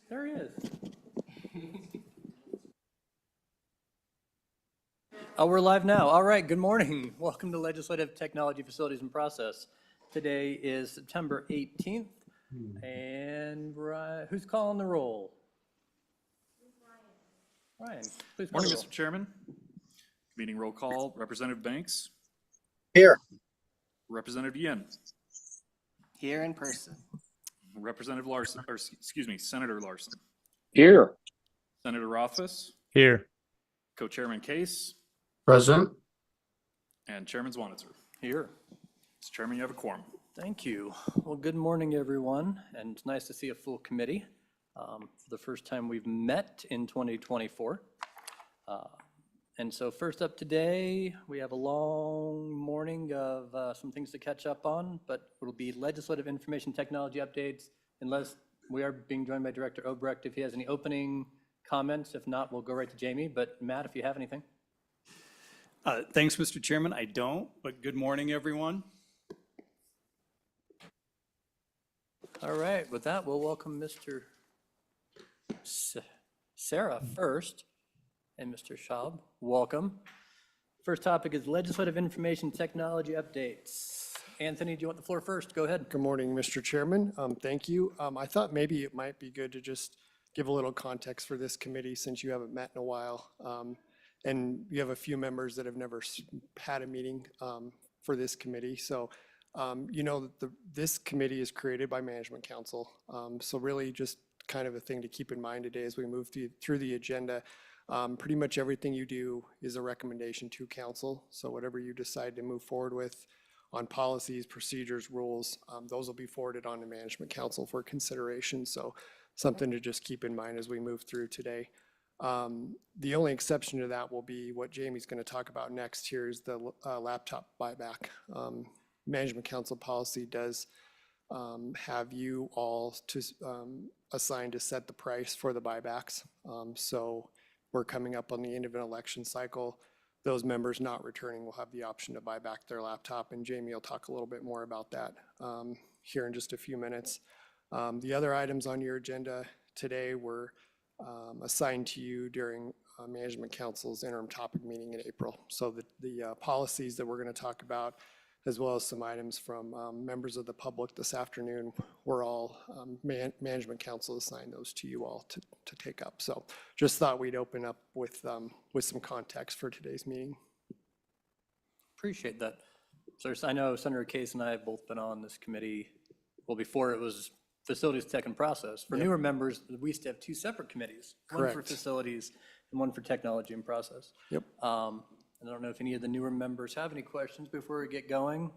There he is. Oh, we're live now. All right, good morning. Welcome to Legislative Technology Facilities and Process. Today is September 18th, and who's calling the roll? Ryan, please call Morning, the roll. Mr. Chairman. Meeting roll call, Representative Banks, Here. Representative Yin, Here in person. Representative Larson, or excuse me, Senator Larson, Here. Senator Rothfuss, Here. Co-Chairman Case, Present. and Chairman Zwanitzer. Here. Mr. Chairman, you have a quorum. Thank you. Well, good morning, everyone, and it's nice to see a full committee. For the first time we've met in 2024. And so first up today, we have a long morning of some things to catch up on, but it'll be legislative information technology updates, unless we are being joined by Director Obrecht if he has any opening comments. If not, we'll go right to Jamie. But Matt, if you have anything. Thanks, Mr. Chairman. I don't, but good morning, everyone. All right, with that, we'll welcome Mr. Sarah first, and Mr. Schaub, welcome. First topic is legislative information technology updates. Anthony, do you want the floor first? Go ahead. Good morning, Mr. Chairman. Thank you. I thought maybe it might be good to just give a little context for this committee since you haven't met in a while. And you have a few members that have never had a meeting for this committee. So, you know, this committee is created by Management Council. So really just kind of a thing to keep in mind today as we move through the agenda. Pretty much everything you do is a recommendation to council. So whatever you decide to move forward with on policies, procedures, rules, those will be forwarded on to Management Council for consideration. So something to just keep in mind as we move through today. The only exception to that will be what Jamie's going to talk about next here is the laptop buyback. Management Council policy does have you all to assigned to set the price for the buybacks. So we're coming up on the end of an election cycle. Those members not returning will have the option to buy back their laptop, and Jamie will talk a little bit more about that here in just a few minutes. The other items on your agenda today were assigned to you during Management Council's interim topic meeting in April. So the policies that we're going to talk about, as well as some items from members of the public this afternoon, were all Management Council assigned those to you all to take up. So just thought we'd open up with some context for today's meeting. Appreciate that. So I know Senator Case and I have both been on this committee, well, before it was Facilities Tech and Process. For newer members, we used to have two separate committees, one for Correct. facilities and one for technology and process. Yep. I don't know if any of the newer members have any questions before we get going,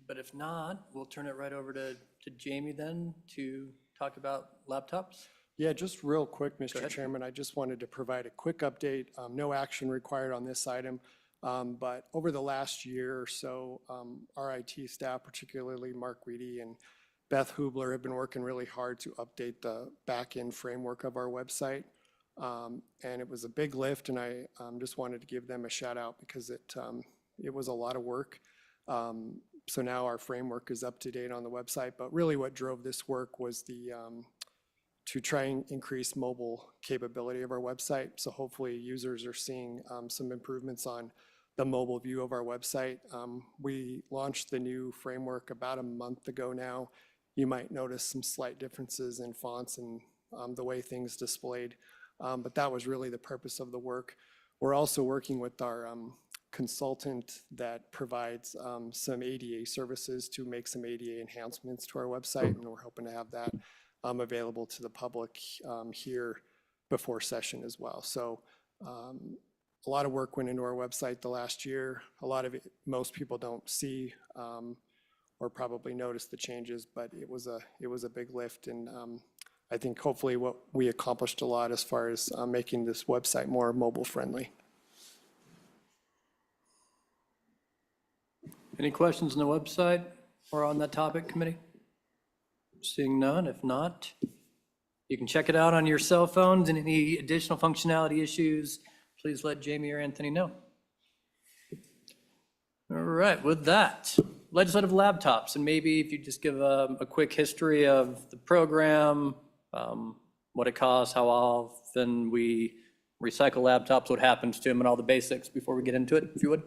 but if not, we'll turn it right over to Jamie then to talk about laptops. Yeah, just real quick, Mr. ahead. Chairman, I just wanted to provide a quick update. No action required on this item, but over the last year or so, our IT staff, particularly Mark Reedy and Beth Hubler, have been working really hard to update the back-end framework of our website. And it was a big lift, and I just wanted to give them a shout out because it was a lot of work. So now our framework is up to date on the website, but really what drove this work was to try and increase mobile capability of our website. So hopefully users are seeing some improvements on the mobile view of our website. We launched the new framework about a month ago now. You might notice some slight differences in fonts and the way things displayed. But that was really the purpose of the work. We're also working with our consultant that provides some ADA services to make some ADA enhancements to our website, and we're hoping to have that available to the public here before session as well. So a lot of work went into our website the last year. A lot of it, most people don't see or probably notice the changes, but it was a big lift, and I think hopefully what we accomplished a lot as far as making this website more mobile friendly. Any questions on the website or on that topic, committee? Seeing none, if not, you can check it out on your cell phones, and any additional functionality issues, please let Jamie or Anthony know. All right, with that, legislative laptops, and maybe if you just give a quick history of the program, what it costs, how often we recycle laptops, what happens to them, and all the basics before we get into it, if you would.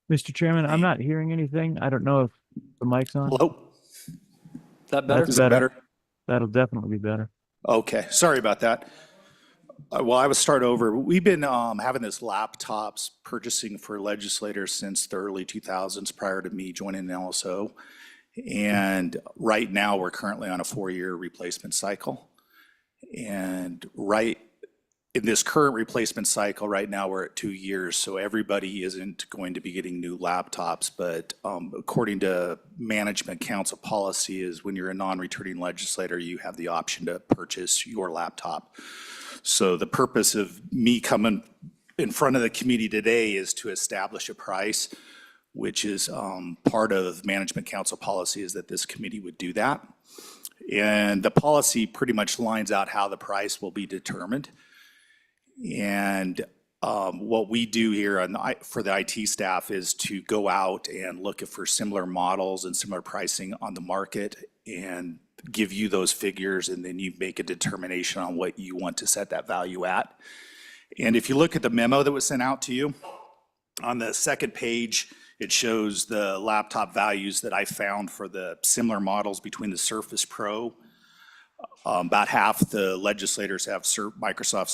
Mr. Chairman, I'm not hearing anything. I don't know if the mic's on. Hello? Is that better? That's Is it better? That'll definitely be better. Okay, sorry about that. Well, I will start over. We've been having this laptops purchasing for legislators since the early 2000s prior to me joining the LSO. And right now, we're currently on a 4-year replacement cycle. And right in this current replacement cycle, right now, we're at 2 years. So everybody isn't going to be getting new laptops. But according to management council policy is when you're a non-returning legislator, you have the option to purchase your laptop. So the purpose of me coming in front of the committee today is to establish a price, which is part of management council policy is that this committee would do that. And the policy pretty much lines out how the price will be determined. And what we do here for the IT staff is to go out and look for similar models and similar pricing on the market and give you those figures, and then you make a determination on what you want to set that value at. And if you look at the memo that was sent out to you, on the second page, it shows the laptop values that I found for the similar models between the Surface Pro. About half the legislators have Microsoft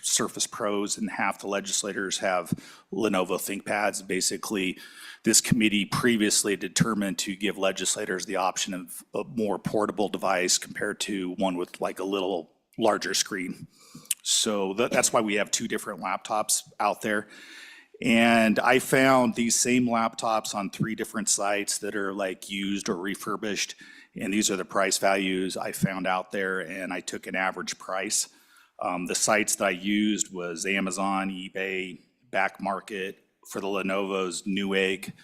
Surface Pros and half the legislators have Lenovo ThinkPads. Basically, this committee previously determined to give legislators the option of a more portable device compared to one with like a little larger screen. So that's why we have 2 different laptops out there. And I found these same laptops on 3 different sites that are like used or refurbished. And these are the price values I found out there, and I took an average price. The sites that I used was Amazon, eBay, Back Market, for the Lenovo's Newegg.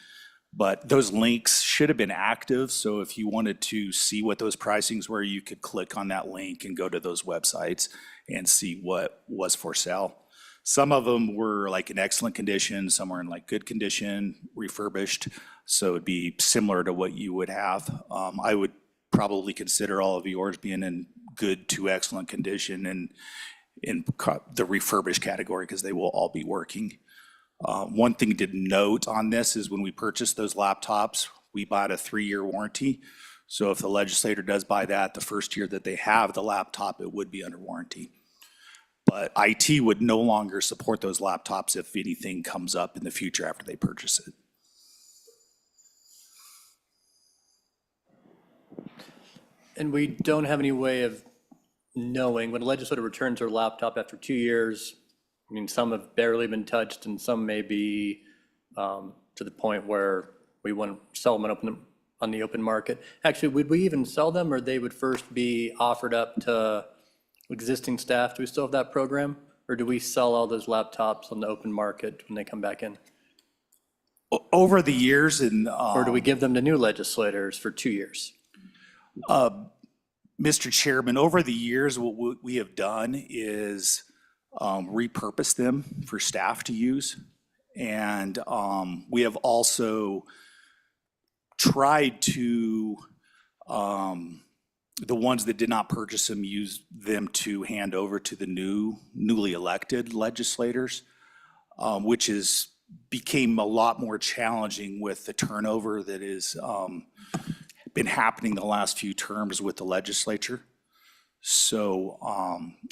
But those links should have been active, so if you wanted to see what those pricings were, you could click on that link and go to those websites and see what was for sale. Some of them were like in excellent condition, some were in like good condition, refurbished, so it'd be similar to what you would have. I would probably consider all of yours being in good to excellent condition and in the refurbished category because they will all be working. One thing to note on this is when we purchased those laptops, we bought a 3-year warranty. So if the legislator does buy that, the first year that they have the laptop, it would be under warranty. But IT would no longer support those laptops if anything comes up in the future after they purchase it. And we don't have any way of knowing when a legislator returns their laptop after 2 years. I mean, some have barely been touched and some may be to the point where we wouldn't sell them on the open market. Actually, would we even sell them, or they would first be offered up to existing staff? Do we still have that program? Or do we sell all those laptops on the open market when they come back in? Over the years and Or do we give them to new legislators for 2 years? Mr. Chairman, over the years, what we have done is repurpose them for staff to use. And we have also tried to, the ones that did not purchase them, use them to hand over to the newly elected legislators, which became a lot more challenging with the turnover that is been happening the last few terms with the legislature. So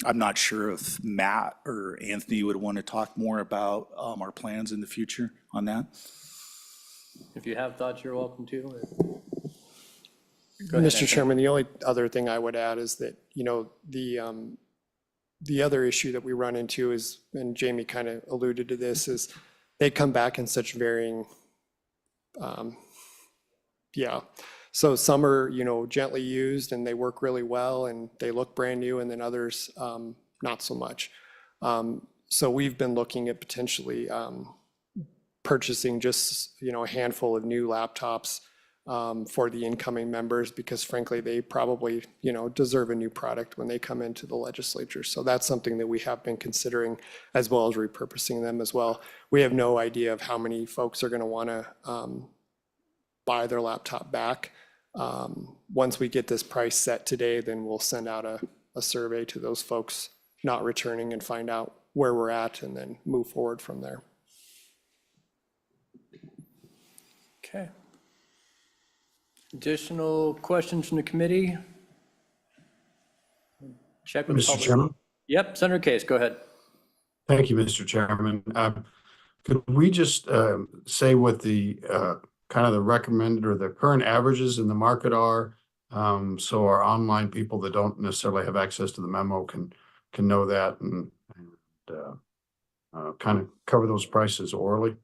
I'm not sure if Matt or Anthony would want to talk more about our plans in the future on that. If you have thoughts, you're welcome to. Go ahead, Mr. Anthony. Chairman, the only other thing I would add is that, you know, the other issue that we run into is, and Jamie kind of alluded to this, is they come back in such varying, So some are, you know, gently used and they work really well and they look brand new, and then others not so much. So we've been looking at potentially purchasing just, a handful of new laptops for the incoming members, because frankly, they probably, deserve a new product when they come into the legislature. So that's something that we have been considering, as well as repurposing them as well. We have no idea of how many folks are going to want to buy their laptop back. Once we get this price set today, then we'll send out a survey to those folks not returning and find out where we're at, and then move forward from there. Okay. Additional questions from the committee? Check with Mr. public. Chairman? Yep, Senator Case, go ahead. Thank you, Mr. Chairman. Could we just say what the kind of the recommended or the current averages in the market are? So our online people that don't necessarily have access to the memo can know that and kind of cover those prices orally.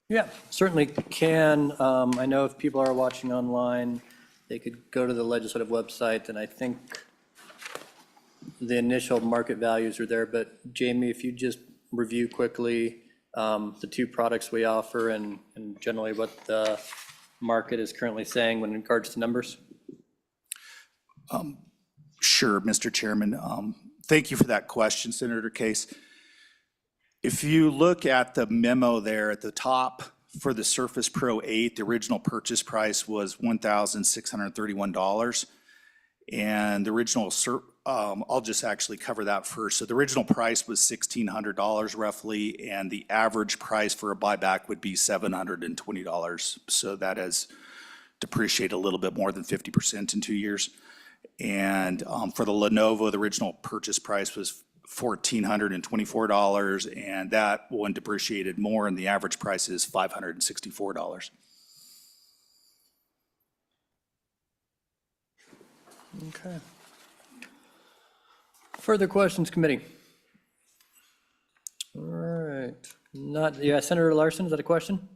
Yeah, certainly can. I know if people are watching online, they could go to the legislative website, and I think the initial market values are there. But Jamie, if you just review quickly the two products we offer and generally what the market is currently saying when in regards to numbers. Sure, Mr. Chairman. Thank you for that question, Senator Case. If you look at the memo there at the top for the Surface Pro 8, the original purchase price was $1,631. And the original, I'll just actually cover that first. So the original price was $1,600 roughly, and the average price for a buyback would be $720. So that has depreciated a little bit more than 50% in 2 years. And for the Lenovo, the original purchase price was $1,424, and that one depreciated more, and the average price is $564. Okay. Further questions, committee? All right. Not, yeah, Senator Larson, is that a question?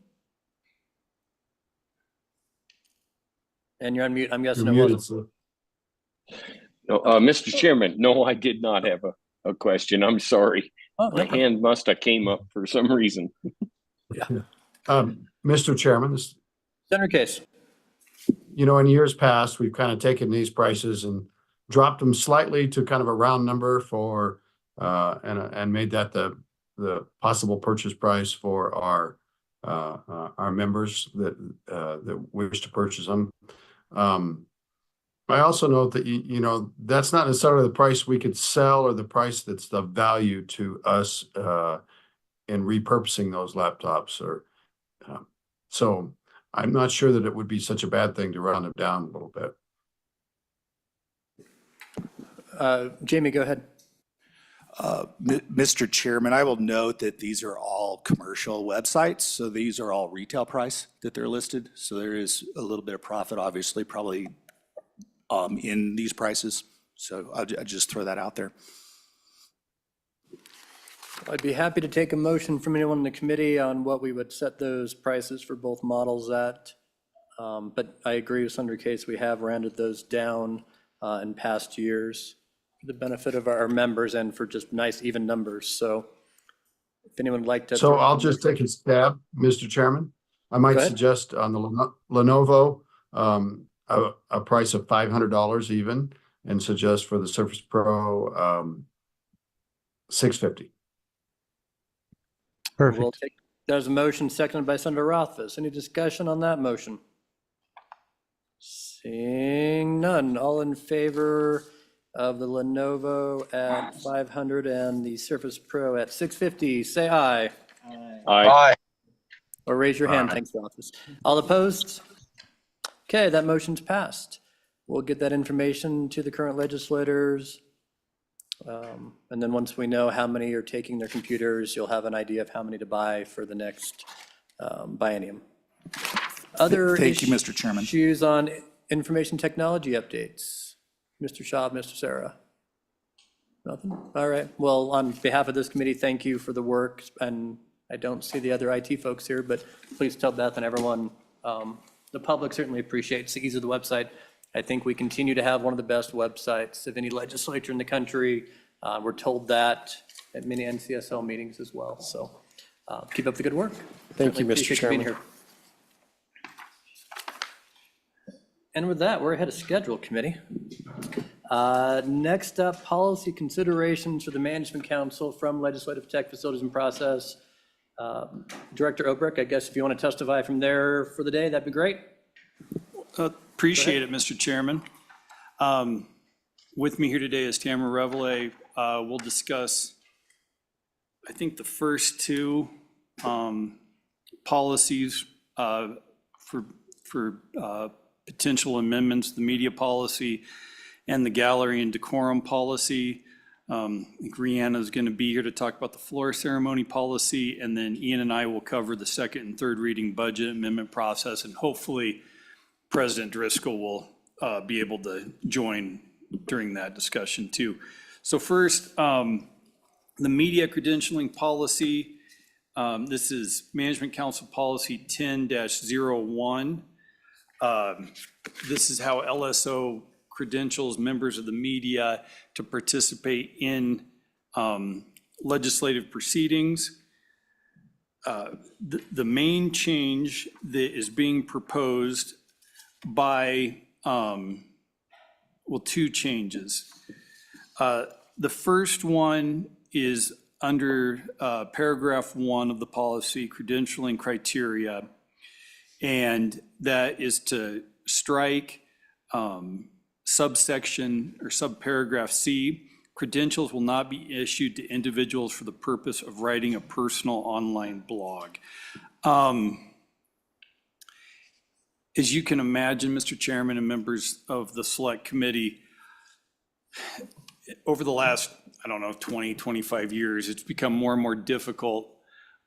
And you're on mute, I'm guessing it You're muted, wasn't. sir. No, Mr. Chairman, no, I did not have a question. I'm sorry. Oh, no My problem. hand must have came up for some reason. Mr. Chairman, Senator Case. in years past, we've kind of taken these prices and dropped them slightly to kind of a round number for, and made that the possible purchase price for our members that wish to purchase them. I also note that, that's not necessarily the price we could sell or the price that's the value to us in repurposing those laptops. So I'm not sure that it would be such a bad thing to round them down a little bit. Jamie, go ahead. Mr. Chairman, I will note that these are all commercial websites, so these are all retail price that they're listed. So there is a little bit of profit, obviously, probably in these prices. So I'll just throw that out there. I'd be happy to take a motion from anyone in the committee on what we would set those prices for both models at. But I agree with Senator Case, we have rounded those down in past years for the benefit of our members and for just nice even numbers. So if anyone would like to. So I'll just take a stab, Mr. Chairman. I might Go ahead. suggest on the Lenovo, a price of $500 even, and suggest for the Surface Pro, $650. We'll Perfect. take, there's a motion seconded by Senator Rothfuss. Any discussion on that motion? Seeing none, all in favor of the Lenovo at 500 and the Surface Pro at 650, say aye. Aye. Or raise your hand, Aye. thanks, Rothfuss. All opposed? Okay, that motion's passed. We'll get that information to the current legislators. And then once we know how many are taking their computers, you'll have an idea of how many to buy for the next biennium. Other Thank you, Mr. Chairman. issues on information technology updates? Mr. Schaub, Mr. Sarah? Nothing? All right. Well, on behalf of this committee, thank you for the work. And I don't see the other IT folks here, but please tell Beth and everyone, the public certainly appreciates the ease of the website. I think we continue to have one of the best websites of any legislature in the country. We're told that at many NCSL meetings as well. So Keep up the good work. Thank you, Certainly Mr. appreciate you being Chairman. here. And with that, we're ahead of schedule, committee. Next up, policy considerations for the Management Council from Legislative Tech Facilities and Process. Director Obrick, I guess if you want to testify from there for the day, that'd be great. Appreciate it, Mr. Chairman. With me here today is Tamara Reveille. We'll discuss, I think, the first two policies for potential amendments, the media policy and the gallery and decorum policy. I think Rihanna is going to be here to talk about the floor ceremony policy, and then Ian and I will cover the second and third reading budget amendment process, and hopefully President Driscoll will be able to join during that discussion too. So first, the media credentialing policy. This is Management Council Policy 10-01. This is how LSO credentials members of the media to participate in legislative proceedings. The main change that is being proposed by, well, two changes. The first one is under paragraph 1 of the policy, credentialing criteria, and that is to strike subsection or subparagraph C. Credentials will not be issued to individuals for the purpose of writing a personal online blog. As you can imagine, Mr. Chairman and members of the Select Committee, over the last, 20, 25 years, it's become more and more difficult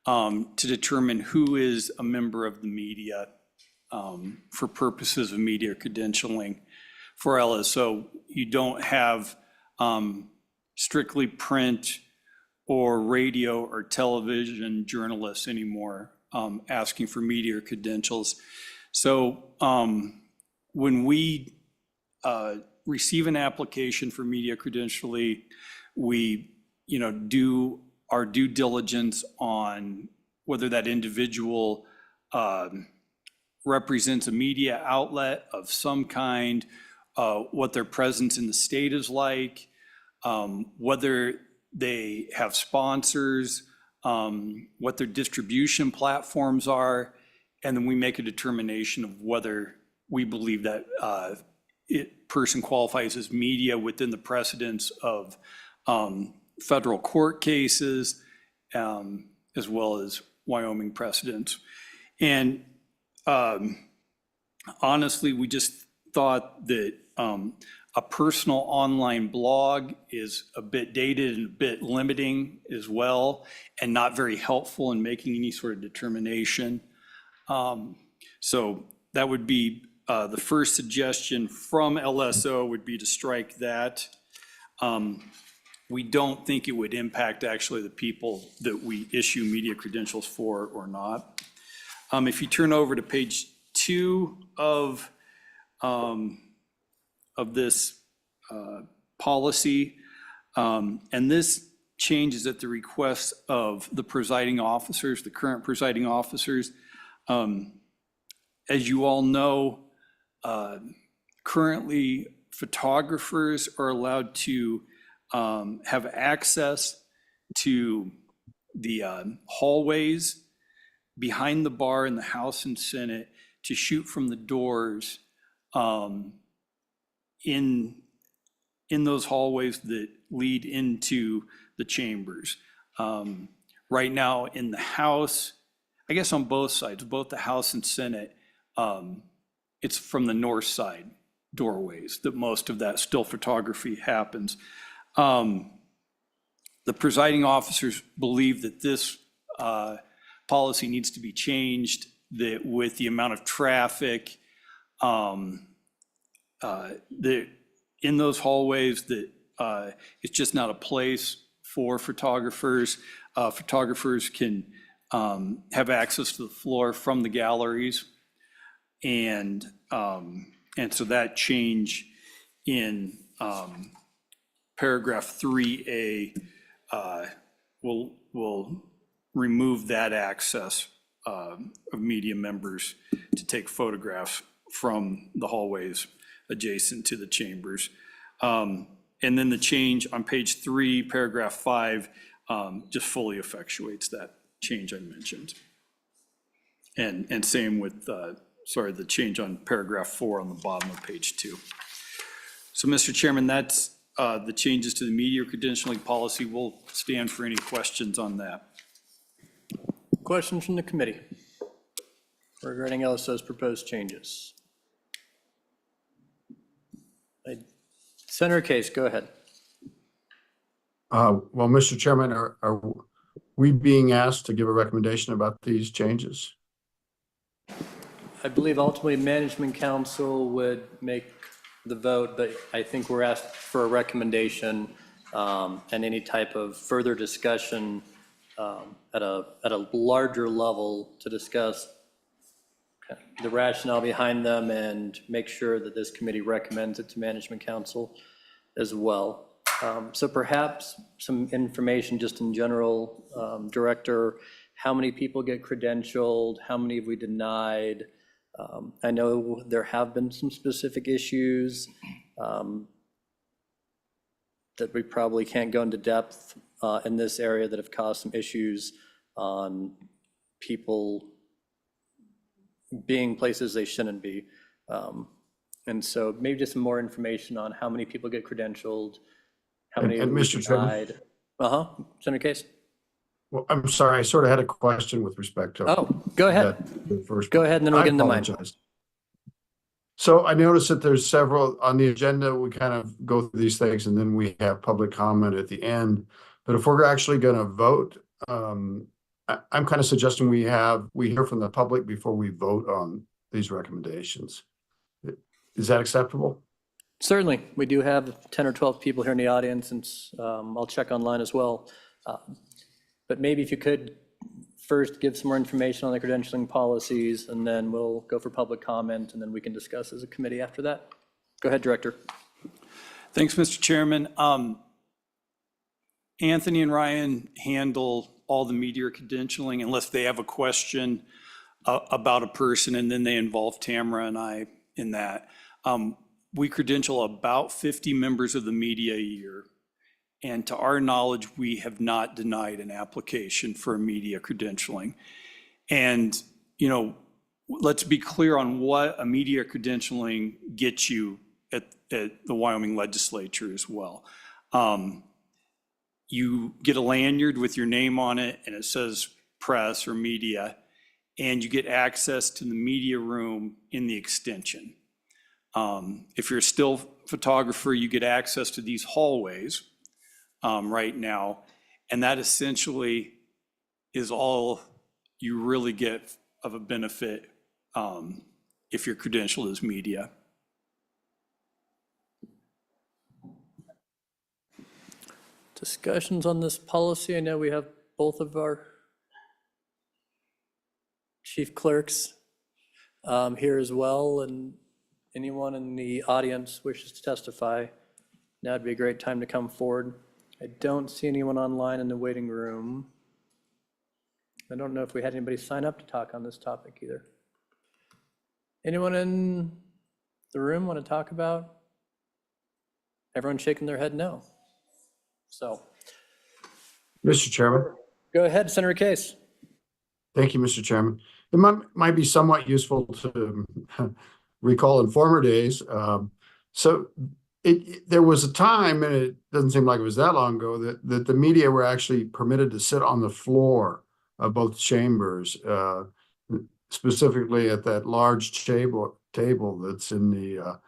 to determine who is a member of the media for purposes of media credentialing. For LSO, you don't have strictly print or radio or television journalists anymore asking for media credentials. So when we receive an application for media credentialing, we do our due diligence on whether that individual represents a media outlet of some kind, what their presence in the state is like, whether they have sponsors, what their distribution platforms are, and then we make a determination of whether we believe that person qualifies as media within the precedence of federal court cases, as well as Wyoming precedents. And honestly, we just thought that a personal online blog is a bit dated and a bit limiting as well, and not very helpful in making any sort of determination. So that would be the first suggestion from LSO would be to strike that. We don't think it would impact actually the people that we issue media credentials for or not. If you turn over to page 2 of this policy, and this changes at the request of the presiding officers, the current presiding officers. As you all know, currently photographers are allowed to have access to the hallways behind the bar in the House and Senate to shoot from the doors in those hallways that lead into the chambers. Right now in the House, I guess on both sides, both the House and Senate, it's from the north side doorways that most of that still photography happens. The presiding officers believe that this policy needs to be changed, that with the amount of traffic that in those hallways, that it's just not a place for photographers. Photographers can have access to the floor from the galleries, and so that change in paragraph 3A will remove that access of media members to take photographs from the hallways adjacent to the chambers. And then the change on page 3, paragraph 5, just fully effectuates that change I mentioned. And same with, the change on paragraph 4 on the bottom of page 2. So, Mr. Chairman, that's the changes to the media credentialing policy. We'll stand for any questions on that. Questions from the committee regarding LSO's proposed changes? Senator Case, go ahead. Well, Mr. Chairman, are we being asked to give a recommendation about these changes? I believe ultimately Management Council would make the vote, but I think we're asked for a recommendation and any type of further discussion at a larger level to discuss the rationale behind them and make sure that this committee recommends it to Management Council as well. So perhaps some information just in general, Director, how many people get credentialed, how many have we denied? I know there have been some specific issues that we probably can't go into depth in this area that have caused some issues on people being places they shouldn't be. And so maybe just some more information on how many people get credentialed, how many And have we Mr. Chairman? denied. Senator Case? Well, I'm sorry, I sort of had a question with respect to. Oh, go ahead. the first. Go ahead, and then we'll I get into mine. apologize. So I noticed that there's several on the agenda. We kind of go through these things and then we have public comment at the end. But if we're actually going to vote, I'm kind of suggesting we hear from the public before we vote on these recommendations. Is that acceptable? Certainly. We do have 10 or 12 people here in the audience, and I'll check online as well. But maybe if you could first give some more information on the credentialing policies, and then we'll go for public comment, and then we can discuss as a committee after that. Go ahead, Director. Thanks, Mr. Chairman. Anthony and Ryan handle all the media credentialing unless they have a question about a person, and then they involve Tamara and I in that. We credential about 50 members of the media a year. And to our knowledge, we have not denied an application for media credentialing. And, you know, let's be clear on what a media credentialing gets you at the Wyoming legislature as well. You get a lanyard with your name on it and it says press or media, and you get access to the media room in the extension. If you're a still photographer, you get access to these hallways right now, and that essentially is all you really get of a benefit if you're credentialed as media. Discussions on this policy. I know we have both of our chief clerks here as well, and anyone in the audience wishes to testify, now would be a great time to come forward. I don't see anyone online in the waiting room. I don't know if we had anybody sign up to talk on this topic either. Anyone in the room want to talk about? Everyone shaking their head no. So. Mr. Chairman. Go ahead, Senator Case. Thank you, Mr. Chairman. It might be somewhat useful to recall in former days. There was a time, and it doesn't seem like it was that long ago, that the media were actually permitted to sit on the floor of both chambers, specifically at that large table that's in the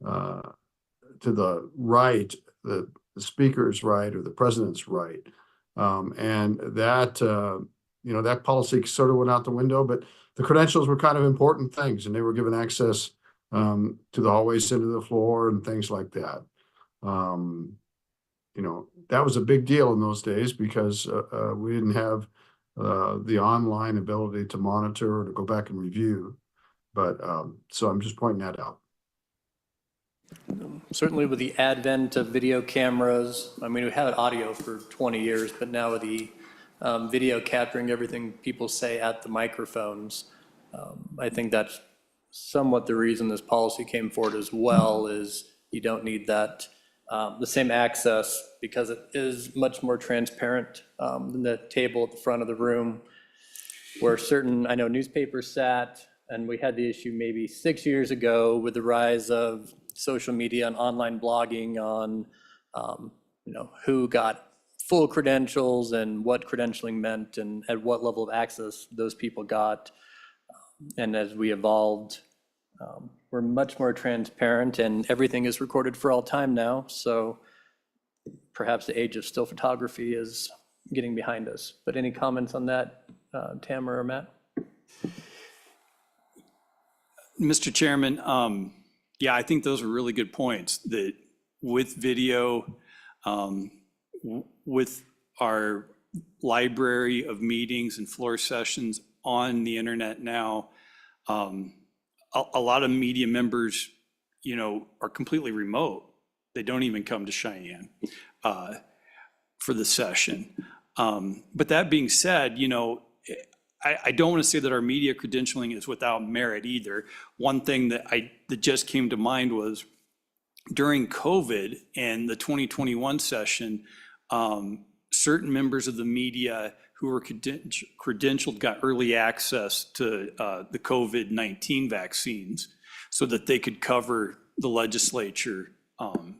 to the right, the speaker's right or the president's right, and that that policy sort of went out the window. But the credentials were kind of important things, and they were given access to the hallways into the floor and things like that. That was a big deal in those days because we didn't have the online ability to monitor or to go back and review. But so I'm just pointing that out. Certainly with the advent of video cameras, I mean, we had audio for 20 years, but now with the video capturing everything people say at the microphones. I think that's somewhat the reason this policy came forward as well, is you don't need that, the same access, because it is much more transparent than the table at the front of the room, where certain, I know newspapers sat, and we had the issue maybe 6 years ago with the rise of social media and online blogging on, who got full credentials and what credentialing meant and at what level of access those people got. And as we evolved, we're much more transparent, and everything is recorded for all time now. So perhaps the age of still photography is getting behind us. But any comments on that, Tamara or Matt? Mr. Chairman, yeah, I think those are really good points, that with video, with our library of meetings and floor sessions on the internet now, a lot of media members, are completely remote. They don't even come to Cheyenne for the session. But that being said, I don't want to say that our media credentialing is without merit either. One thing that just came to mind was during COVID and the 2021 session, certain members of the media who were credentialed got early access to the COVID-19 vaccines so that they could cover the legislature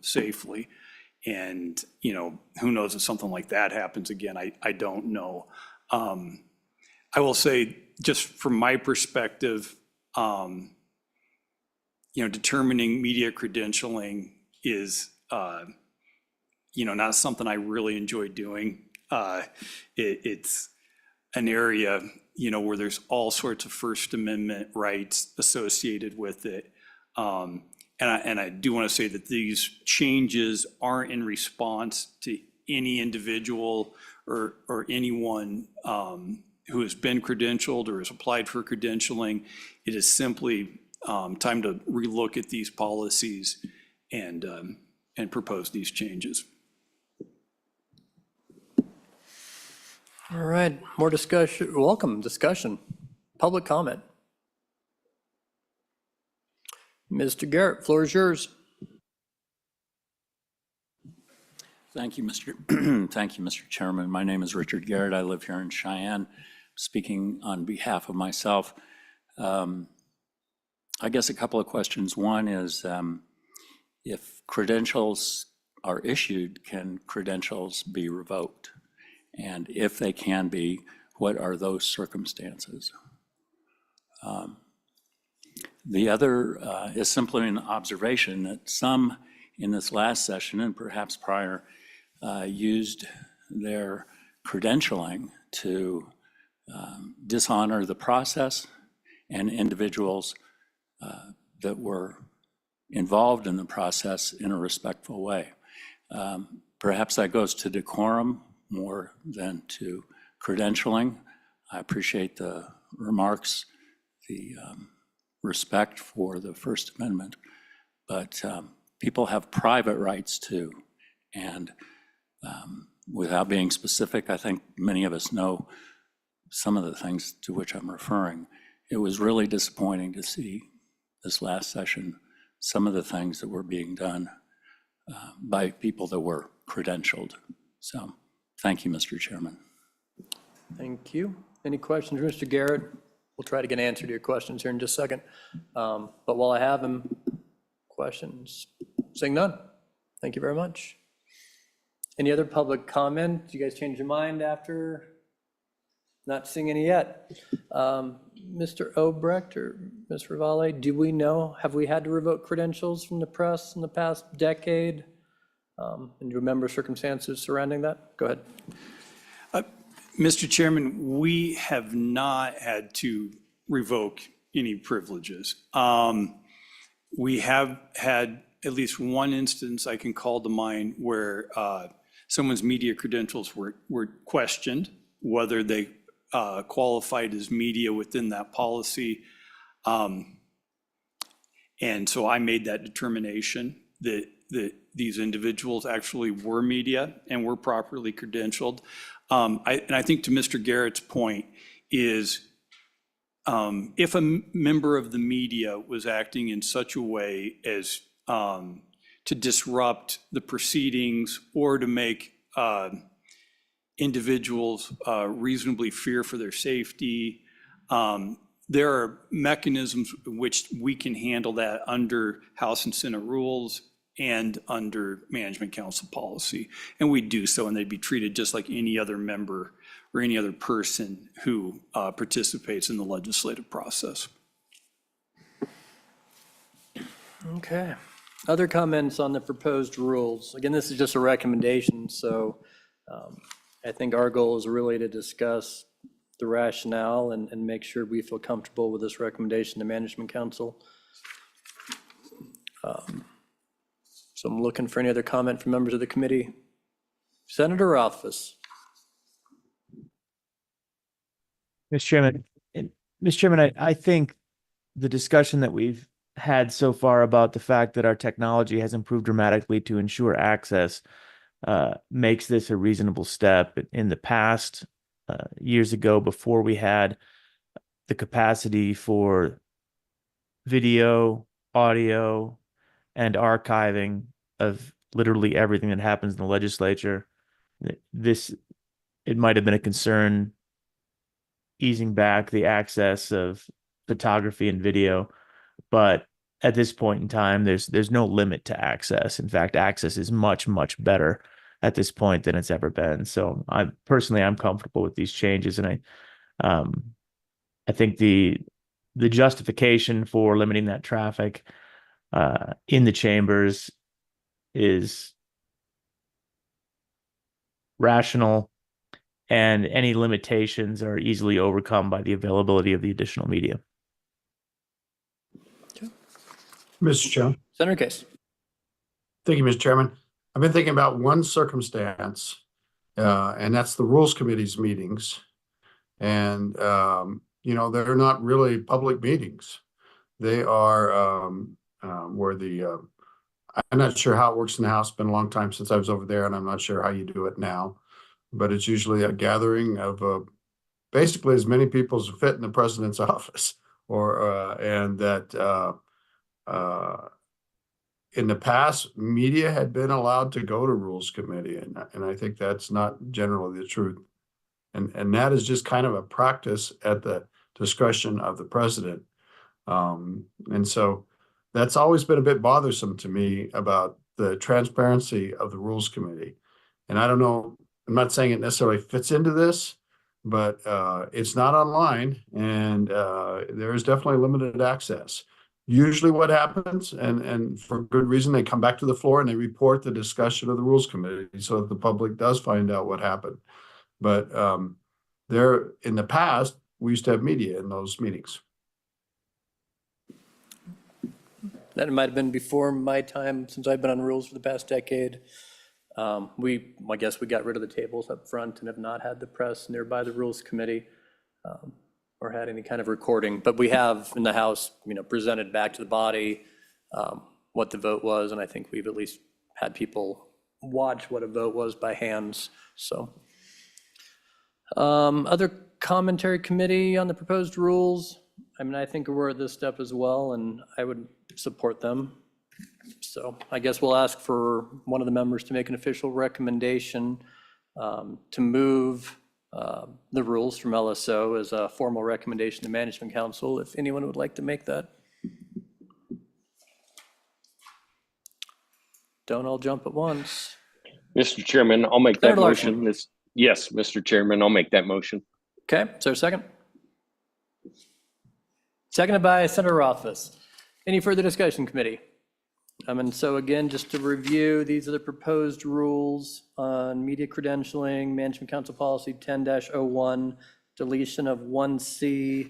safely. And, who knows if something like that happens again, I don't know. I will say, just from my perspective, determining media credentialing is, not something I really enjoy doing. It's an area, where there's all sorts of First Amendment rights associated with it. And I do want to say that these changes aren't in response to any individual or anyone who has been credentialed or has applied for credentialing. It is simply time to relook at these policies and propose these changes. All right, more discussion, welcome discussion, public comment. Mr. Garrett, floor is yours. Thank you, Mr. Chairman. My name is Richard Garrett. I live here in Cheyenne. Speaking on behalf of myself, I guess a couple of questions. One is, if credentials are issued, can credentials be revoked? And if they can be, what are those circumstances? The other is simply an observation that some in this last session and perhaps prior used their credentialing to dishonor the process and individuals that were involved in the process in a respectful way. Perhaps that goes to decorum more than to credentialing. I appreciate the remarks, the respect for the First Amendment, but people have private rights too. And without being specific, I think many of us know some of the things to which I'm referring. It was really disappointing to see this last session, some of the things that were being done by people that were credentialed. So thank you, Mr. Chairman. Thank you. Any questions, Mr. Garrett? We'll try to get an answer to your questions here in just a second. But while I have him, questions? Seeing none. Thank you very much. Any other public comment? Do you guys change your mind after not seeing any yet? Mr. Obrecht or Ms. Rivale, do we know, have we had to revoke credentials from the press in the past decade? And do you remember circumstances surrounding that? Go ahead. Mr. Chairman, we have not had to revoke any privileges. We have had at least one instance I can call to mind where someone's media credentials were questioned, whether they qualified as media within that policy. And so I made that determination that these individuals actually were media and were properly credentialed. And I think to Mr. Garrett's point is, if a member of the media was acting in such a way as to disrupt the proceedings or to make individuals reasonably fear for their safety, there are mechanisms in which we can handle that under House and Senate rules and under Management Council policy. And we do so, and they'd be treated just like any other member or any other person who participates in the legislative process. Okay. Other comments on the proposed rules? Again, this is just a recommendation, so I think our goal is really to discuss the rationale and make sure we feel comfortable with this recommendation to Management Council. So I'm looking for any other comment from members of the committee. Senator Rothfuss. Mr. Chairman, Mr. Chairman, I think the discussion that we've had so far about the fact that our technology has improved dramatically to ensure access makes this a reasonable step. In the past, years ago, before we had the capacity for video, audio, and archiving of literally everything that happens in the legislature, it might have been a concern easing back the access of photography and video, but at this point in time, there's no limit to access. In fact, access is much, much better at this point than it's ever been. So I'm comfortable with these changes, and I think the justification for limiting that traffic in the chambers is rational, and any limitations are easily overcome by the availability of the additional media. Mr. Chairman. Senator Case. Thank you, Mr. Chairman. I've been thinking about one circumstance, and that's the Rules Committee's meetings. And, they're not really public meetings. They are where I'm not sure how it works in the House. It's been a long time since I was over there, and I'm not sure how you do it now. But it's usually a gathering of basically as many people as fit in the president's office, and that in the past, media had been allowed to go to Rules Committee, and I think that's not generally the truth. And that is just kind of a practice at the discretion of the president. And so that's always been a bit bothersome to me about the transparency of the Rules Committee. And I don't know, I'm not saying it necessarily fits into this, but it's not online, and there is definitely limited access. Usually what happens, and for good reason, they come back to the floor and they report the discussion of the Rules Committee so that the public does find out what happened. But in the past, we used to have media in those meetings. That might have been before my time, since I've been on rules for the past decade. I guess we got rid of the tables up front and have not had the press nearby the Rules Committee or had any kind of recording. But we have in the House, presented back to the body what the vote was, and I think we've at least had people watch what a vote was by hands. So, other commentary committee on the proposed rules. I think we're at this step as well, and I would support them. So I guess we'll ask for one of the members to make an official recommendation to move the rules from LSO as a formal recommendation to Management Council, if anyone would like to make that. Don't all jump at once. Mr. Chairman, I'll make that Senator Larson. motion. Yes, Mr. Chairman, I'll make that motion. Okay, is there a second? Seconded by Senator Rothfuss. Any further discussion, committee? And so again, just to review, these are the proposed rules on media credentialing, Management Council Policy 10-01, deletion of 1C,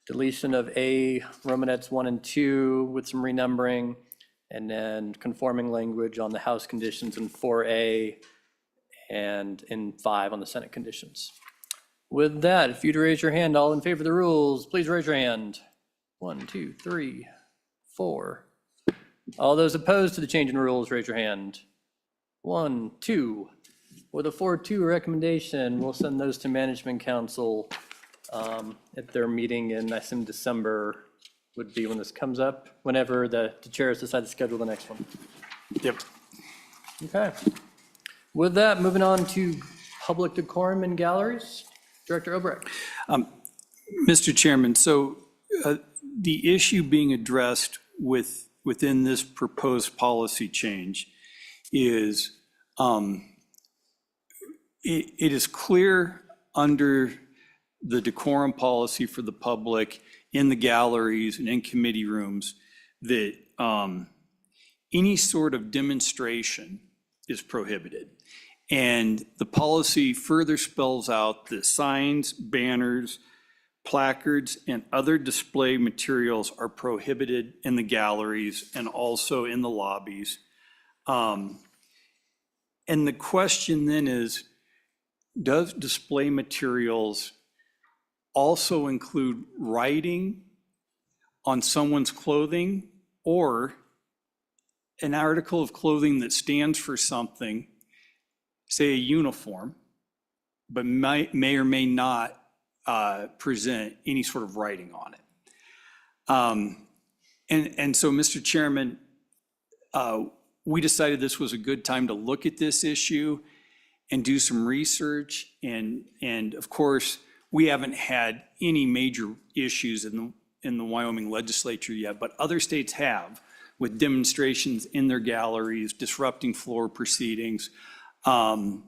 deletion of A, Romanettes 1 and 2 with some renumbering, and then conforming language on the House conditions in 4A and in 5 on the Senate conditions. With that, if you'd raise your hand, all in favor of the rules, please raise your hand. 1, 2, 3, 4. All those opposed to the change in rules, raise your hand. 1, 2. With a 4-2 recommendation, we'll send those to Management Council at their meeting in, I assume, December would be when this comes up, whenever the chairs decide to schedule the next one. Yep. Okay. With that, moving on to public decorum in galleries. Director Obrecht. Mr. Chairman, so the issue being addressed within this proposed policy change is it is clear under the decorum policy for the public in the galleries and in committee rooms that any sort of demonstration is prohibited. And the policy further spells out that signs, banners, placards, and other display materials are prohibited in the galleries and also in the lobbies. And the question then is, does display materials also include writing on someone's clothing or an article of clothing that stands for something, say a uniform, but may or may not present any sort of writing on it. And so, Mr. Chairman, we decided this was a good time to look at this issue and do some research. And of course, we haven't had any major issues in the Wyoming legislature yet, but other states have, with demonstrations in their galleries, disrupting floor proceedings. And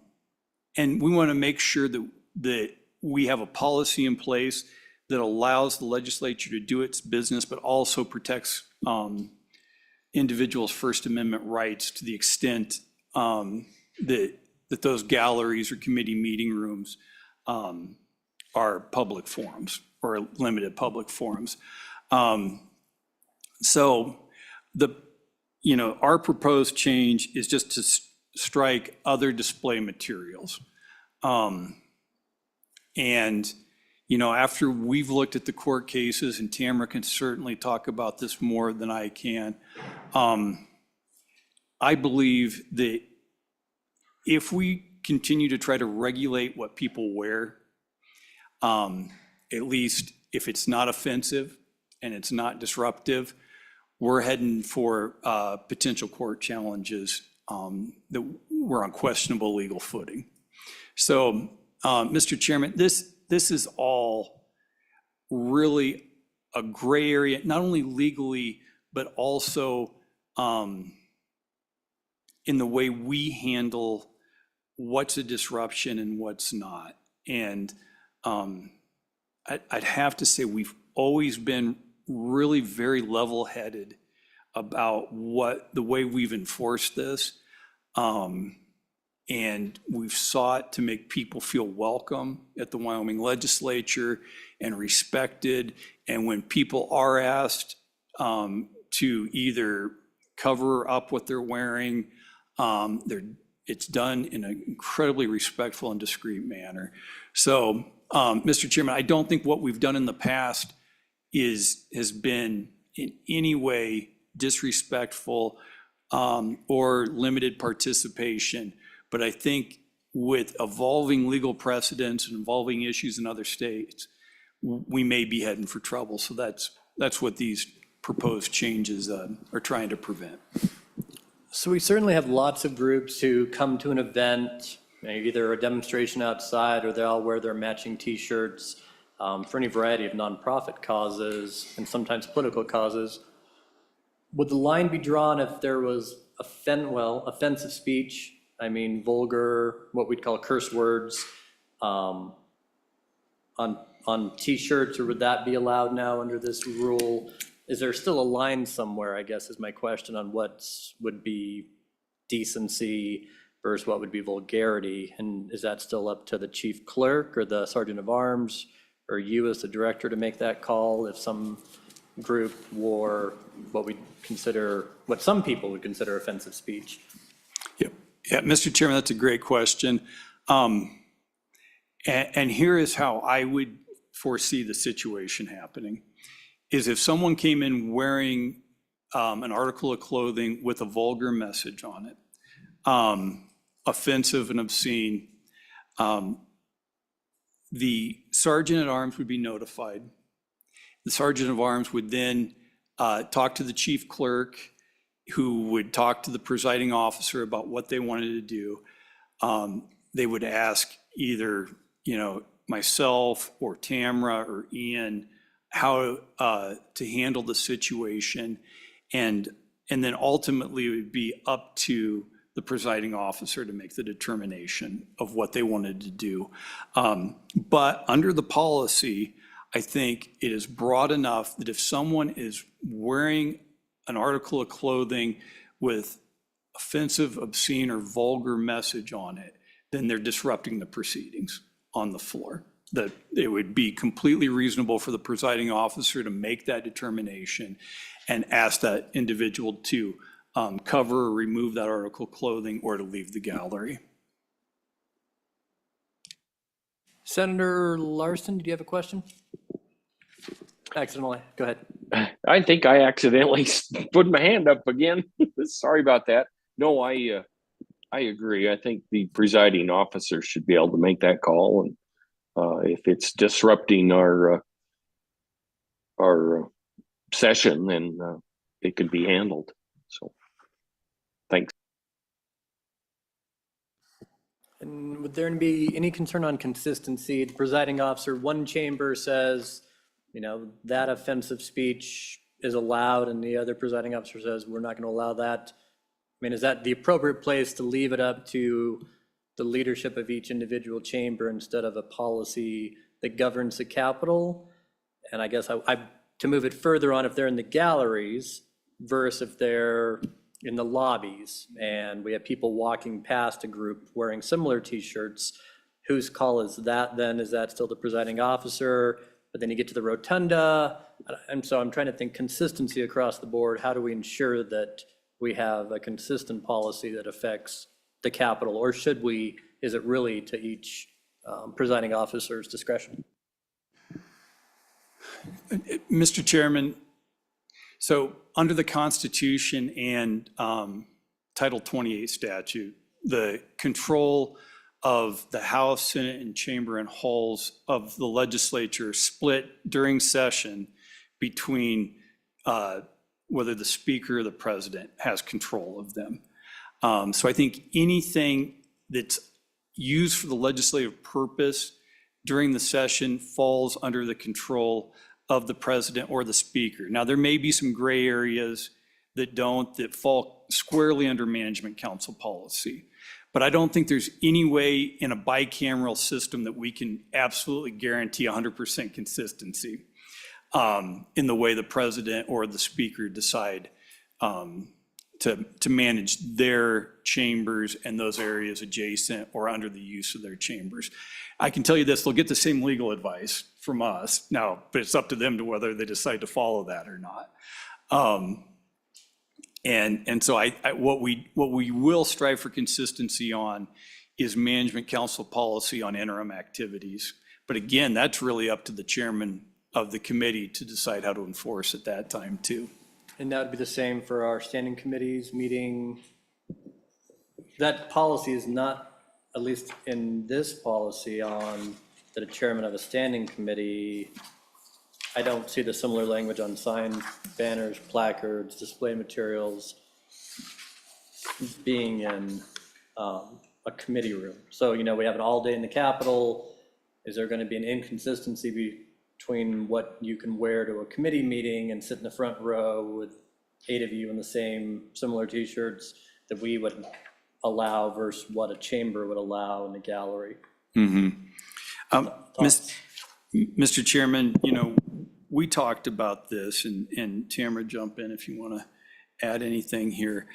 we want to make sure that we have a policy in place that allows the legislature to do its business, but also protects individuals' First Amendment rights to the extent that those galleries or committee meeting rooms are public forums or limited public forums. So our proposed change is just to strike other display materials. After we've looked at the court cases, and Tamara can certainly talk about this more than I can, I believe that if we continue to try to regulate what people wear, at least if it's not offensive and it's not disruptive, we're heading for potential court challenges that we're on questionable legal footing. So, Mr. Chairman, this is all really a gray area, not only legally, but also in the way we handle what's a disruption and what's not. And I'd have to say we've always been really very level-headed about the way we've enforced this. And we've sought to make people feel welcome at the Wyoming legislature and respected. And when people are asked to either cover up what they're wearing, it's done in an incredibly respectful and discreet manner. So, Mr. Chairman, I don't think what we've done in the past has been in any way disrespectful or limited participation. But I think with evolving legal precedents and evolving issues in other states, we may be heading for trouble. So that's what these proposed changes are trying to prevent. So we certainly have lots of groups who come to an event, either a demonstration outside or they all wear their matching T-shirts for any variety of nonprofit causes and sometimes political causes. Would the line be drawn if there was offensive speech? I mean, vulgar, what we'd call curse words on T-shirts, or would that be allowed now under this rule? Is there still a line somewhere, I guess, is my question, on what would be decency versus what would be vulgarity? And is that still up to the chief clerk or the sergeant of arms or you as the director to make that call if some group wore what some people would consider offensive speech? Yeah, Mr. Chairman, that's a great question. And here is how I would foresee the situation happening, is if someone came in wearing an article of clothing with a vulgar message on it, offensive and obscene, the sergeant at arms would be notified. The sergeant of arms would then talk to the chief clerk, who would talk to the presiding officer about what they wanted to do. They would ask either, myself or Tamara or Ian how to handle the situation. And then ultimately it would be up to the presiding officer to make the determination of what they wanted to do. But under the policy, I think it is broad enough that if someone is wearing an article of clothing with offensive, obscene, or vulgar message on it, then they're disrupting the proceedings on the floor. That it would be completely reasonable for the presiding officer to make that determination and ask that individual to cover or remove that article of clothing or to leave the gallery. Senator Larson, do you have a question? Accidentally, go ahead. I think I accidentally put my hand up again. Sorry about that. No, I agree. I think the presiding officer should be able to make that call, and if it's disrupting our session, then it could be handled. So, thanks. And would there be any concern on consistency? The presiding officer, one chamber says, that offensive speech is allowed, and the other presiding officer says, we're not going to allow that. I mean, is that the appropriate place to leave it up to the leadership of each individual chamber instead of a policy that governs the Capitol? And I guess to move it further on, if they're in the galleries versus if they're in the lobbies and we have people walking past a group wearing similar t-shirts, whose call is that then? Is that still the presiding officer? But then you get to the rotunda. And so I'm trying to think consistency across the board. How do we ensure that we have a consistent policy that affects the Capitol? Or is it really to each presiding officer's discretion? Mr. Chairman, so under the Constitution and Title 28 statute, the control of the House, Senate, and Chamber and halls of the legislature split during session between whether the Speaker or the President has control of them. So I think anything that's used for the legislative purpose during the session falls under the control of the President or the Speaker. Now, there may be some gray areas that fall squarely under Management Council policy. But I don't think there's any way in a bicameral system that we can absolutely guarantee 100% consistency in the way the President or the Speaker decide to manage their chambers and those areas adjacent or under the use of their chambers. I can tell you this, they'll get the same legal advice from us now, but it's up to them to whether they decide to follow that or not. And so what we will strive for consistency on is Management Council policy on interim activities. But again, that's really up to the chairman of the committee to decide how to enforce at that time too. And that would be the same for our standing committees meeting. That policy is not, at least in this policy, on that a chairman of a standing committee. I don't see the similar language on signs, banners, placards, display materials being in a committee room. So, we have an all day in the Capitol. Is there going to be an inconsistency between what you can wear to a committee meeting and sit in the front row with 8 of you in the same similar t-shirts that we would allow versus what a chamber would allow in the gallery? Mr. Chairman, we talked about this, and Tamara, jump in if you want to add anything here.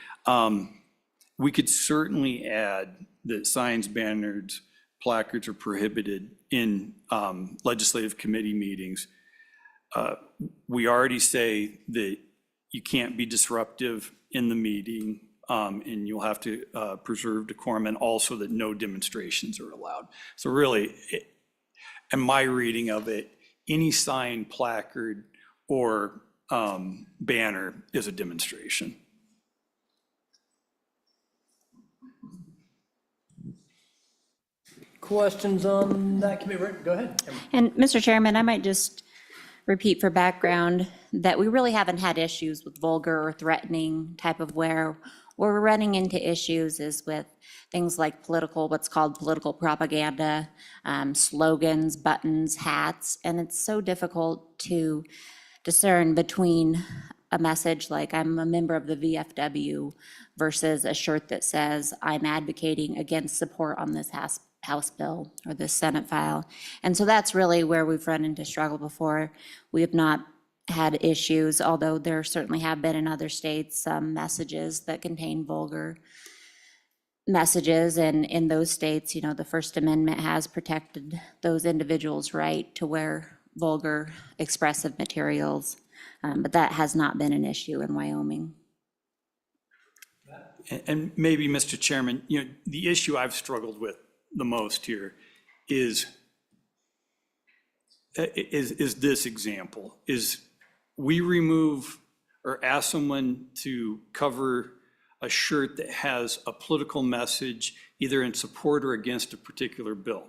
We could certainly add that signs, banners, placards are prohibited in legislative committee meetings. We already say that you can't be disruptive in the meeting, and you'll have to preserve decorum, and also that no demonstrations are allowed. So really, in my reading of it, any sign, placard, or banner is a demonstration. Questions on that committee? Go ahead. And Mr. Chairman, I might just repeat for background that we really haven't had issues with vulgar or threatening type of wear. Where we're running into issues is with things like what's called political propaganda, slogans, buttons, hats, and it's so difficult to discern between a message like I'm a member of the VFW versus a shirt that says I'm advocating against support on this House bill or this Senate file. And so that's really where we've run into struggle before. We have not had issues, although there certainly have been in other states some messages that contain vulgar messages. And in those states, you know, the First Amendment has protected those individuals' right to wear vulgar expressive materials. But that has not been an issue in Wyoming. And maybe, Mr. Chairman, you know, the issue I've struggled with the most here is this example, is we remove or ask someone to cover a shirt that has a political message either in support or against a particular bill.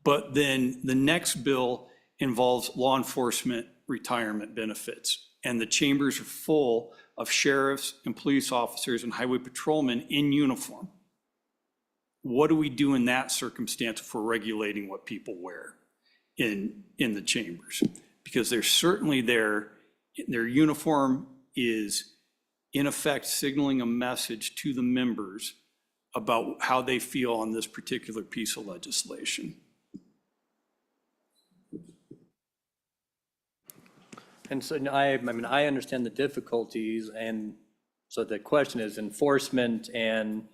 But then the next bill involves law enforcement retirement benefits, and the chambers are full of sheriffs and police officers and highway patrolmen in uniform. What do we do in that circumstance for regulating what people wear in the chambers? Because they're certainly their uniform is in effect signaling a message to the members about how they feel on this particular piece of legislation. And so I mean, I understand the difficulties, and so the question is enforcement and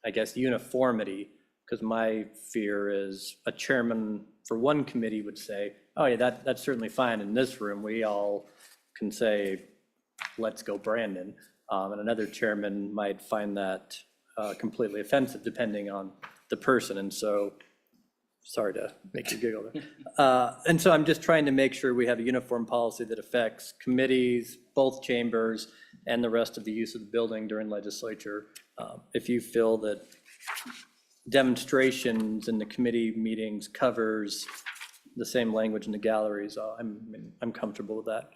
I guess uniformity, because my fear is a chairman for one committee would say, oh yeah, that's certainly fine in this room. We all can say, let's go Brandon. And another chairman might find that completely offensive depending on the person. And so, sorry to make you giggle there. And so I'm just trying to make sure we have a uniform policy that affects committees, both chambers, and the rest of the use of the building during legislature. If you feel that demonstrations in the committee meetings covers the same language in the galleries, I'm comfortable with that.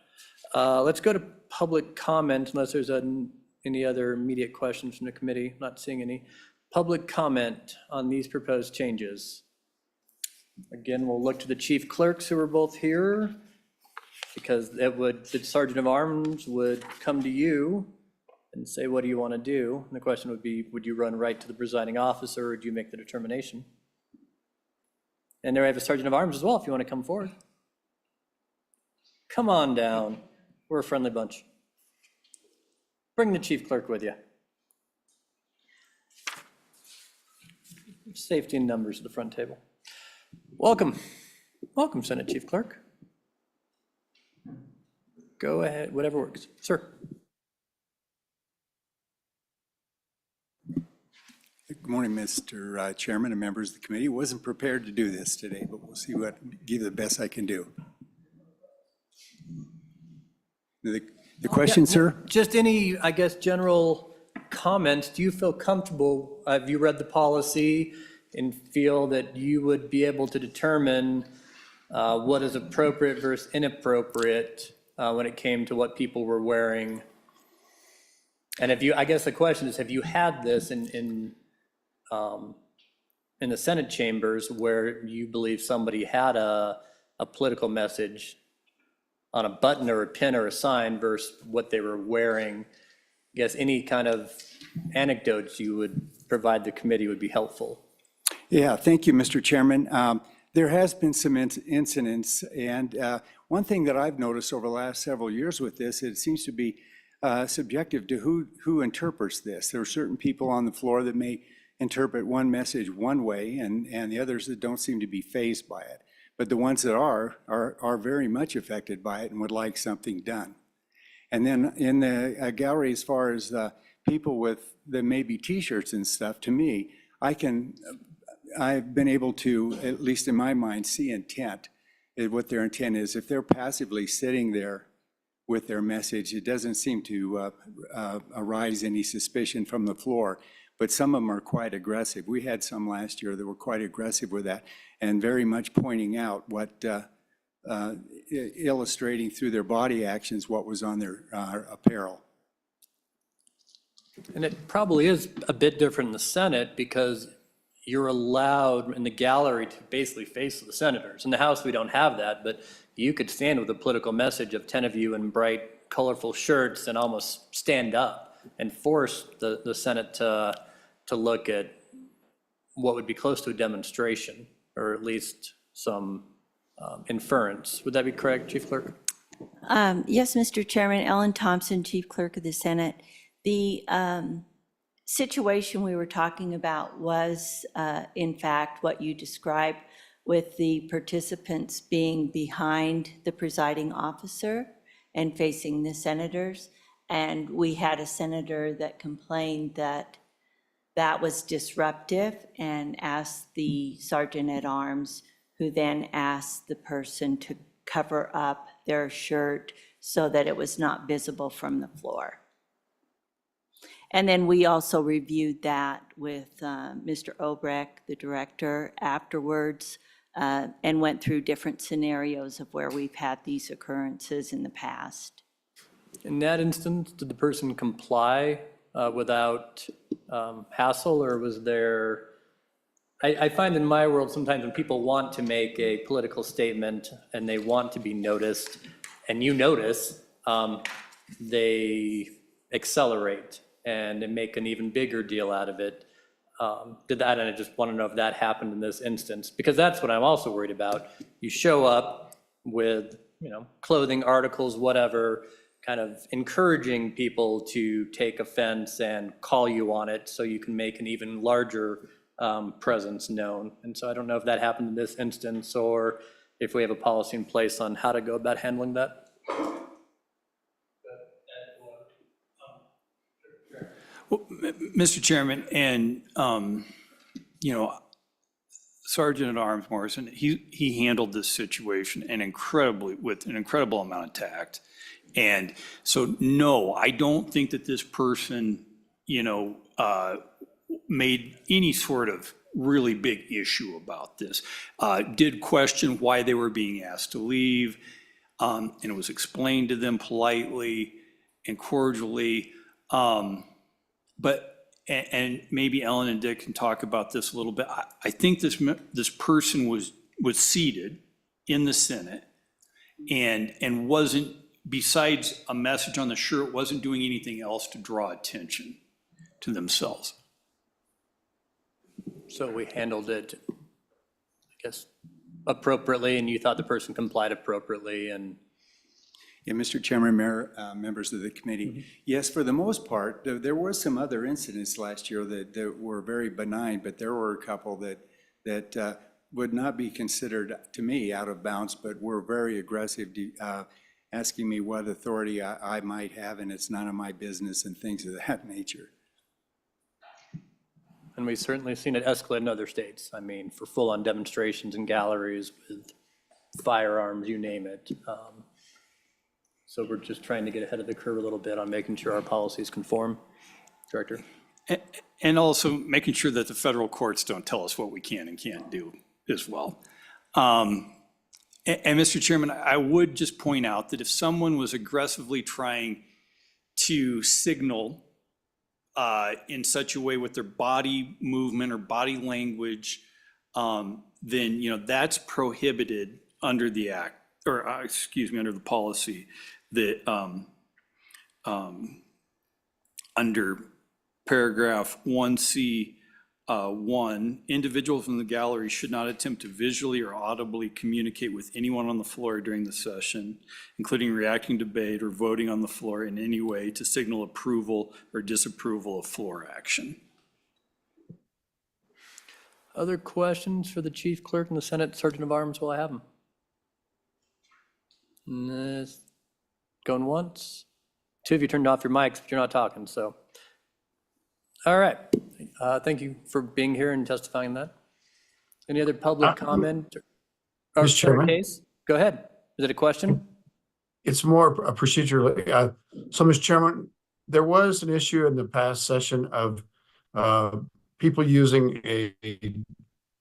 Let's go to public comment unless there's any other immediate questions from the committee. Not seeing any. Public comment on these proposed changes. Again, we'll look to the chief clerks who are both here, because the sergeant of arms would come to you and say, what do you want to do? And the question would be, would you run right to the presiding officer, or do you make the determination? And there I have a sergeant of arms as well, if you want to come forward. Come on down. We're a friendly bunch. Bring the chief clerk with you. Safety in numbers at the front table. Welcome. Welcome, Senate Chief Clerk. Go ahead, whatever works. Sir. Good morning, Mr. Chairman and members of the committee. Wasn't prepared to do this today, but we'll see give the best I can do. The question, sir? Just any, I guess, general comments. Do you feel comfortable? Have you read the policy and feel that you would be able to determine what is appropriate versus inappropriate when it came to what people were wearing? And I guess the question is, have you had this in the Senate chambers where you believe somebody had a political message on a button or a pin or a sign versus what they were wearing? I guess any kind of anecdotes you would provide the committee would be helpful. Yeah, thank you, Mr. Chairman. There has been some incidents, and one thing that I've noticed over the last several years with this, it seems to be subjective to who interprets this. There are certain people on the floor that may interpret one message one way, and the others that don't seem to be fazed by it. But the ones that are very much affected by it and would like something done. And then in the gallery, as far as people with the maybe T-shirts and stuff, to me, I've been able to, at least in my mind, see intent, what their intent is. If they're passively sitting there with their message. It doesn't seem to arise any suspicion from the floor, but some of them are quite aggressive. We had some last year that were quite aggressive with that and very much pointing out what, illustrating through their body actions what was on their apparel. And it probably is a bit different in the Senate because you're allowed in the gallery to basically face the senators. In the House, we don't have that, but you could stand with a political message of 10 of you in bright, colorful shirts and almost stand up and force the Senate to look at what would be close to a demonstration, or at least some inference. Would that be correct, Chief Clerk? Yes, Mr. Chairman. Ellen Thompson, Chief Clerk of the Senate. The situation we were talking about was, in fact, what you described, with the participants being behind the presiding officer and facing the senators. And we had a senator that complained that that was disruptive and asked the sergeant at arms, who then asked the person to cover up their shirt so that it was not visible from the floor. And then we also reviewed that with Mr. Obrecht, the director, afterwards, and went through different scenarios of where we've had these occurrences in the past. In that instance, did the person comply without hassle, or was there, I find in my world sometimes when people want to make a political statement and they want to be noticed, and you notice, they accelerate and they make an even bigger deal out of it. And I just want to know if that happened in this instance, because that's what I'm also worried about. You show up with, clothing, articles, whatever, kind of encouraging people to take offense and call you on it so you can make an even larger presence known. And so I don't know if that happened in this instance, or if we have a policy in place on how to go about handling that. Well, Mr. Chairman, and, Sergeant at Arms Morrison, he handled this situation with an incredible amount of tact. And so, no, I don't think that this person, made any sort of really big issue about this. Did question why they were being asked to leave, and it was explained to them politely and cordially. And maybe Ellen and Dick can talk about this a little bit. I think this person was seated in the Senate and wasn't, besides a message on the shirt, wasn't doing anything else to draw attention to themselves. So we handled it, I guess, appropriately, and you thought the person complied appropriately, and Yeah, Mr. Chairman, Mayor, members of the committee. Yes, for the most part, there were some other incidents last year that were very benign, but there were a couple that would not be considered, to me, out of bounds, but were very aggressive, asking me what authority I might have, and it's none of my business, and things of that nature. And we've certainly seen it escalate in other states. I mean, for full-on demonstrations in galleries with firearms, you name it. So we're just trying to get ahead of the curve a little bit on making sure our policies conform. Director? And also making sure that the federal courts don't tell us what we can and can't do as well. And Mr. Chairman, I would just point out that if someone was aggressively trying to signal in such a way with their body movement or body language, then, that's prohibited under the act, or under the policy that under paragraph 1C, 1, individuals in the gallery should not attempt to visually or audibly communicate with anyone on the floor during the session, including reacting to debate or voting on the floor in any way to signal approval or disapproval of floor action. Other questions for the Chief Clerk and the Senate Sergeant of Arms while I have them? Going once. Two of you turned off your mics, but you're not talking, so. All right. Thank you for being here and testifying that. Any other public comment? Mr. Chairman? Case? Go ahead. Is it a question? it's more a procedural. So, Mr. Chairman, there was an issue in the past session of people using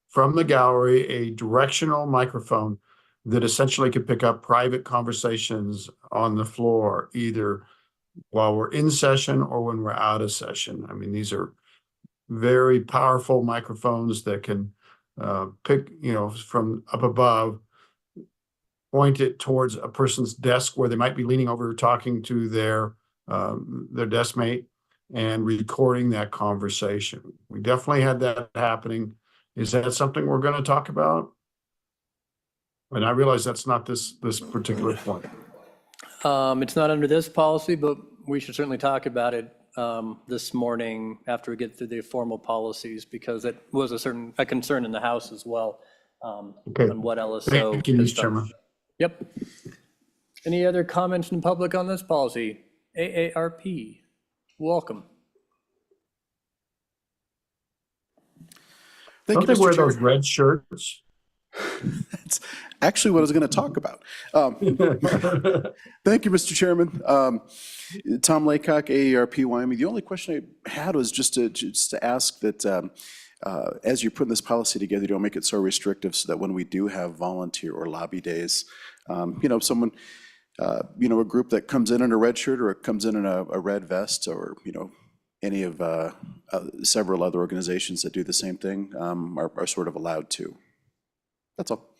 from the gallery, a directional microphone that essentially could pick up private conversations on the floor, either while we're in session or when we're out of session. I mean, these are very powerful microphones that can pick, from up above, point it towards a person's desk where they might be leaning over talking to their desk mate and recording that conversation. We definitely had that happening. Is that something we're going to talk about? And I realize that's not this particular point. It's not under this policy, but we should certainly talk about it this morning after we get through the formal policies, because it was a concern in the House as well. Okay. On what LSO. Thank you, has Mr. done. Chairman. Yep. Any other comments from the public on this policy? AARP, welcome. Don't they wear those red shirts? That's actually what I was going to talk about. Thank you, Mr. Chairman. Tom Laycock, AARP Wyoming. The only question I had was just to ask that as you're putting this policy together, you don't make it so restrictive so that when we do have volunteer or lobby days, someone, a group that comes in a red shirt or comes in a red vest, or, any of several other organizations that do the same thing are sort of allowed to. That's all.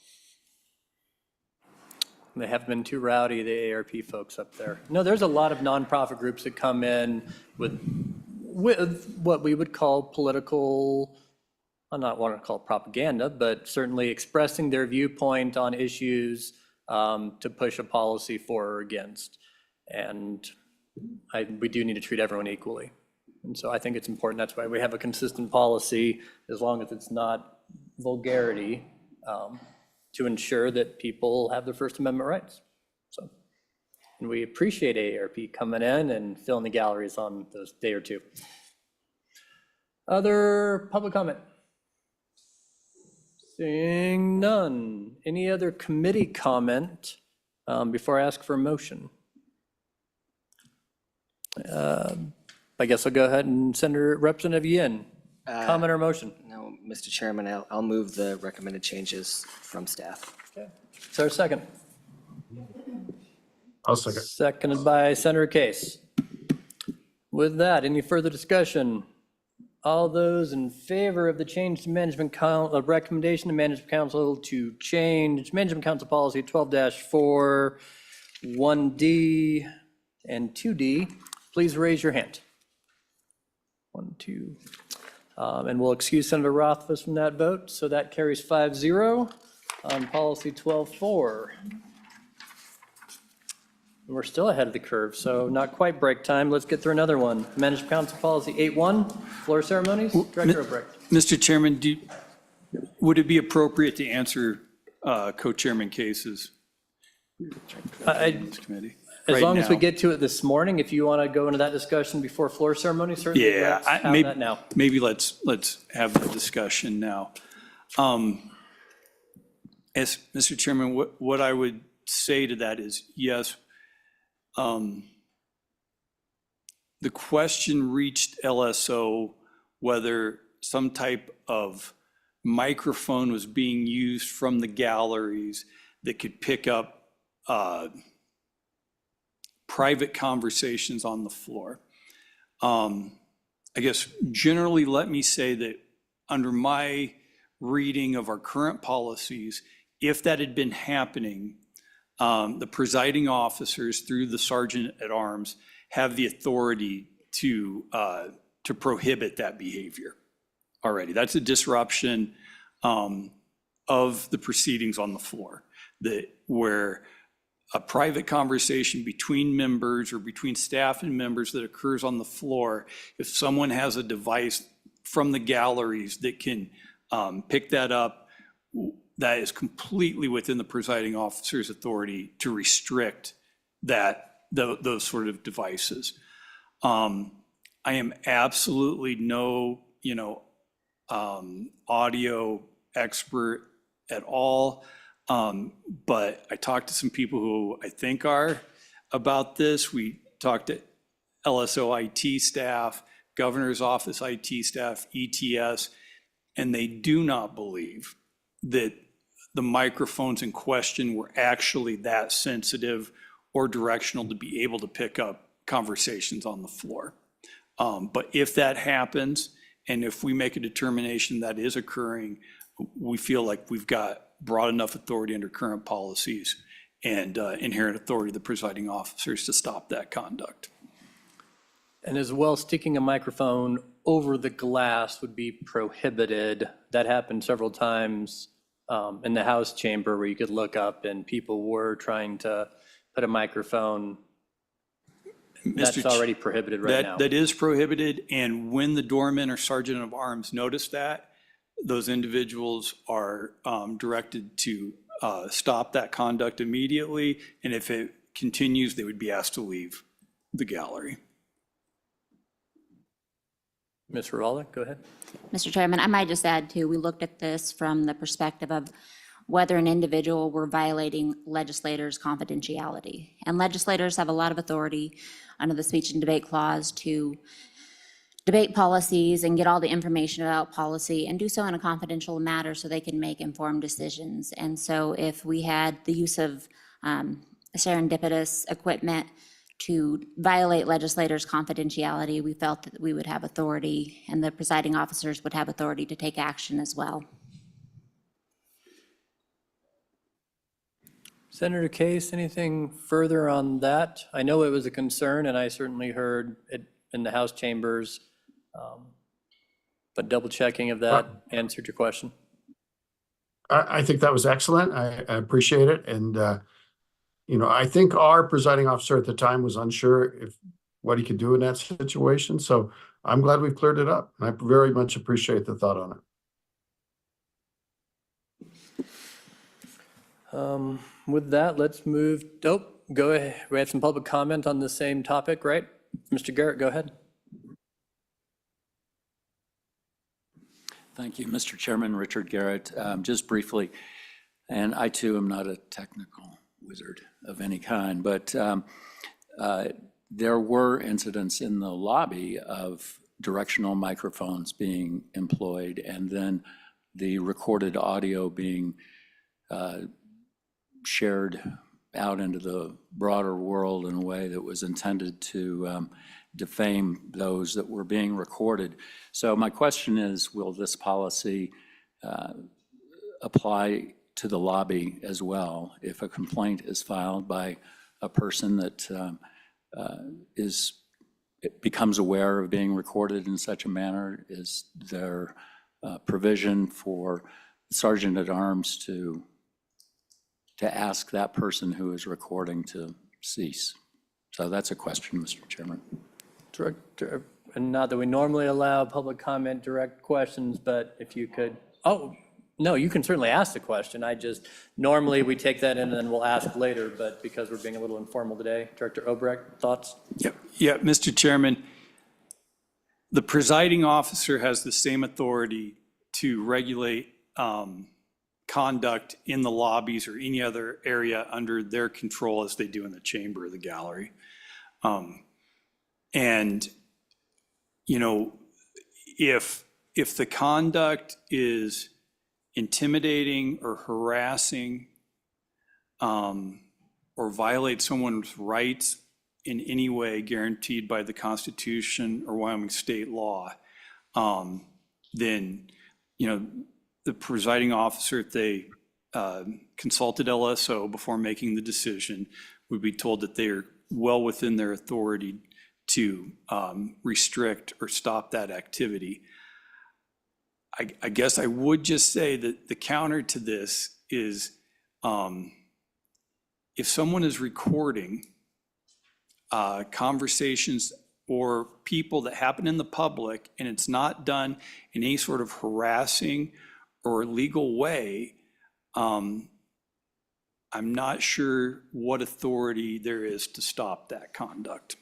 They haven't been too rowdy, the AARP folks up there. No, there's a lot of nonprofit groups that come in with what we would call political, I not want to call it propaganda, but certainly expressing their viewpoint on issues to push a policy for or against. And we do need to treat everyone equally. And so I think it's important. That's why we have a consistent policy, as long as it's not vulgarity, to ensure that people have their First Amendment rights. So, and we appreciate AARP coming in and filling the galleries on those day or two. Other public comment? Seeing none. Any other committee comment before I ask for a motion? I guess I'll go ahead and send Representative Yin. Comment or motion? No, Mr. Chairman, I'll move the recommended changes from staff. Okay. Is there a second? I'll second. Seconded by Senator Case. With that, any further discussion? All those in favor of the change to Management Council, recommendation to Management Council to change Management Council Policy 12-4, 1D and 2D, please raise your hand. 1, 2. And we'll excuse Senator Rothfuss from that vote. So that carries 5-0 on policy 12-4. We're still ahead of the curve, so not quite break time. Let's get through another one. Management Council Policy 8-1, floor ceremonies. Director Obrecht. Mr. Chairman, would it be appropriate to answer co-chairman cases? Committee. As right long as we now? get to it this morning, if you want to go into that discussion before floor ceremony, certainly Yeah, let's have that now. maybe let's have the discussion now. As Mr. Chairman, what I would say to that is, yes, the question reached LSO whether some type of microphone was being used from the galleries that could pick up private conversations on the floor. I guess generally, let me say that under my reading of our current policies, if that had been happening, the presiding officers through the sergeant at arms have the authority to prohibit that behavior already. That's a disruption of the proceedings on the floor, where a private conversation between members or between staff and members that occurs on the floor, if someone has a device from the galleries that can pick that up, that is completely within the presiding officer's authority to restrict those sort of devices. I am absolutely no, audio expert at all. But I talked to some people who I think are, about this. We talked to LSO IT staff, governor's office IT staff, ETS, and they do not believe that the microphones in question were actually that sensitive or directional to be able to pick up conversations on the floor. But if that happens, and if we make a determination that is occurring, we feel like we've got broad enough authority under current policies and inherent authority of the presiding officers to stop that conduct. And as well, sticking a microphone over the glass would be prohibited. That happened several times in the House chamber where you could look up and people were trying to put a microphone. That's already prohibited right now. That is prohibited, and when the doorman or sergeant of arms notice that, those individuals are directed to stop that conduct immediately, and if it continues, they would be asked to leave the gallery. Ms. Rawlik, go ahead. Mr. Chairman, I might just add too, we looked at this from the perspective of whether an individual were violating legislators' confidentiality. And legislators have a lot of authority under the speech and debate clause to debate policies and get all the information about policy and do so in a confidential matter so they can make informed decisions. And so if we had the use of serendipitous equipment to violate legislators' confidentiality, we felt that we would have authority and the presiding officers would have authority to take action as well. Senator Case, anything further on that? I know it was a concern, and I certainly heard it in the House chambers, but double checking if that answered your question. I think that was excellent. I appreciate it. And, you know, I think our presiding officer at the time was unsure if what he could do in that situation. So I'm glad we've cleared it up. And I very much appreciate the thought on it. With that, let's move. Oh, go ahead. We had some public comment on the same topic, right? Mr. Garrett, go ahead. Thank you, Mr. Chairman. Richard Garrett. Just briefly, and I too am not a technical wizard of any kind, but there were incidents in the lobby of directional microphones being employed and then the recorded audio being shared out into the broader world in a way that was intended to defame those that were being recorded. So my question is, will this policy apply to the lobby as well? If a complaint is filed by a person that becomes aware of being recorded in such a manner, is there provision for Sergeant at Arms to ask that person who is recording to cease? So that's a question, Mr. Chairman. Director, and not that we normally allow public comment, direct questions, but if you could, oh, no, you can certainly ask the question. Normally we take that in and then we'll ask later, but because we're being a little informal today. Director Obrecht, thoughts? Yeah, Mr. Chairman, the presiding officer has the same authority to regulate conduct in the lobbies or any other area under their control as they do in the chamber or the gallery. And, you know, if the conduct is intimidating or harassing or violates someone's rights in any way guaranteed by the Constitution or Wyoming state law, then, you know, the presiding officer, if they consulted LSO before making the decision, would be told that they are well within their authority to restrict or stop that activity. I guess I would just say that the counter to this is if someone is recording conversations or people that happen in the public and it's not done in any sort of harassing or illegal way, I'm not sure what authority there is to stop that conduct.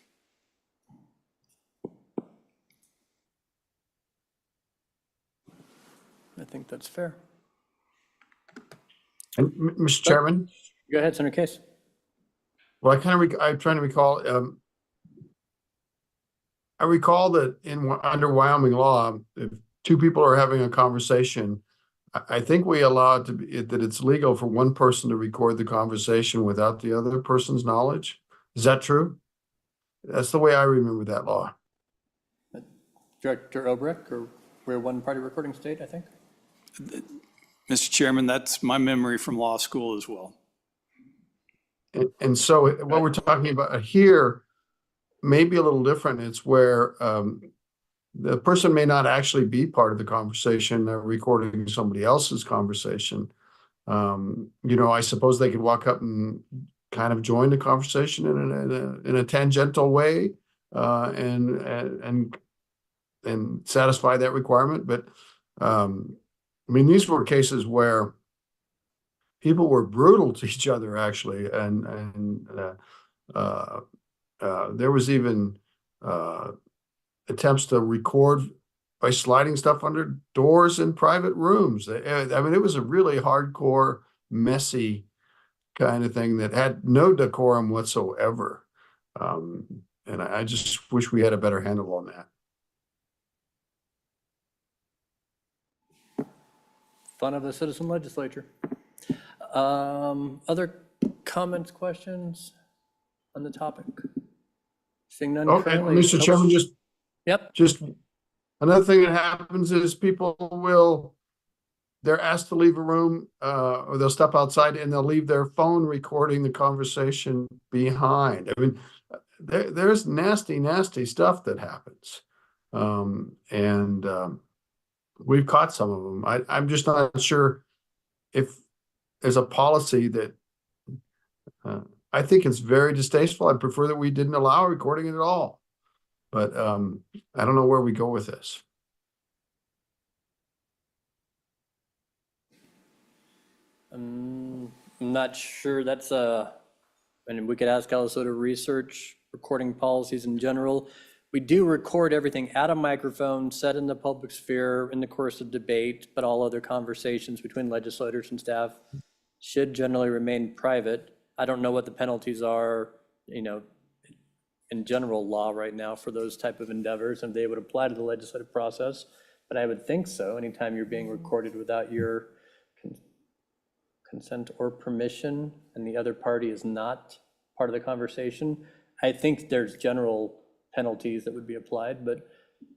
I think that's fair. And Mr. Chairman? Go ahead, Senator Case. Well, I'm trying to recall, I recall that under Wyoming law, if two people are having a conversation, I think we allow it to be, that it's legal for one person to record the conversation without the other person's knowledge. Is that true? That's the way I remember that law. Director Obrecht, or we're one-party recording state, I think? Mr. Chairman, that's my memory from law school as well. And so what we're talking about here may be a little different. It's where the person may not actually be part of the conversation. They're recording somebody else's conversation. I suppose they could walk up and kind of join the conversation in a tangential way and satisfy that requirement. But these were cases where people were brutal to each other, actually, and there was even attempts to record by sliding stuff under doors in private rooms. It was a really hardcore, messy kind of thing that had no decorum whatsoever. And I just wish we had a better handle on that. Fun of the citizen legislature. Other comments, questions on the topic? Seeing none. Okay, currently- Mr. Chairman, Yep. just another thing that happens is they're asked to leave a room, or they'll step outside and they'll leave their phone recording the conversation behind. There's nasty, nasty stuff that happens. We've caught some of them. I'm just not sure if there's a policy that I think it's very distasteful. I prefer that we didn't allow recording it at all. But I don't know where we go with this. I'm not sure that's and we could ask LSO to research recording policies in general. We do record everything at a microphone, set in the public sphere in the course of debate, but all other conversations between legislators and staff should generally remain private. I don't know what the penalties are, in general law right now for those type of endeavors, and they would apply to the legislative process, but I would think so. Anytime you're being recorded without your consent or permission, and the other party is not part of the conversation, I think there's general penalties that would be applied. But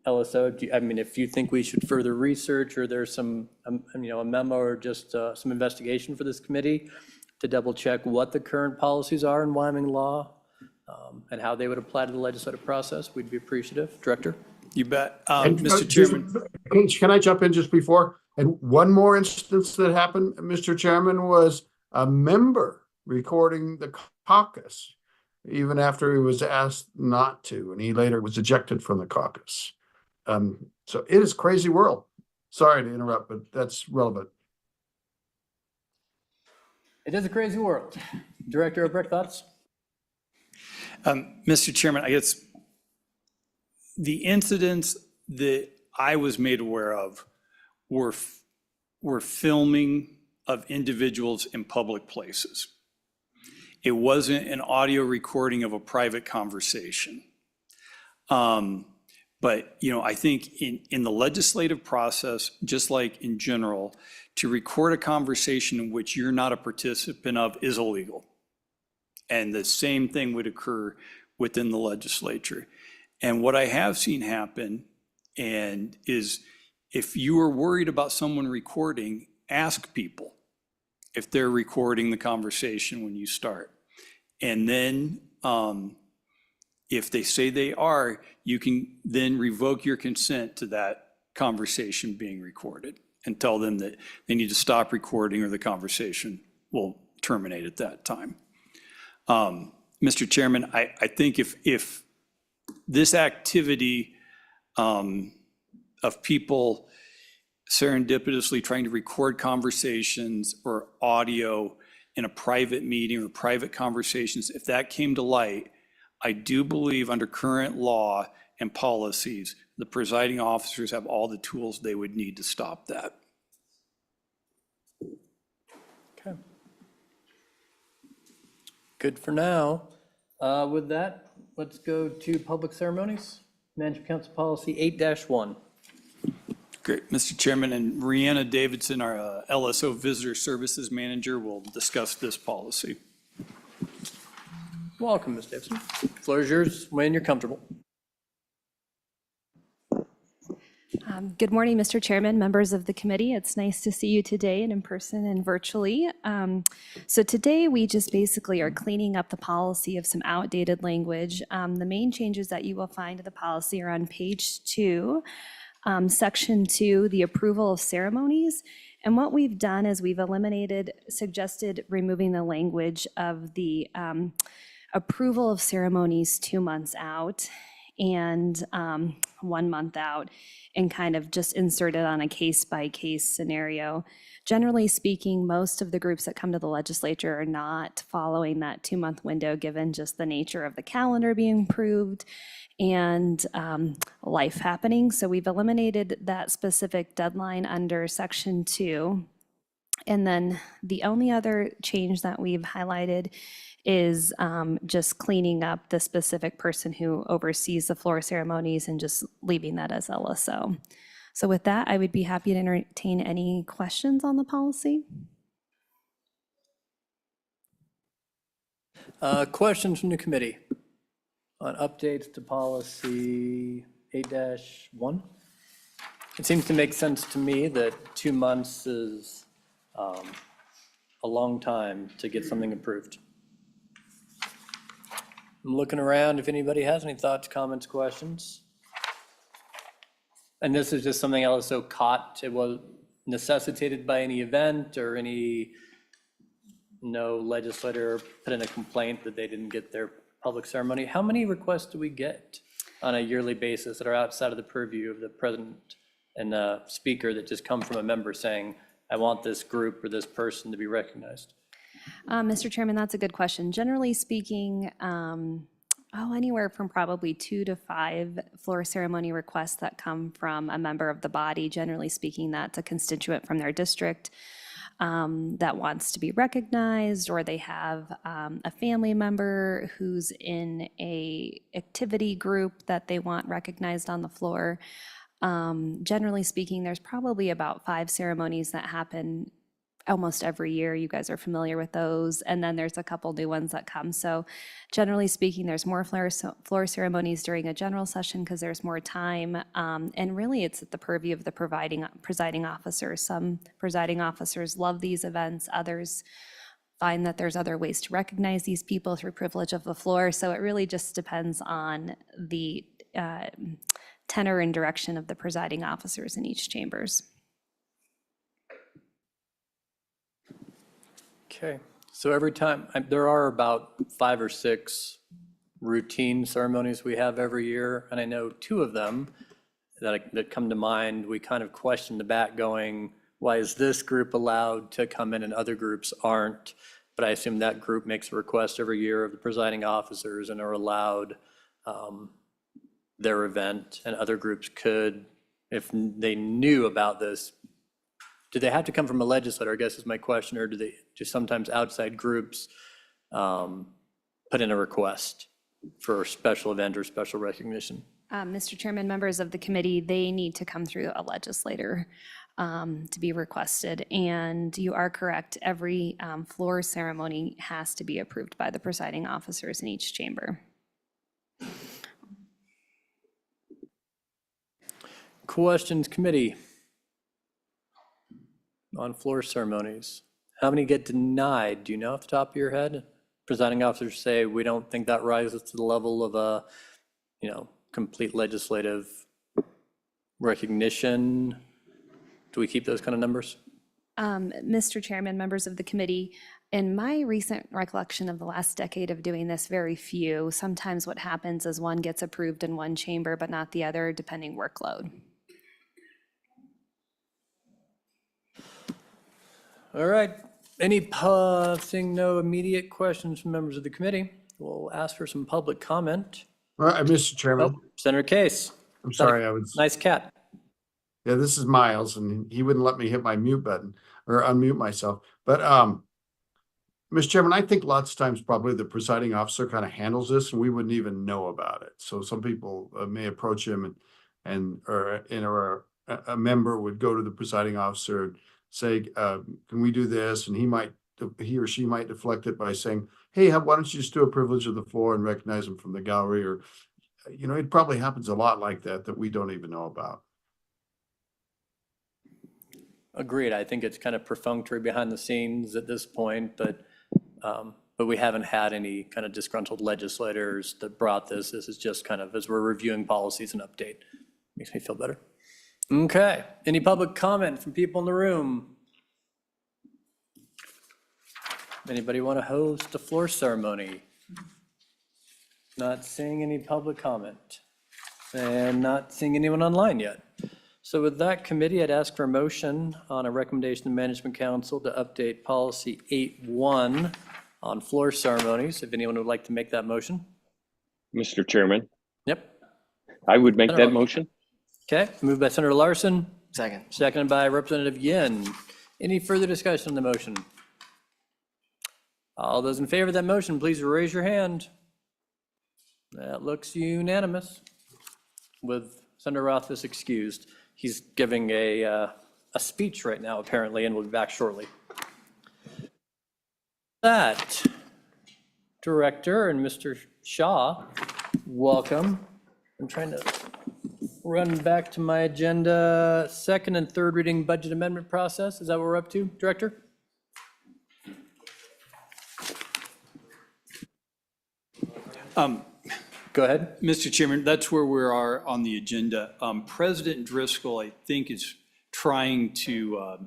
LSO, if you think we should further research, or there's some, a memo or just some investigation for this committee to double check what the current policies are in Wyoming law and how they would apply to the legislative process, we'd be appreciative. Director? You bet. And Mr. Chairman. Can I jump in just before? And one more instance that happened, Mr. Chairman, was a member recording the caucus, even after he was asked not to, and he later was ejected from the caucus. So it is a crazy world. Sorry to interrupt, but that's relevant. It is a crazy world. Director Obrecht, thoughts? Mr. Chairman, I guess the incidents that I was made aware of were filming of individuals in public places. It wasn't an audio recording of a private conversation. But I think in the legislative process, just like in general, to record a conversation in which you're not a participant of is illegal. And the same thing would occur within the legislature. And what I have seen happen is if you are worried about someone recording, ask people if they're recording the conversation when you start. And then if they say they are, you can then revoke your consent to that conversation being recorded and tell them that they need to stop recording or the conversation will terminate at that time. Mr. Chairman, I think if this activity of people serendipitously trying to record conversations or audio in a private meeting or private conversations, if that came to light, I do believe under current law and policies, the presiding officers have all the tools they would need to stop that. Okay. Good for now. With that, let's go to public ceremonies. Management Council Policy 8-1. Great, Mr. Chairman, and Rihanna Davidson, our LSO Visitor Services Manager, will discuss this policy. Welcome, Ms. Davidson. Floor is yours when you're comfortable. Good morning, Mr. Chairman, members of the committee. It's nice to see you today and in person and virtually. So today we just basically are cleaning up the policy of some outdated language. The main changes that you will find in the policy are on page 2, section 2, the approval of ceremonies. And what we've done is we've suggested removing the language of the approval of ceremonies 2 months out and 1 month out, and kind of just insert it on a case-by-case scenario. Generally speaking, most of the groups that come to the legislature are not following that 2-month window, given just the nature of the calendar being approved and life happening. So we've eliminated that specific deadline under section 2. And then the only other change that we've highlighted is just cleaning up the specific person who oversees the floor ceremonies and just leaving that as LSO. So with that, I would be happy to entertain any questions on the policy. Questions from the committee on updates to policy 8-1? It seems to make sense to me that 2 months is a long time to get something approved. I'm looking around if anybody has any thoughts, comments, questions. And this is just something LSO caught. It was necessitated by any event or no legislator put in a complaint that they didn't get their public ceremony. How many requests do we get on a yearly basis that are outside of the purview of the president and the speaker that just come from a member saying, I want this group or this person to be recognized? Mr. Chairman, that's a good question. Generally speaking, anywhere from probably 2 to 5 floor ceremony requests that come from a member of the body. Generally speaking, that's a constituent from their district that wants to be recognized, or they have a family member who's in a activity group that they want recognized on the floor. Generally speaking, there's probably about 5 ceremonies that happen almost every year. You guys are familiar with those. And then there's a couple new ones that come. So generally speaking, there's more floor ceremonies during a general session because there's more time. And really it's at the purview of the presiding officer. Some presiding officers love these events. Others find that there's other ways to recognize these people through privilege of the floor. So it really just depends on the tenor and direction of the presiding officers in each chambers. Okay, so every time, there are about 5 or 6 routine ceremonies we have every year, and I know 2 of them that come to mind, we kind of question the back going, why is this group allowed to come in and other groups aren't? But I assume that group makes a request every year of the presiding officers and are allowed their event, and other groups could, if they knew about this, do they have to come from a legislator, I guess is my question, or do they just sometimes outside groups put in a request for a special event or special recognition? Mr. Chairman, members of the committee, they need to come through a legislator to be requested. And you are correct, every floor ceremony has to be approved by the presiding officers in each chamber. Questions, committee? On floor ceremonies, how many get denied? Do you know off the top of your head? Presiding officers say, we don't think that rises to the level of a, complete legislative recognition. Do we keep those kind of numbers? Mr. Chairman, members of the committee, in my recent recollection of the last decade of doing this, very few. Sometimes what happens is one gets approved in one chamber, but not the other, depending workload. All right, seeing no immediate questions from members of the committee, we'll ask for some public comment. All right, Mr. Chairman, Senator Case. I'm sorry, Nice cat. Yeah, this is Miles, and he wouldn't let me hit my mute button or unmute myself. But Mr. Chairman, I think lots of times probably the presiding officer kind of handles this and we wouldn't even know about it. So some people may approach him or a member would go to the presiding officer and say, can we do this? And he or she might deflect it by saying, hey, why don't you just do a privilege of the floor and recognize them from the gallery? Or, it probably happens a lot like that we don't even know about. Agreed. I think it's kind of perfunctory behind the scenes at this point, but we haven't had any kind of disgruntled legislators that brought this. This is just kind of as we're reviewing policies and update. Makes me feel better. Okay. Any public comment from people in the room? Anybody want to host a floor ceremony? Not seeing any public comment and not seeing anyone online yet. So with that, committee, I'd ask for a motion on a recommendation of Management Council to update policy 8.1 on floor ceremonies. If anyone would like to make that motion. Mr. Chairman, Yep. I would make Senator that motion. Okay, moved by Senator Larson, Second. seconded by Representative Yin. Any further discussion on the motion? All those in favor of that motion, please raise your hand. That looks unanimous with Senator Rothfuss excused. He's giving a speech right now, apparently, and will be back shortly. That, Director and Mr. Shaw, welcome. I'm trying to run back to my agenda. Second and third reading budget amendment process. Is that what we're up to, Director? Go ahead. Mr. Chairman, that's where we are on the agenda. President Driscoll, I think, is trying to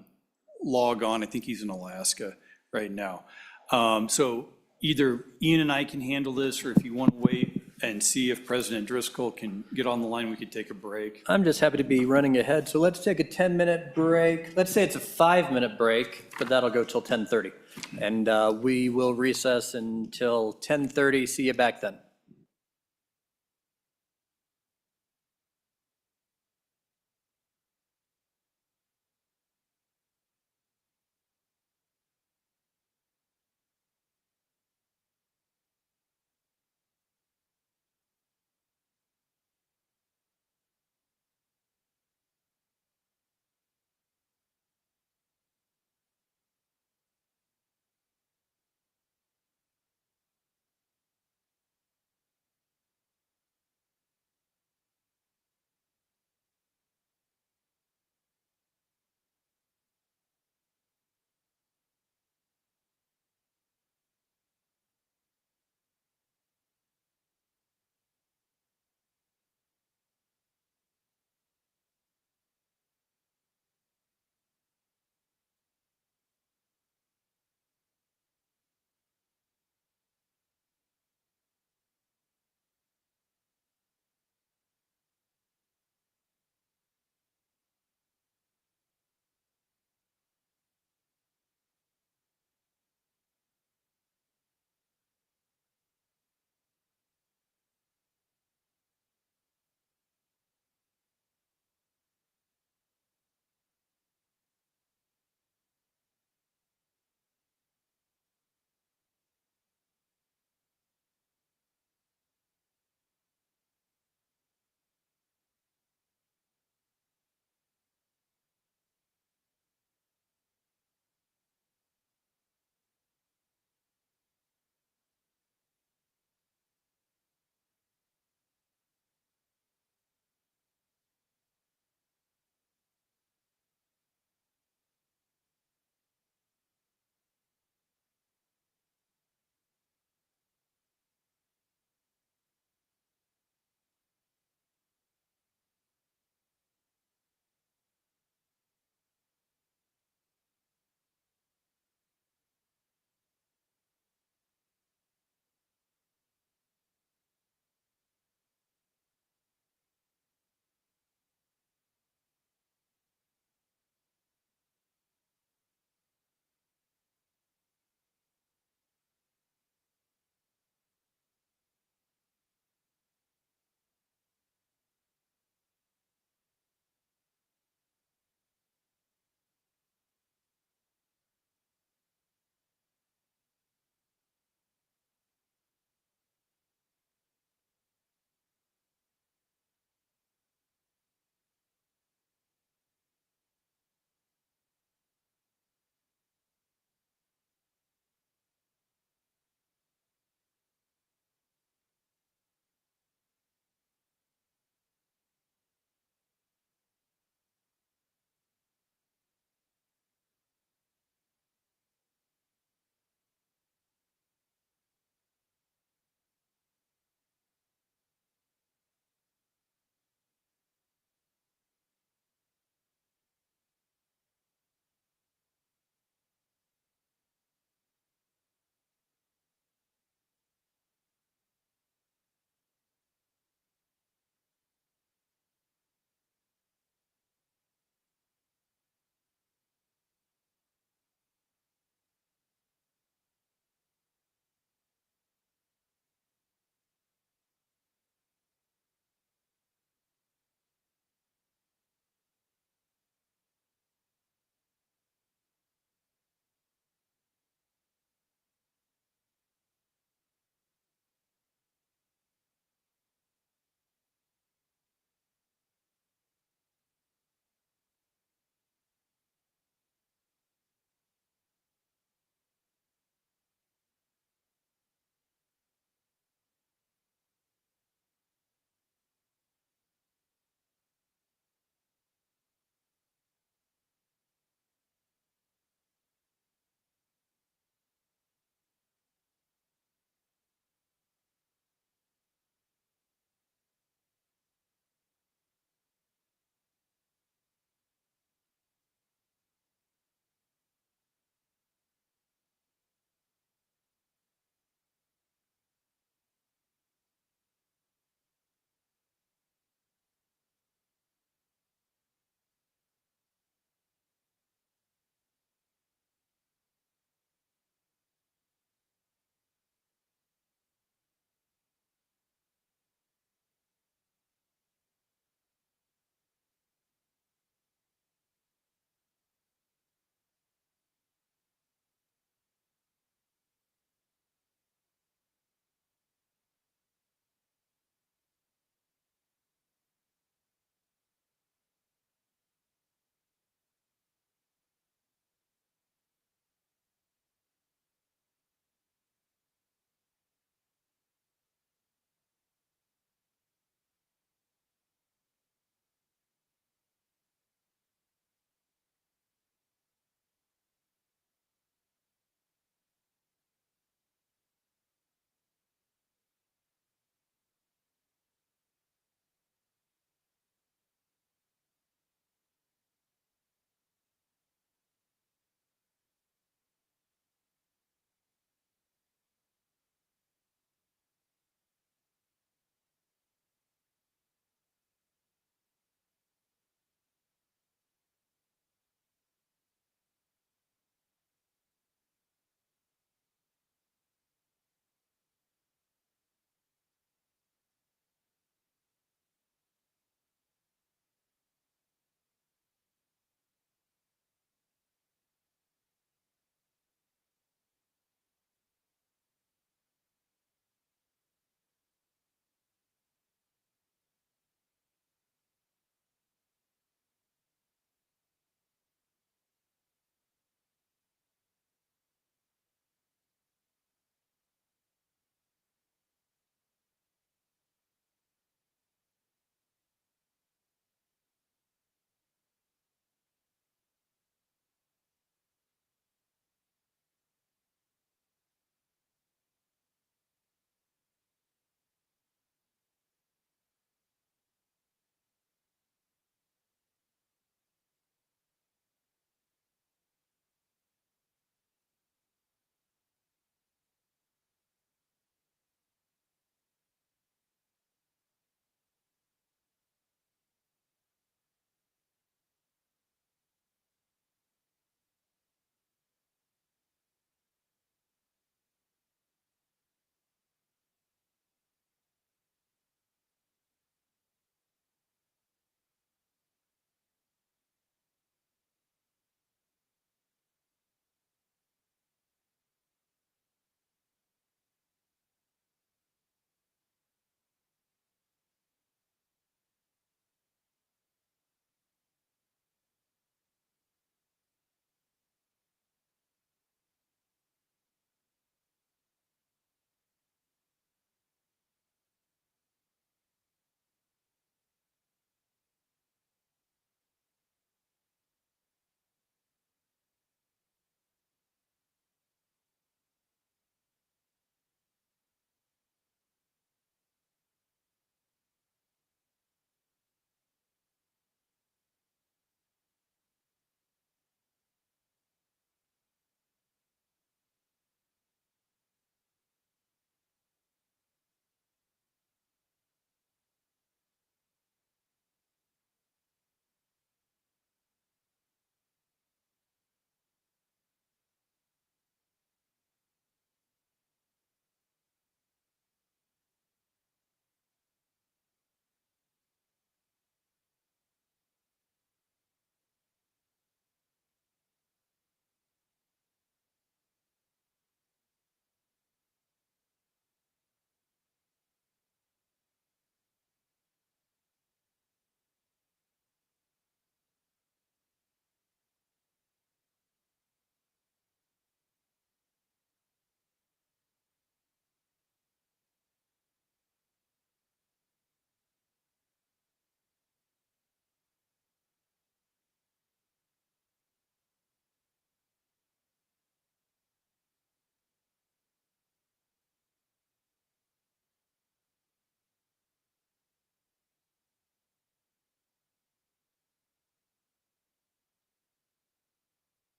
log on. I think he's in Alaska right now. So either Ian and I can handle this, or if you want to wait and see if President Driscoll can get on the line, we could take a break. I'm just happy to be running ahead. So let's take a 10-minute break. Let's say it's a 5-minute break, but that'll go till 10:30. And we will recess until 10:30. See you back then.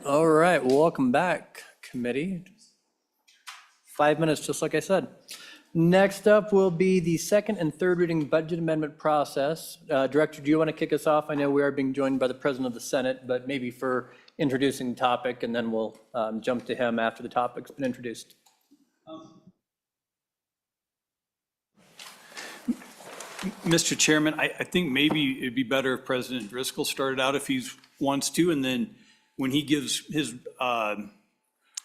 All right, welcome back, committee. 5 minutes, just like I said. Next up will be the second and third reading budget amendment process. Director, do you want to kick us off? I know we are being joined by the President of the Senate, but maybe for introducing the topic, and then we'll jump to him after the topic's been introduced. Mr. Chairman, I think maybe it'd be better if President Driscoll started out if he wants to, and then when he gives his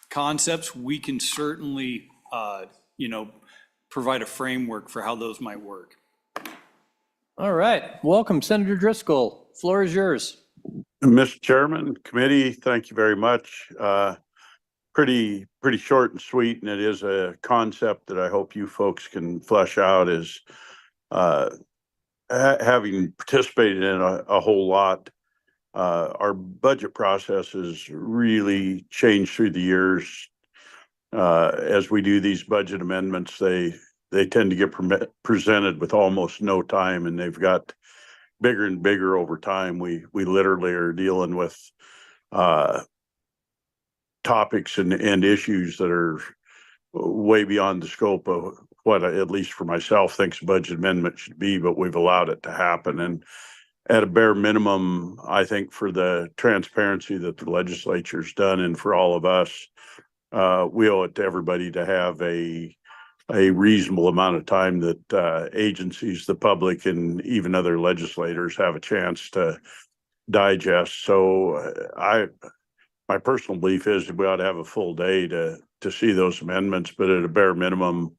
concepts, we can certainly, provide a framework for how those might work. All right, welcome, Senator Driscoll. Floor is yours. Mr. Chairman, committee, thank you very much. Pretty short and sweet, and it is a concept that I hope you folks can flesh out is having participated in a whole lot. Our budget process has really changed through the years. As we do these budget amendments, they tend to get presented with almost no time, and they've got bigger and bigger over time. We literally are dealing with topics and issues that are way beyond the scope of what at least for myself thinks a budget amendment should be, but we've allowed it to happen. And at a bare minimum, I think for the transparency that the legislature's done and for all of us, we owe it to everybody to have a reasonable amount of time that agencies, the public, and even other legislators have a chance to digest. So my personal belief is we ought to have a full day to see those amendments, but at a bare minimum,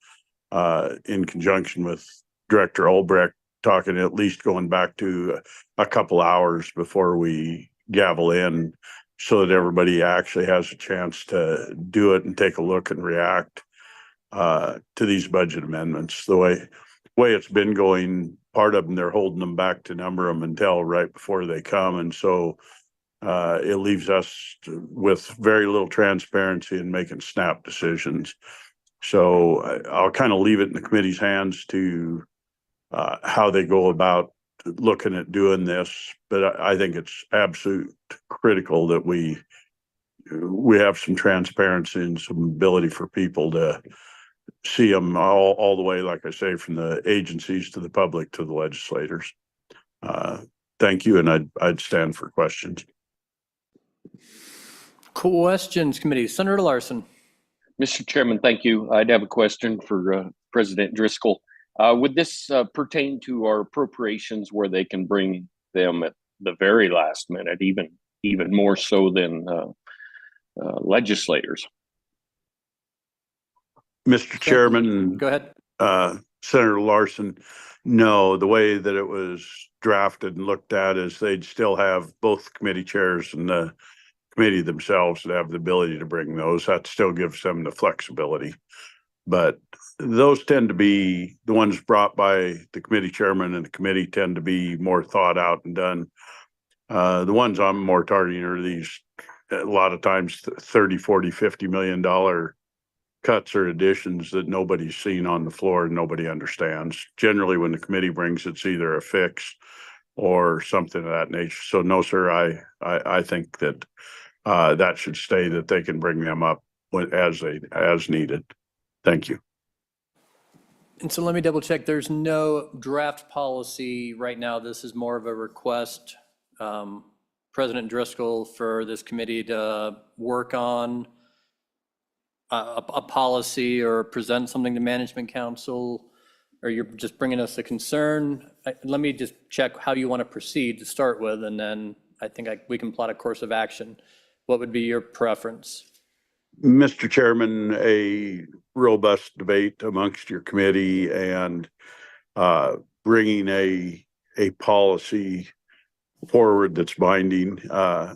in conjunction with Director Albrecht, talking at least going back to a couple hours before we gavel in so that everybody actually has a chance to do it and take a look and react to these budget amendments. The way it's been going, part of them, they're holding them back to number them until right before they come. And so it leaves us with very little transparency in making snap decisions. So I'll kind of leave it in the committee's hands to how they go about looking at doing this. But I think it's absolute critical that we have some transparency and some ability for people to see them all the way, like I say, from the agencies to the public to the legislators. Thank you, and I'd stand for questions. Questions, committee. Senator Larson. Mr. Chairman, thank you. I'd have a question for President Driscoll. Would this pertain to our appropriations where they can bring them at the very last minute, even more so than legislators? Mr. Chairman. Go ahead. Senator Larson, no, the way that it was drafted and looked at is they'd still have both committee chairs and the committee themselves that have the ability to bring those. That still gives them the flexibility. But those tend to be the ones brought by the committee chairman, and the committee tend to be more thought out and done. The ones I'm more targeting are these, a lot of times, 30, 40, $50 million cuts or additions that nobody's seen on the floor and nobody understands. Generally, when the committee brings it's either a fix or something of that nature. So no, sir, I think that that should stay, that they can bring them up as needed. Thank you. And so let me double check. There's no draft policy right now. This is more of a request, President Driscoll, for this committee to work on a policy or present something to Management Council, or you're just bringing us a concern. Let me just check how you want to proceed to start with, and then I think we can plot a course of action. What would be your preference? Mr. Chairman, a robust debate amongst your committee and bringing a policy forward that's binding. I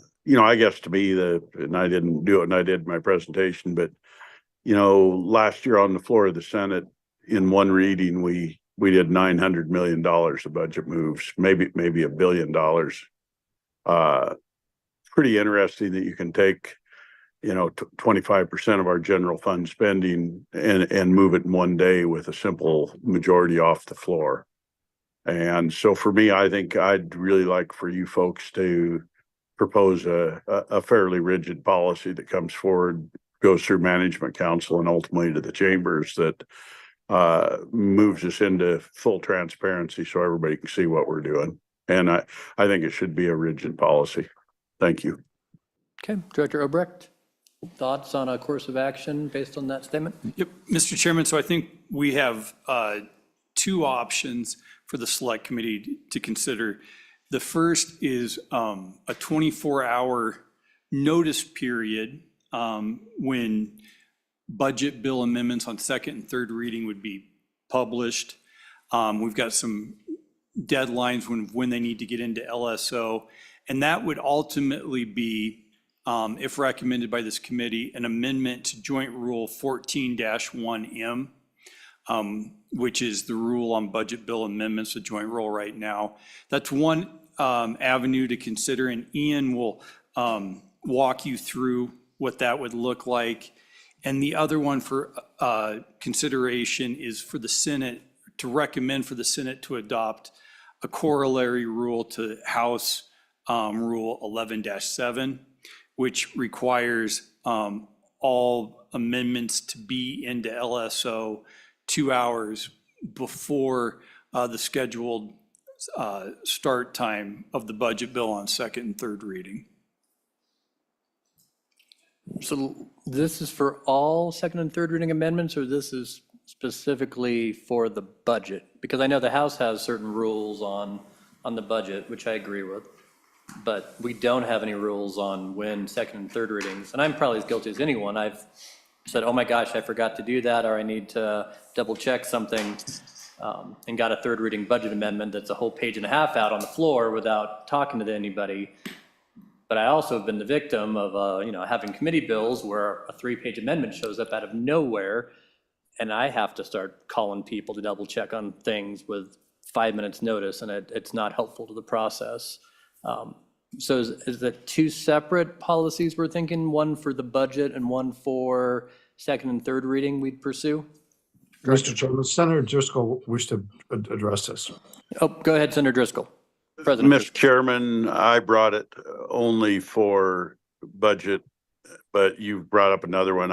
guess to me, and I didn't do it and I did my presentation, but last year on the floor of the Senate in one reading, we did $900 million of budget moves, maybe $1 billion. Pretty interesting that you can take 25% of our general fund spending and move it in one day with a simple majority off the floor. And so for me, I think I'd really like for you folks to propose a fairly rigid policy that comes forward, goes through management council and ultimately to the chambers that moves us into full transparency so everybody can see what we're doing. And I think it should be a rigid policy. Thank you. Okay, Director Obrecht, thoughts on a course of action based on that statement? Yep, Mr. Chairman, so I think we have two options for the select committee to consider. The first is a 24-hour notice period when budget bill amendments on second and third reading would be published. We've got some deadlines when they need to get into LSO, and that would ultimately be, if recommended by this committee, an amendment to Joint Rule 14-1M, which is the rule on budget bill amendments, the joint rule right now. That's one avenue to consider, and Ian will walk you through what that would look like. And the other one for consideration is for the Senate, to recommend for the Senate to adopt a corollary rule to House Rule 11-7, which requires all amendments to be into LSO 2 hours before the scheduled start time of the budget bill on second and third reading. So this is for all second and third reading amendments, or this is specifically for the budget? Because I know the House has certain rules on the budget, which I agree with, but we don't have any rules on when second and third readings, and I'm probably as guilty as anyone. I've said, oh my gosh, I forgot to do that, or I need to double check something, and got a third reading budget amendment that's a whole page and a half out on the floor without talking to anybody. But I also have been the victim of, having committee bills where a 3-page amendment shows up out of nowhere, and I have to start calling people to double check on things with 5 minutes notice, and it's not helpful to the process. So is that two separate policies we're thinking, one for the budget and one for second and third reading we'd pursue? Mr. Chairman, Senator Driscoll wished to address this. Oh, go ahead, Senator Driscoll. President Mr. Chairman, I brought it only for budget, but you brought up another one.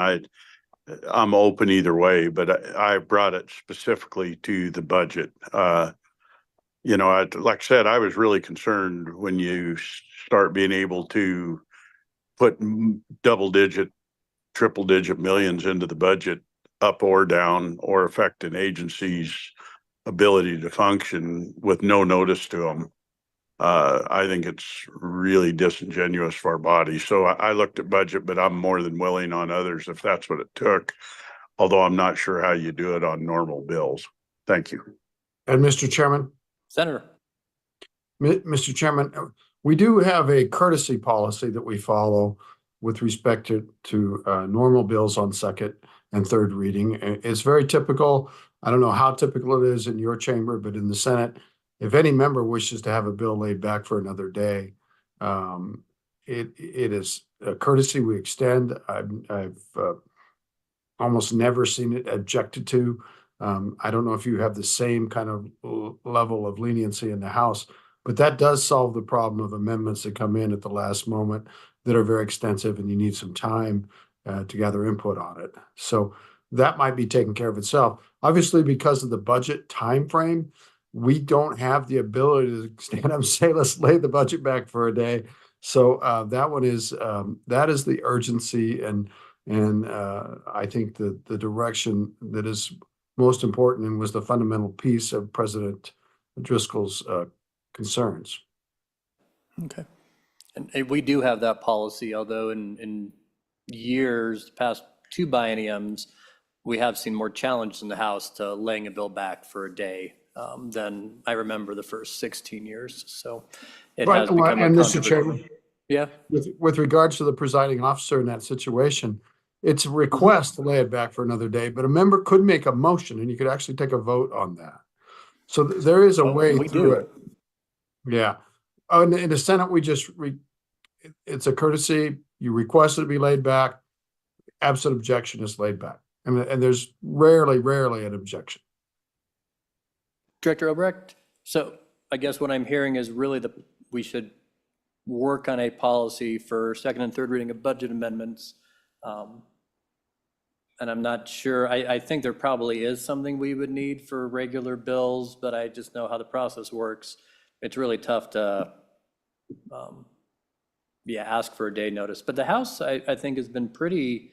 I'm open either way, but I brought it specifically to the budget. Like I said, I was really concerned when you start being able to put double-digit, triple-digit millions into the budget, up or down, or affect an agency's ability to function with no notice to them. I think it's really disingenuous for our body. So I looked at budget, but I'm more than willing on others if that's what it took, although I'm not sure how you do it on normal bills. Thank you. And Mr. Chairman? Senator. Mr. Chairman, we do have a courtesy policy that we follow with respect to normal bills on second and third reading. It's very typical. I don't know how typical it is in your chamber, but in the Senate, if any member wishes to have a bill laid back for another day, it is a courtesy we extend. I've almost never seen it objected to. I don't know if you have the same kind of level of leniency in the House, but that does solve the problem of amendments that come in at the last moment that are very extensive and you need some time to gather input on it. So that might be taken care of itself. Obviously, because of the budget timeframe, we don't have the ability to stand up and say, let's lay the budget back for a day. So that one is, that is the urgency and I think the direction that is most important and was the fundamental piece of President Driscoll's concerns. Okay. And we do have that policy, although in years, past 2 bienniums, we have seen more challenges in the House to laying a bill back for a day than I remember the first 16 years. So it has become a and Mr. controversial. Chairman, Yeah. with regards to the presiding officer in that situation, it's a request to lay it back for another day, but a member could make a motion and you could actually take a vote on that. So there is a way we through do. it. Yeah. In the Senate, we just, it's a courtesy. You request it to be laid back. Absent objection is laid back. And there's rarely an objection. Director Obrecht, so I guess what I'm hearing is really we should work on a policy for second and third reading of budget amendments. And I'm not sure, I think there probably is something we would need for regular bills, but I just know how the process works. It's really tough to, ask for a day notice. But the House, I think, has been pretty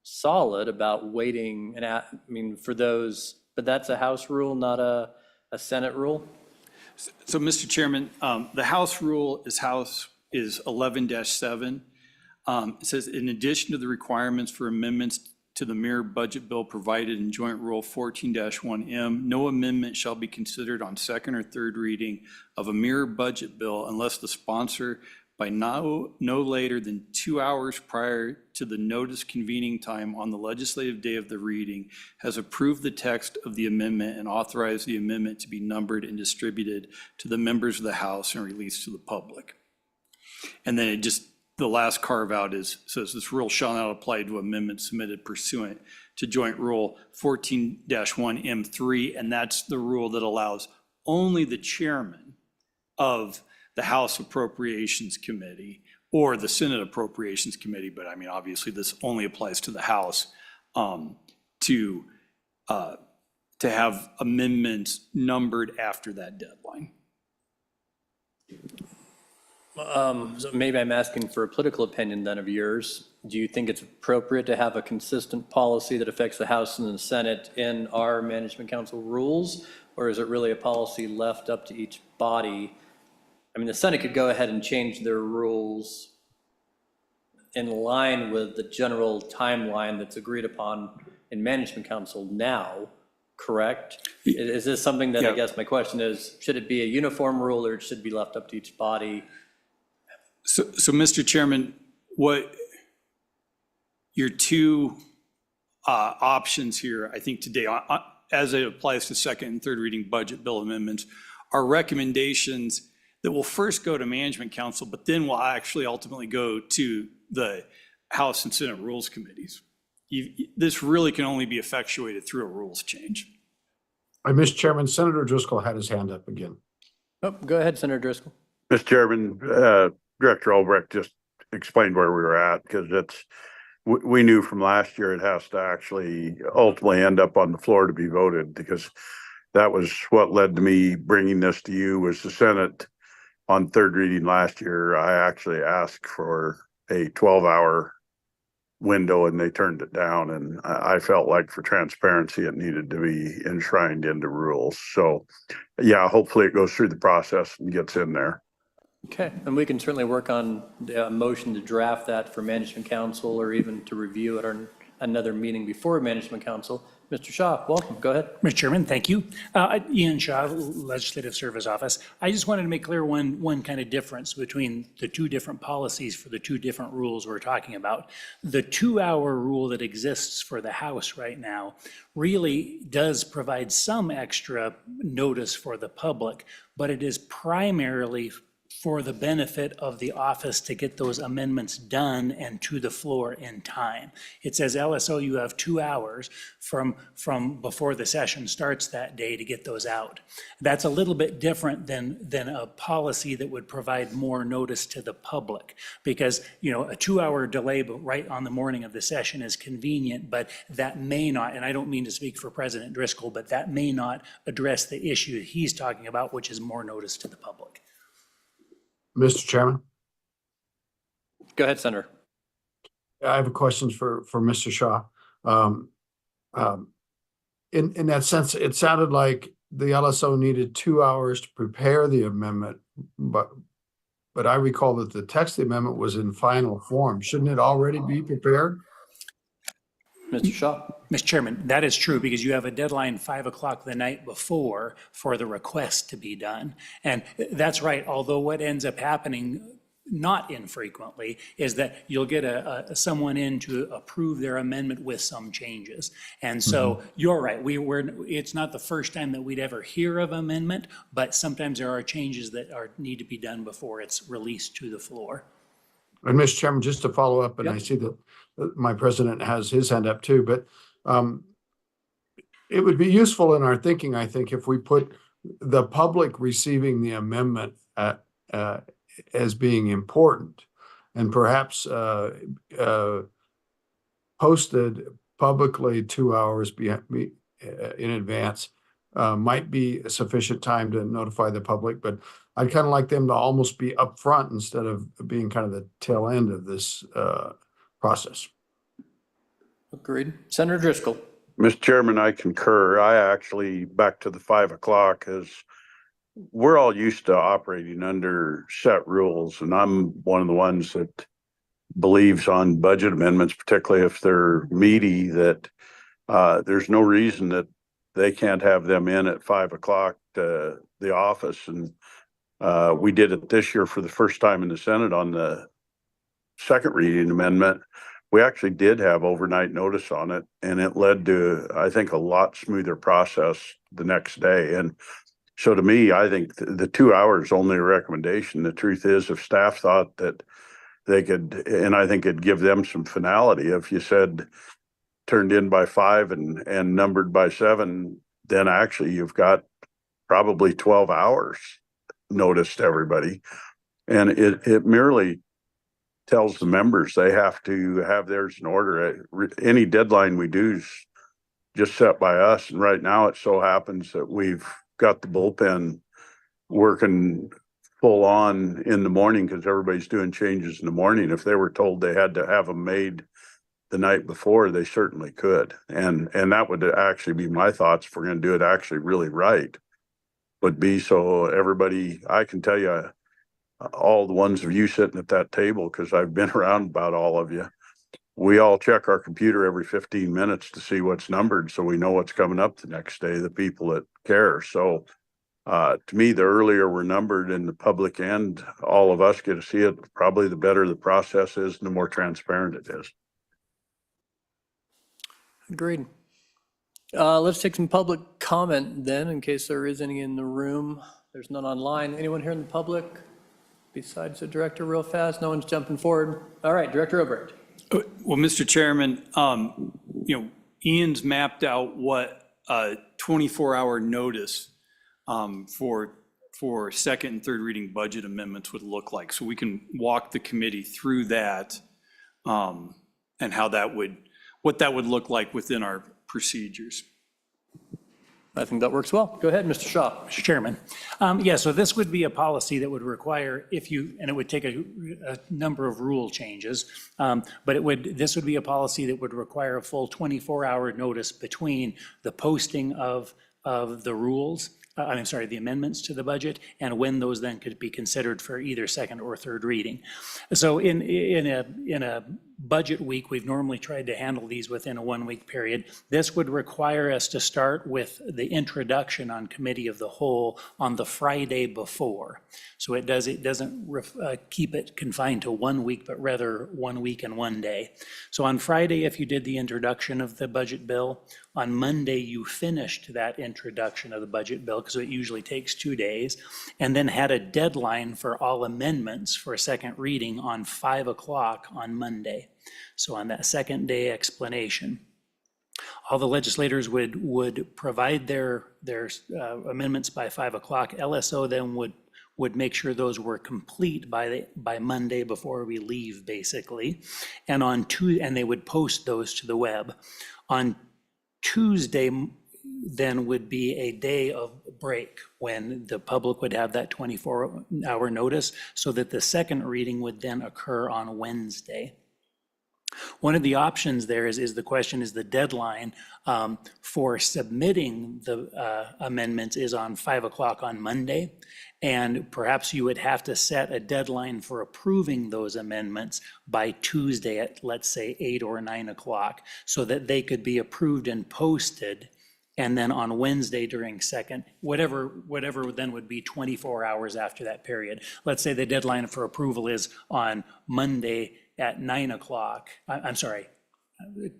solid about waiting and, for those, but that's a House rule, not a Senate rule? So, Mr. Chairman, the House rule is 11-7. It says, in addition to the requirements for amendments to the mirror budget bill provided in Joint Rule 14-1M, no amendment shall be considered on second or third reading of a mirror budget bill unless the sponsor, by no later than 2 hours prior to the notice convening time on the legislative day of the reading, has approved the text of the amendment and authorized the amendment to be numbered and distributed to the members of the House and released to the public. And then the last carve out says this rule shall not apply to amendments submitted pursuant to Joint Rule 14-1M3, and that's the rule that allows only the chairman of the House Appropriations Committee or the Senate Appropriations Committee, but obviously this only applies to the House, to have amendments numbered after that deadline. So maybe I'm asking for a political opinion then of yours. Do you think it's appropriate to have a consistent policy that affects the House and the Senate in our Management Council rules? Or is it really a policy left up to each body? The Senate could go ahead and change their rules in line with the general timeline that's agreed upon in Management Council now, correct? Is this something that, I guess my question is, should it be a uniform rule or it should be left up to each body? So Mr. Chairman, what your two options here, I think today, as it applies to second and third reading budget bill amendments, are recommendations that will first go to Management Council, but then will actually ultimately go to the House and Senate Rules Committees. This really can only be effectuated through a rules change. Mr. Chairman, Senator Driscoll had his hand up again. Oh, go ahead, Senator Driscoll. Mr. Chairman, Director Albrecht just explained where we were at, because we knew from last year it has to actually ultimately end up on the floor to be voted, because that was what led to me bringing this to you. Was the Senate on third reading last year, I actually asked for a 12-hour window and they turned it down. And I felt like for transparency, it needed to be enshrined into rules. So yeah, hopefully it goes through the process and gets in there. Okay, and we can certainly work on a motion to draft that for Management Council or even to review at another meeting before Management Council. Mr. Shaw, welcome. Go ahead. Mr. Chairman, thank you. Ian Shaw, Legislative Service Office. I just wanted to make clear one kind of difference between the two different policies for the two different rules we're talking about. The 2-hour rule that exists for the House right now really does provide some extra notice for the public, but it is primarily for the benefit of the office to get those amendments done and to the floor in time. It says LSO, you have 2 hours from before the session starts that day to get those out. That's a little bit different than a policy that would provide more notice to the public, because a 2-hour delay right on the morning of the session is convenient, but that may not, and I don't mean to speak for President Driscoll, but that may not address the issue he's talking about, which is more notice to the public. Mr. Chairman? Go ahead, Senator. I have a question for Mr. Shaw. In that sense, it sounded like the LSO needed 2 hours to prepare the amendment, but I recall that the text of the amendment was in final form. Shouldn't it already be prepared? Mr. Shaw. Mr. Chairman, that is true, because you have a deadline 5 o'clock the night before for the request to be done. And that's right, although what ends up happening not infrequently is that you'll get someone in to approve their amendment with some changes. And so you're right, it's not the first time that we'd ever hear of amendment, but sometimes there are changes that need to be done before it's released to the floor. And Mr. Chairman, just to follow up, and I see that my president has his hand up too, but it would be useful in our thinking, I think, if we put the public receiving the amendment as being important and perhaps posted publicly 2 hours in advance might be a sufficient time to notify the public, but I'd kind of like them to almost be upfront instead of being kind of the tail end of this process. Agreed. Senator Driscoll. Mr. Chairman, I concur. I actually, back to the 5 o'clock, is we're all used to operating under set rules, and I'm one of the ones that believes on budget amendments, particularly if they're meaty, that there's no reason that they can't have them in at 5 o'clock to the office. And we did it this year for the first time in the Senate on the second reading amendment. We actually did have overnight notice on it, and it led to, I think, a lot smoother process the next day. And so to me, I think the 2 hours only a recommendation. The truth is, if staff thought that they could, and I think it'd give them some finality, if you said turned in by 5 and numbered by 7, then actually you've got probably 12 hours notice to everybody. And it merely tells the members they have to have theirs in order. Any deadline we do is just set by us. And right now it so happens that we've got the bullpen working full on in the morning because everybody's doing changes in the morning. If they were told they had to have them made the night before, they certainly could. And that would actually be my thoughts if we're going to do it actually really right, would be so everybody, I can tell you, all the ones of you sitting at that table, because I've been around about all of you, we all check our computer every 15 minutes to see what's numbered so we know what's coming up the next day, the people that care. So to me, the earlier we're numbered in the public and all of us get to see it, probably the better the process is and the more transparent it is. Agreed. Let's take some public comment then, in case there is any in the room. There's none online. Anyone here in the public besides the director real fast? No one's jumping forward. All right, Director Obrecht. Well, Mr. Chairman, Ian's mapped out what a 24-hour notice for second and third reading budget amendments would look like. So we can walk the committee through that and how that would, what that would look like within our procedures. I think that works well. Go ahead, Mr. Shaw. Mr. Chairman. Yeah, so this would be a policy that would require and it would take a number of rule changes, but this would be a policy that would require a full 24-hour notice between the posting of the rules, the amendments to the budget, and when those then could be considered for either second or third reading. So in a budget week, we've normally tried to handle these within a 1-week period. This would require us to start with the introduction on committee of the whole on the Friday before. So it doesn't keep it confined to 1 week, but rather 1 week and 1 day. So on Friday, if you did the introduction of the budget bill, on Monday, you finished that introduction of the budget bill, because it usually takes 2 days, and then had a deadline for all amendments for a second reading on 5 o'clock on Monday. So on that second day explanation, all the legislators would provide their amendments by 5 o'clock. LSO then would make sure those were complete by Monday before we leave, basically, and they would post those to the web. On Tuesday then would be a day of break when the public would have that 24-hour notice, so that the second reading would then occur on Wednesday. One of the options there is the question is the deadline for submitting the amendments is on 5 o'clock on Monday. And perhaps you would have to set a deadline for approving those amendments by Tuesday at, let's say, 8 or 9 o'clock, so that they could be approved and posted. And then on Wednesday during second, whatever then would be 24 hours after that period. Let's say the deadline for approval is on Monday at 9 o'clock.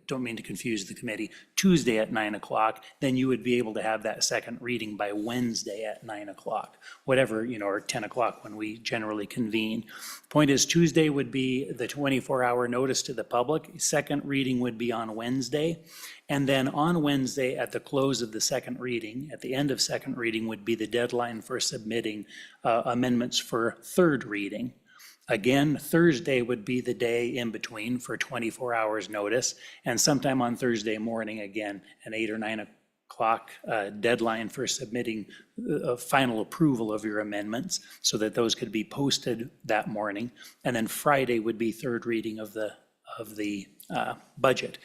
don't mean to confuse the committee, Tuesday at 9 o'clock, then you would be able to have that second reading by Wednesday at 9 o'clock, whatever, or 10 o'clock when we generally convene. Point is, Tuesday would be the 24-hour notice to the public. Second reading would be on Wednesday. And then on Wednesday, at the close of the second reading, at the end of second reading would be the deadline for submitting amendments for third reading. Again, Thursday would be the day in between for 24 hours notice, and sometime on Thursday morning, again, an 8 or 9 o'clock deadline for submitting a final approval of your amendments so that those could be posted that morning. And then Friday would be third reading of the budget.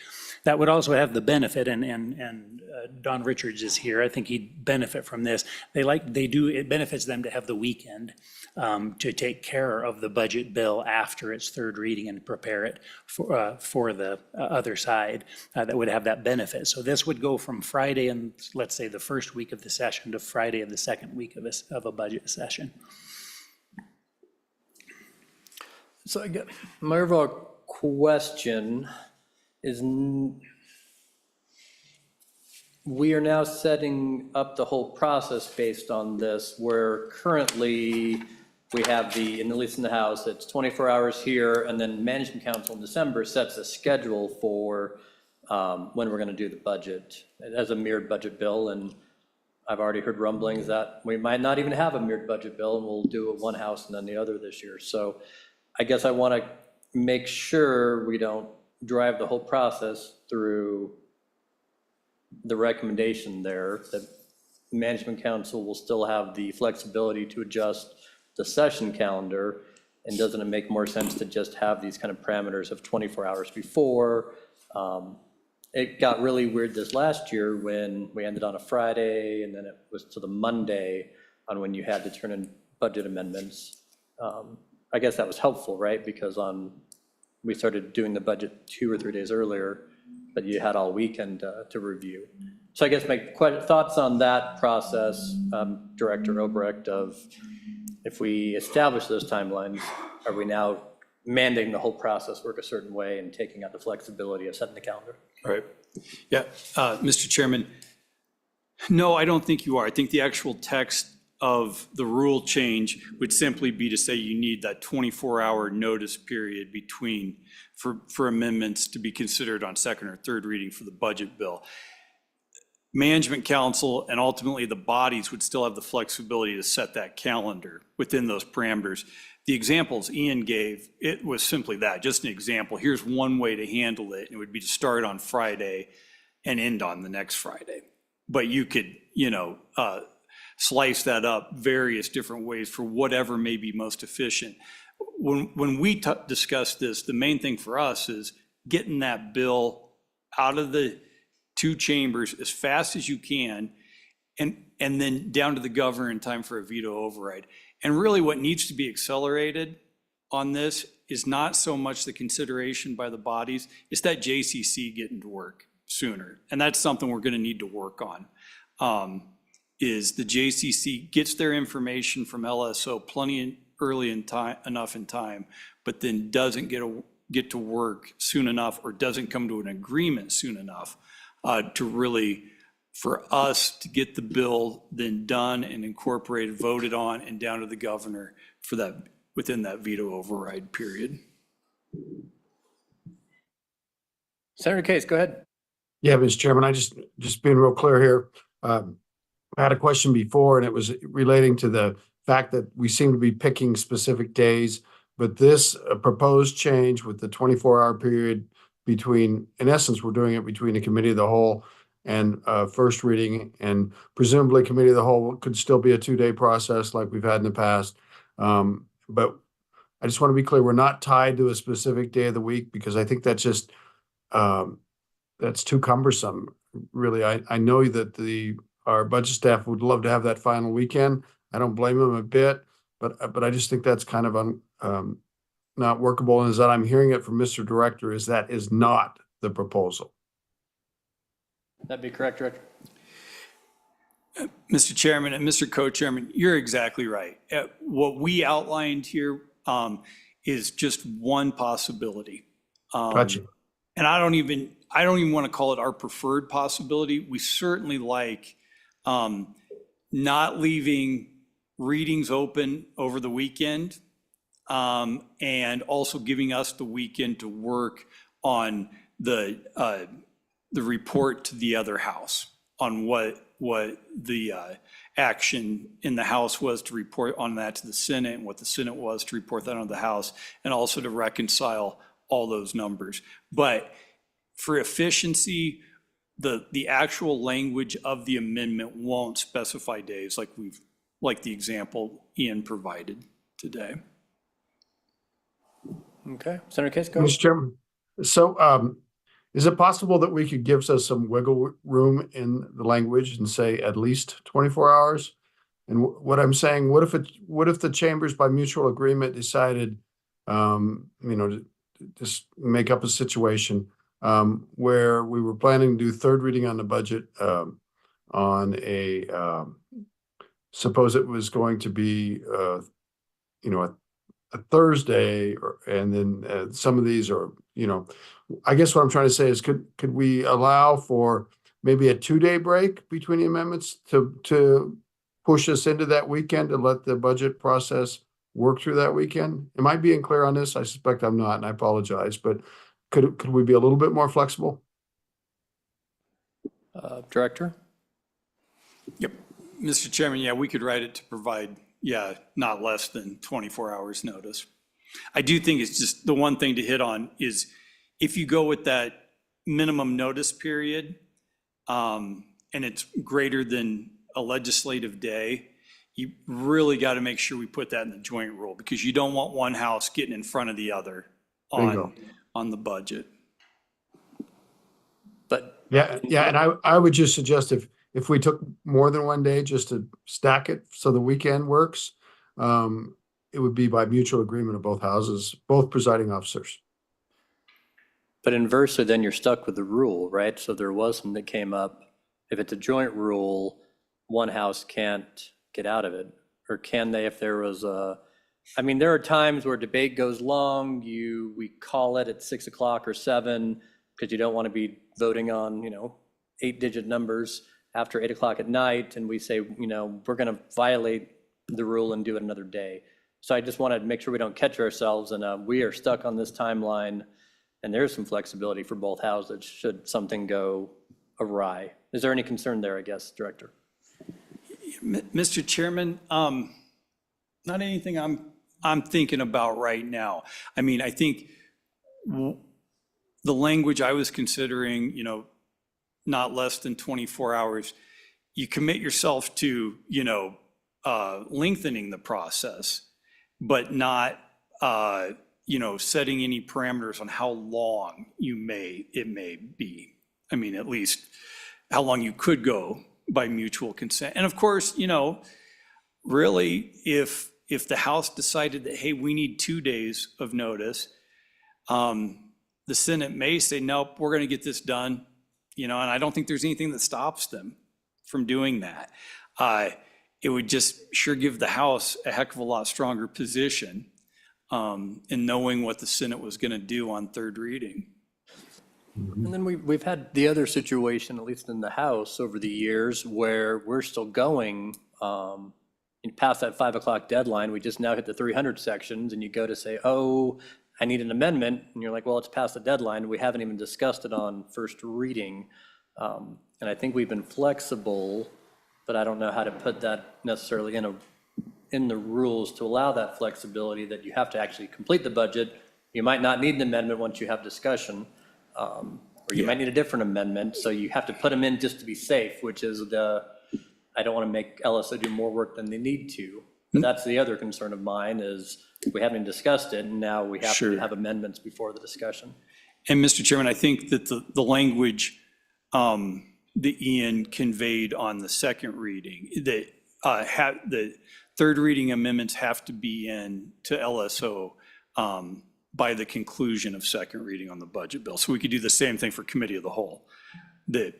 That would also have the benefit, and Don Richards is here, I think he'd benefit from this. It benefits them to have the weekend to take care of the budget bill after its third reading and prepare it for the other side that would have that benefit. So this would go from Friday and let's say the first week of the session to Friday of the second week of a budget session. So I get, my overall question is, we are now setting up the whole process based on this, where currently we have at least in the House, it's 24 hours here, and then Management Council in December sets a schedule for when we're gonna do the budget as a mirrored budget bill. And I've already heard rumblings that we might not even have a mirrored budget bill, and we'll do it one House and then the other this year. So I guess I wanna make sure we don't drive the whole process through the recommendation there, that Management Council will still have the flexibility to adjust the session calendar. And doesn't it make more sense to just have these kind of parameters of 24 hours before? It got really weird this last year when we ended on a Friday, and then it was to the Monday on when you had to turn in budget amendments. I guess that was helpful, right? Because we started doing the budget 2 or 3 days earlier, but you had all weekend to review. So I guess my thoughts on that process, Director Obrecht, of if we establish those timelines, are we now mandating the whole process work a certain way and taking out the flexibility of setting the calendar? All right. Yeah, Mr. Chairman, no, I don't think you are. I think the actual text of the rule change would simply be to say you need that 24-hour notice period between for amendments to be considered on second or third reading for the budget bill. Management Council and ultimately the bodies would still have the flexibility to set that calendar within those parameters. The examples Ian gave, it was simply that, just an example. Here's one way to handle it. It would be to start on Friday and end on the next Friday. But you could, slice that up various different ways for whatever may be most efficient. When we discuss this, the main thing for us is getting that bill out of the two chambers as fast as you can, and then down to the governor in time for a veto override. And really what needs to be accelerated on this is not so much the consideration by the bodies, it's that JCC getting to work sooner. And that's something we're gonna need to work on. Is the JCC gets their information from LSO plenty early enough in time, but then doesn't get to work soon enough, or doesn't come to an agreement soon enough to really, for us to get the bill then done and incorporated, voted on, and down to the governor for that, within that veto override period. Senator Case, go ahead. Yeah, Mr. Chairman, I just being real clear here. I had a question before, and it was relating to the fact that we seem to be picking specific days, but this proposed change with the 24-hour period between, in essence, we're doing it between the committee of the whole and first reading, and presumably committee of the whole could still be a 2-day process like we've had in the past. But I just want to be clear, we're not tied to a specific day of the week, because I think that's just, that's too cumbersome. Really, I know that our budget staff would love to have that final weekend. I don't blame them a bit, but I just think that's kind of not workable. And as that I'm hearing it from Mr. Director, is that is not the proposal. That'd be correct, Director. Mr. Chairman and Mr. Co-Chairman, you're exactly right. What we outlined here is just one possibility. Gotcha. and I don't even want to call it our preferred possibility. We certainly like not leaving readings open over the weekend, and also giving us the weekend to work on the report to the other house on what the action in the House was to report on that to the Senate, and what the Senate was to report that on the House, and also to reconcile all those numbers. But for efficiency, the actual language of the amendment won't specify days like the example Ian provided today. Okay, Senator Case, go ahead. Mr. Chairman, so is it possible that we could give us some wiggle room in the language and say at least 24 hours? And what I'm saying, what if the chambers by mutual agreement decided, to just make up a situation where we were planning to do third reading on the budget on a, suppose it was going to be, a Thursday, and then some of these are, I guess what I'm trying to say is, could we allow for maybe a 2-day break between the amendments to push us into that weekend to let the budget process work through that weekend? Am I being clear on this? I suspect I'm not, and I apologize, but could we be a little bit more flexible? Director? Yep. Mr. Chairman, yeah, we could write it to provide, not less than 24 hours notice. I do think it's just the one thing to hit on is if you go with that minimum notice period, and it's greater than a legislative day, you really got to make sure we put that in the joint rule, because you don't want one house getting in front of the other on the budget. But Yeah, and I would just suggest if we took more than one day just to stack it so the weekend works, it would be by mutual agreement of both houses, both presiding officers. But inversely, then you're stuck with the rule, right? So there was something that came up. If it's a joint rule, one house can't get out of it, or can they if there was a, there are times where debate goes long, we call it at 6 o'clock or 7, because you don't want to be voting on, 8-digit numbers after 8 o'clock at night, and we say, we're going to violate the rule and do it another day. So I just want to make sure we don't catch ourselves, and we are stuck on this timeline, and there's some flexibility for both houses should something go awry. Is there any concern there, I guess, Director? Mr. Chairman, not anything I'm thinking about right now. I think the language I was considering, not less than 24 hours, you commit yourself to, lengthening the process, but not, setting any parameters on how long it may be. At least how long you could go by mutual consent. And of course, really, if the House decided that, hey, we need 2 days of notice, the Senate may say, nope, we're going to get this done, and I don't think there's anything that stops them from doing that. It would just sure give the House a heck of a lot stronger position in knowing what the Senate was going to do on third reading. And then we've had the other situation, at least in the House over the years, where we're still going past that 5 o'clock deadline. We just now hit the 300 sections, and you go to say, oh, I need an amendment, and you're like, well, it's past the deadline. We haven't even discussed it on first reading. And I think we've been flexible, but I don't know how to put that necessarily in the rules to allow that flexibility that you have to actually complete the budget. You might not need an amendment once you have discussion. Or you might need a different amendment, so you have to put them in just to be safe, which is I don't want to make LSO do more work than they need to. But that's the other concern of mine is we haven't discussed it, and now we have to have amendments before the discussion. And Mr. Chairman, I think that the language that Ian conveyed on the second reading, that the third reading amendments have to be in to LSO by the conclusion of second reading on the budget bill. So we could do the same thing for committee of the whole. The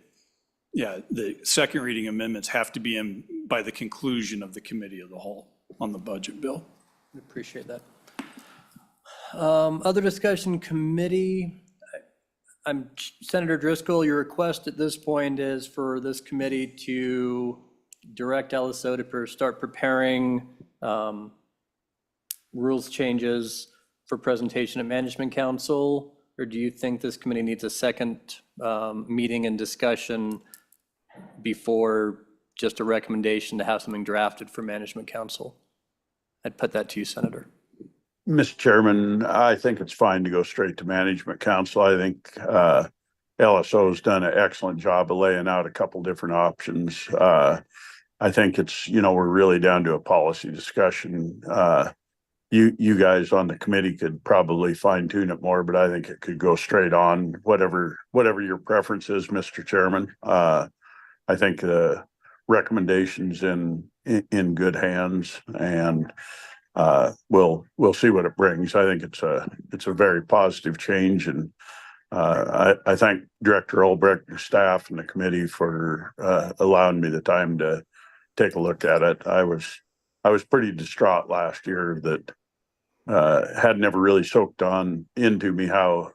second reading amendments have to be in by the conclusion of the committee of the whole on the budget bill. I appreciate that. Other discussion, committee. Senator Driscoll, your request at this point is for this committee to direct LSO to start preparing rules changes for presentation at Management Council? Or do you think this committee needs a second meeting and discussion before just a recommendation to have something drafted for Management Council? I'd put that to you, Senator. Mr. Chairman, I think it's fine to go straight to Management Council. I think LSO has done an excellent job of laying out a couple different options. I think it's, we're really down to a policy discussion. You guys on the committee could probably fine tune it more, but I think it could go straight on, whatever your preference is, Mr. Chairman. I think the recommendations in good hands, and we'll see what it brings. I think it's a very positive change, and I thank Director Olbrecht and staff and the committee for allowing me the time to take a look at it. I was pretty distraught last year that had never really soaked on into me how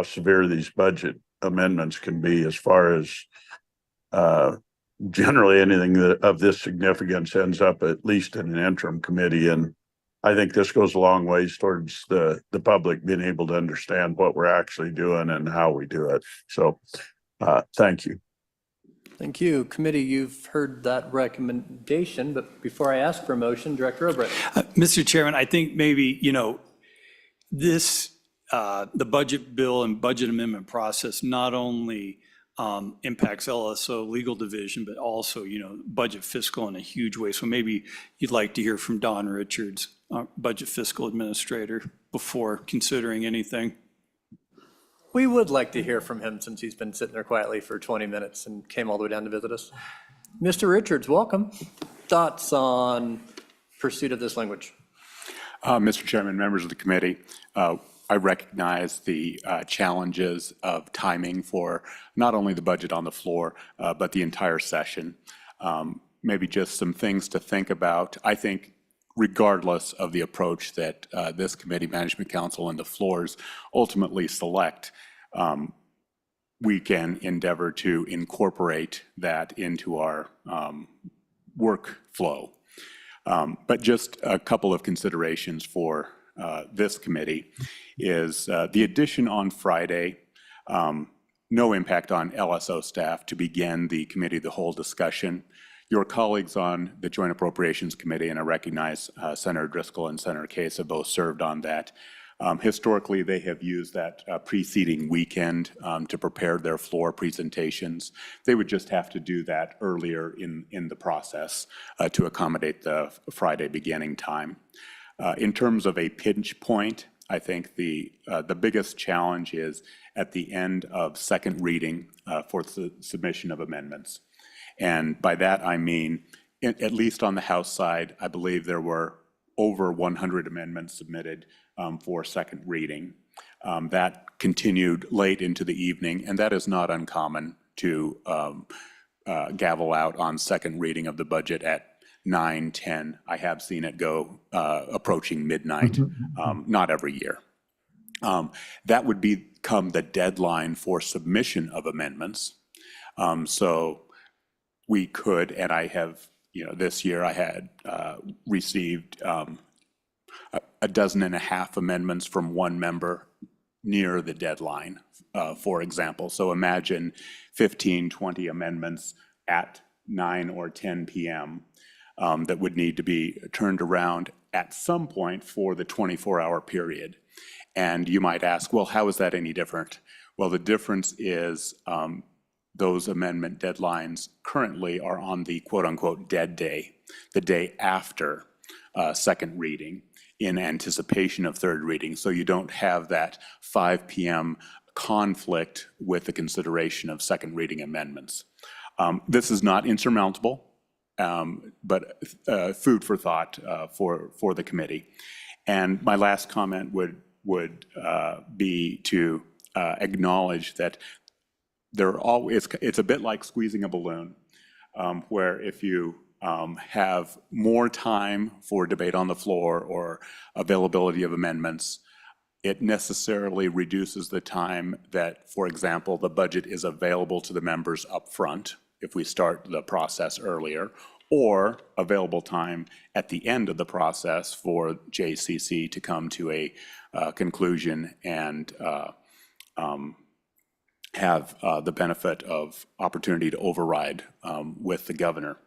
severe these budget amendments can be, as far as generally anything of this significance ends up at least in an interim committee. And I think this goes a long ways towards the public being able to understand what we're actually doing and how we do it. So thank you. Thank you. Committee, you've heard that recommendation, but before I ask for a motion, Director Obrecht. Mr. Chairman, I think maybe, this, the budget bill and budget amendment process not only impacts LSO legal division, but also, budget fiscal in a huge way. So maybe you'd like to hear from Don Richards, budget fiscal administrator, before considering anything. We would like to hear from him, since he's been sitting there quietly for 20 minutes and came all the way down to visit us. Mr. Richards, welcome. Thoughts on pursuit of this language? Mr. Chairman, members of the committee, I recognize the challenges of timing for not only the budget on the floor, but the entire session. Maybe just some things to think about. I think regardless of the approach that this committee, Management Council, and the floors ultimately select, we can endeavor to incorporate that into our workflow. But just a couple of considerations for this committee is the addition on Friday, no impact on LSO staff to begin the committee of the whole discussion. Your colleagues on the Joint Appropriations Committee, and I recognize Senator Driscoll and Senator Case have both served on that. Historically, they have used that preceding weekend to prepare their floor presentations. They would just have to do that earlier in the process to accommodate the Friday beginning time. In terms of a pinch point, I think the biggest challenge is at the end of second reading for the submission of amendments. And by that, I mean, at least on the House side, I believe there were over 100 amendments submitted for second reading. That continued late into the evening, and that is not uncommon to gavel out on second reading of the budget at 9, 10. I have seen it go approaching midnight, not every year. That would become the deadline for submission of amendments. So we could, and I have, this year I had received a dozen and a half amendments from one member near the deadline, for example. So imagine 15, 20 amendments at 9 or 10 p.m. That would need to be turned around at some point for the 24-hour period. And you might ask, well, how is that any different? Well, the difference is those amendment deadlines currently are on the quote-unquote dead day, the day after second reading, in anticipation of third reading. So you don't have that 5 p.m. conflict with the consideration of second reading amendments. This is not insurmountable, but food for thought for the committee. And my last comment would be to acknowledge that it's a bit like squeezing a balloon, where if you have more time for debate on the floor or availability of amendments, it necessarily reduces the time that, for example, the budget is available to the members up front if we start the process earlier, or available time at the end of the process for JCC to come to a conclusion and have the benefit of opportunity to override with the governor.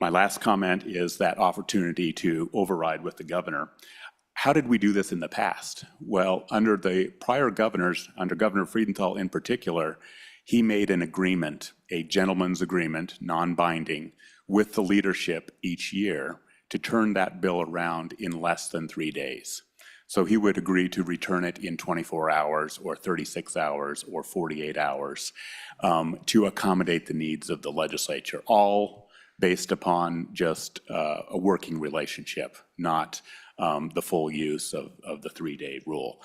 My last comment is that opportunity to override with the governor. How did we do this in the past? Well, under the prior governors, under Governor Freudenthal in particular, he made an agreement, a gentleman's agreement, non-binding, with the leadership each year to turn that bill around in less than 3 days. So he would agree to return it in 24 hours or 36 hours or 48 hours to accommodate the needs of the legislature, all based upon just a working relationship, not the full use of the 3-day rule.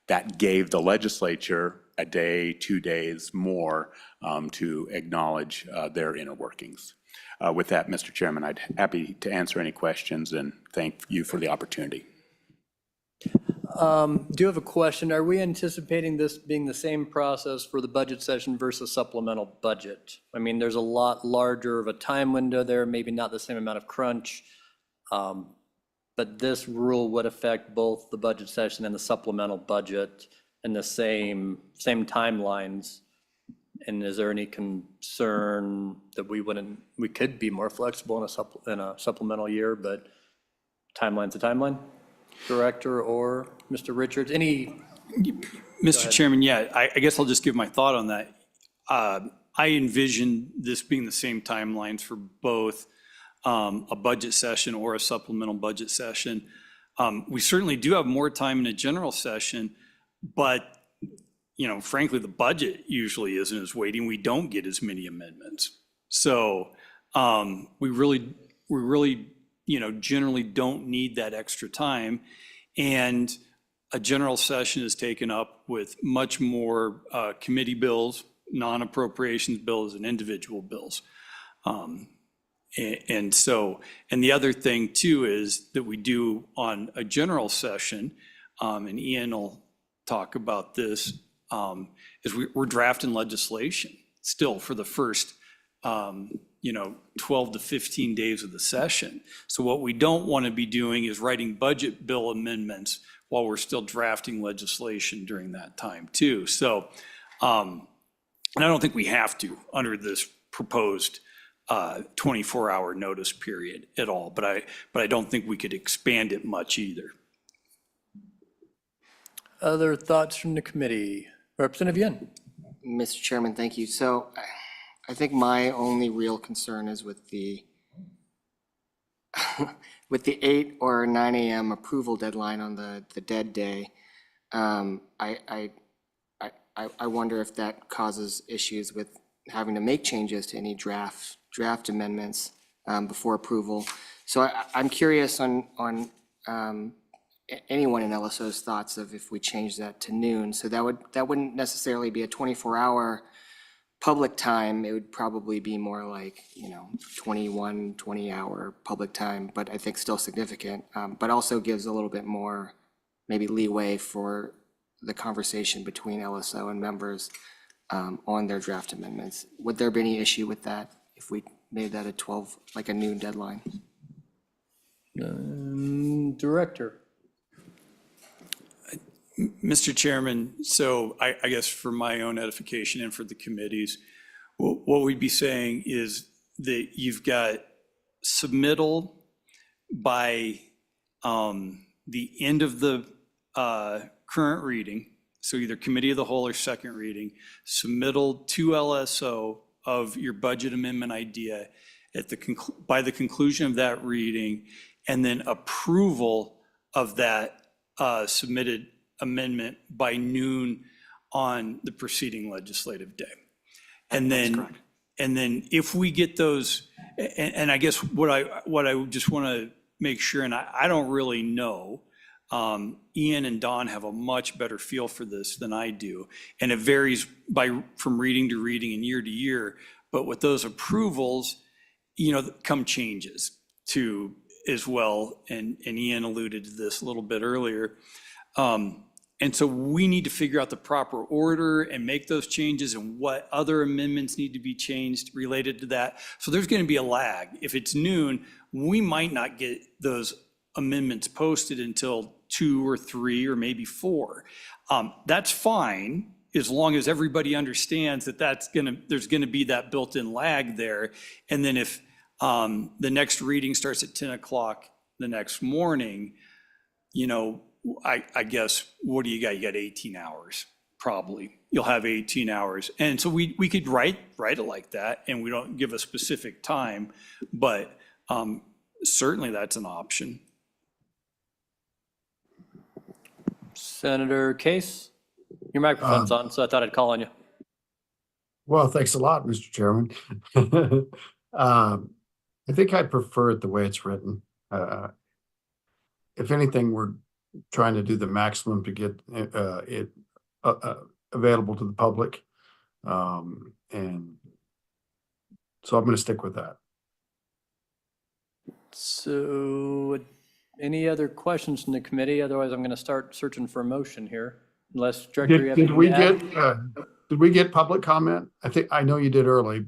That gave the legislature a day, 2 days more to acknowledge their inner workings. With that, Mr. Chairman, I'd be happy to answer any questions and thank you for the opportunity. Do have a question. Are we anticipating this being the same process for the budget session versus supplemental budget? I mean, there's a lot larger of a time window there, maybe not the same amount of crunch. But this rule would affect both the budget session and the supplemental budget in the same timelines. And is there any concern that we could be more flexible in a supplemental year, but timeline's a timeline? Director or Mr. Richards, Mr. Chairman, yeah, I guess I'll just give my thought on that. I envision this being the same timelines for both a budget session or a supplemental budget session. We certainly do have more time in a general session, but frankly, the budget usually isn't as weighty. We don't get as many amendments. So we really generally don't need that extra time. And a general session is taken up with much more committee bills, non-appropriations bills, and individual bills. And the other thing too is that we do on a general session, and Ian will talk about this, is we're drafting legislation still for the first 12 to 15 days of the session. So what we don't want to be doing is writing budget bill amendments while we're still drafting legislation during that time too. So, and I don't think we have to under this proposed 24-hour notice period at all, but I don't think we could expand it much either. other thoughts from the committee? Representative Yin. Mr. Chairman, thank you. So I think my only real concern is with the with the 8 or 9 a.m. approval deadline on the dead day. I wonder if that causes issues with having to make changes to any draft amendments before approval. So I'm curious on anyone in LSO's thoughts of if we change that to noon. So that wouldn't necessarily be a 24-hour public time. It would probably be more like 20-hour public time, but I think still significant, but also gives a little bit more maybe leeway for the conversation between LSO and members on their draft amendments. Would there be any issue with that if we made that a noon deadline? Director. Mr. Chairman, so I guess for my own edification and for the committees, what we'd be saying is that you've got submittal by the end of the current reading, so either committee of the whole or second reading, submittal to LSO of your budget amendment idea by the conclusion of that reading, and then approval of that submitted amendment by noon on the preceding legislative day. And then if we get those, and I guess what I just want to make sure, and I don't really know, Ian and Don have a much better feel for this than I do, and it varies from reading to reading and year to year. But with those approvals, come changes to as well. And Ian alluded to this a little bit earlier. And so we need to figure out the proper order and make those changes and what other amendments need to be changed related to that. So there's going to be a lag. If it's noon, we might not get those amendments posted until 2 or 3 or maybe 4. That's fine, as long as everybody understands that there's going to be that built-in lag there. And then if the next reading starts at 10 o'clock the next morning, I guess, what do you got? You got 18 hours, probably. You'll have 18 hours. And so we could write it like that, and we don't give a specific time, but certainly that's an option. Senator Case, your microphone's on, so I thought I'd call on you. Well, thanks a lot, Mr. Chairman. I think I prefer it the way it's written. If anything, we're trying to do the maximum to get it available to the public. And so I'm going to stick with that. So any other questions from the committee? Otherwise, I'm going to start searching for a motion here. Unless, Director, you have Did we anything to add? did we get public comment? I know you did early,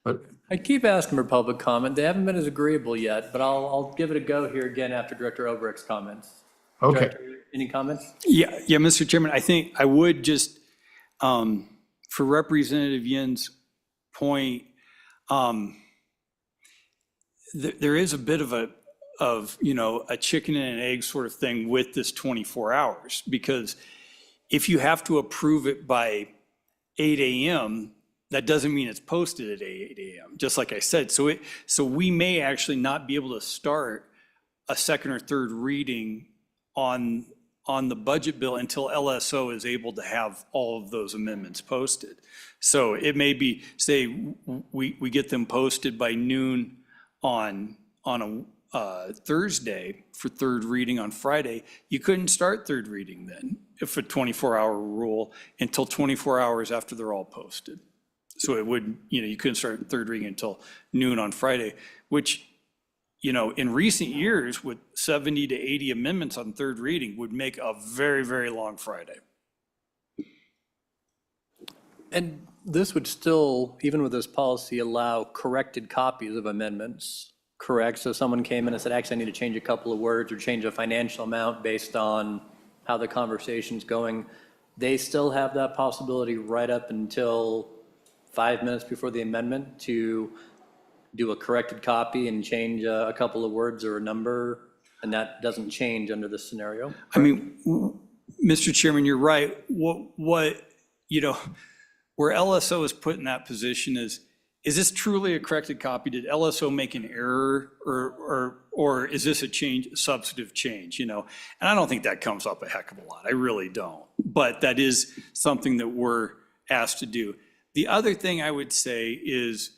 but I keep asking for public comment. They haven't been as agreeable yet, but I'll give it a go here again after Director Obrecht's comments. okay. Director, any comments? Yeah, Mr. Chairman, I think I would just, for Representative Yin's point, there is a bit of a chicken and an egg sort of thing with this 24 hours, because if you have to approve it by 8 a.m., that doesn't mean it's posted at 8 a.m., just like I said. So we may actually not be able to start a second or third reading on the budget bill until LSO is able to have all of those amendments posted. So it may be, say, we get them posted by noon on a Thursday for third reading on Friday. You couldn't start third reading then, if a 24-hour rule, until 24 hours after they're all posted. So it would, you couldn't start third reading until noon on Friday, which, in recent years with 70 to 80 amendments on third reading would make a very, very long Friday. And this would still, even with this policy, allow corrected copies of amendments, correct? So someone came in and said, actually, I need to change a couple of words or change a financial amount based on how the conversation's going. They still have that possibility right up until 5 minutes before the amendment to do a corrected copy and change a couple of words or a number, and that doesn't change under this scenario? I mean, Mr. Chairman, you're right. Where LSO is put in that position is this truly a corrected copy? Did LSO make an error, or is this a substantive change, And I don't think that comes up a heck of a lot. I really don't. But that is something that we're asked to do. The other thing I would say is,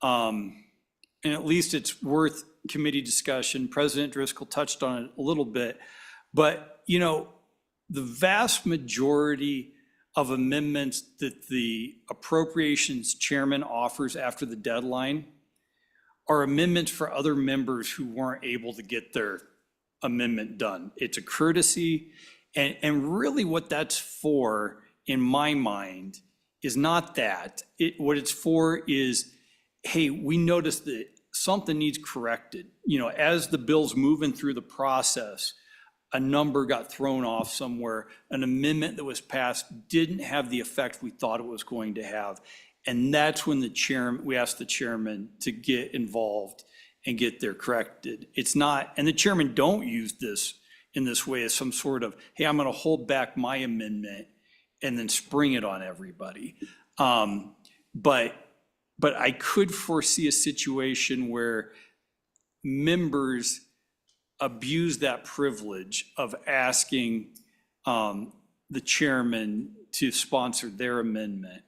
and at least it's worth committee discussion, President Driscoll touched on it a little bit, but, the vast majority of amendments that the appropriations chairman offers after the deadline are amendments for other members who weren't able to get their amendment done. It's a courtesy, and really what that's for, in my mind, is not that. What it's for is, hey, we noticed that something needs corrected. As the bill's moving through the process, a number got thrown off somewhere, an amendment that was passed didn't have the effect we thought it was going to have. And that's when we asked the chairman to get involved and get there corrected. It's not, and the chairman don't use this in this way as some sort of, hey, I'm going to hold back my amendment and then spring it on everybody. But I could foresee a situation where members abuse that privilege of asking the chairman to sponsor their amendment.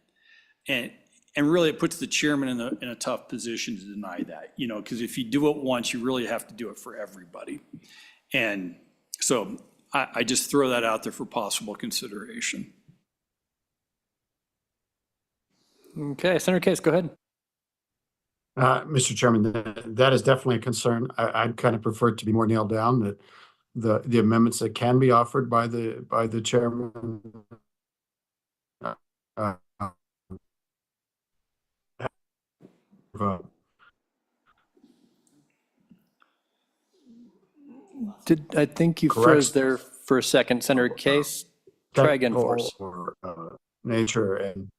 And really it puts the chairman in a tough position to deny that, because if you do it once, you really have to do it for everybody. And so I just throw that out there for possible consideration. Okay, Senator Case, go ahead. Mr. Chairman, that is definitely a concern. I'd kind of prefer it to be more nailed down, that the amendments that can be offered by the chairman. Uh, I think you froze there for a second, Senator Case. Try again for us. Or, nature and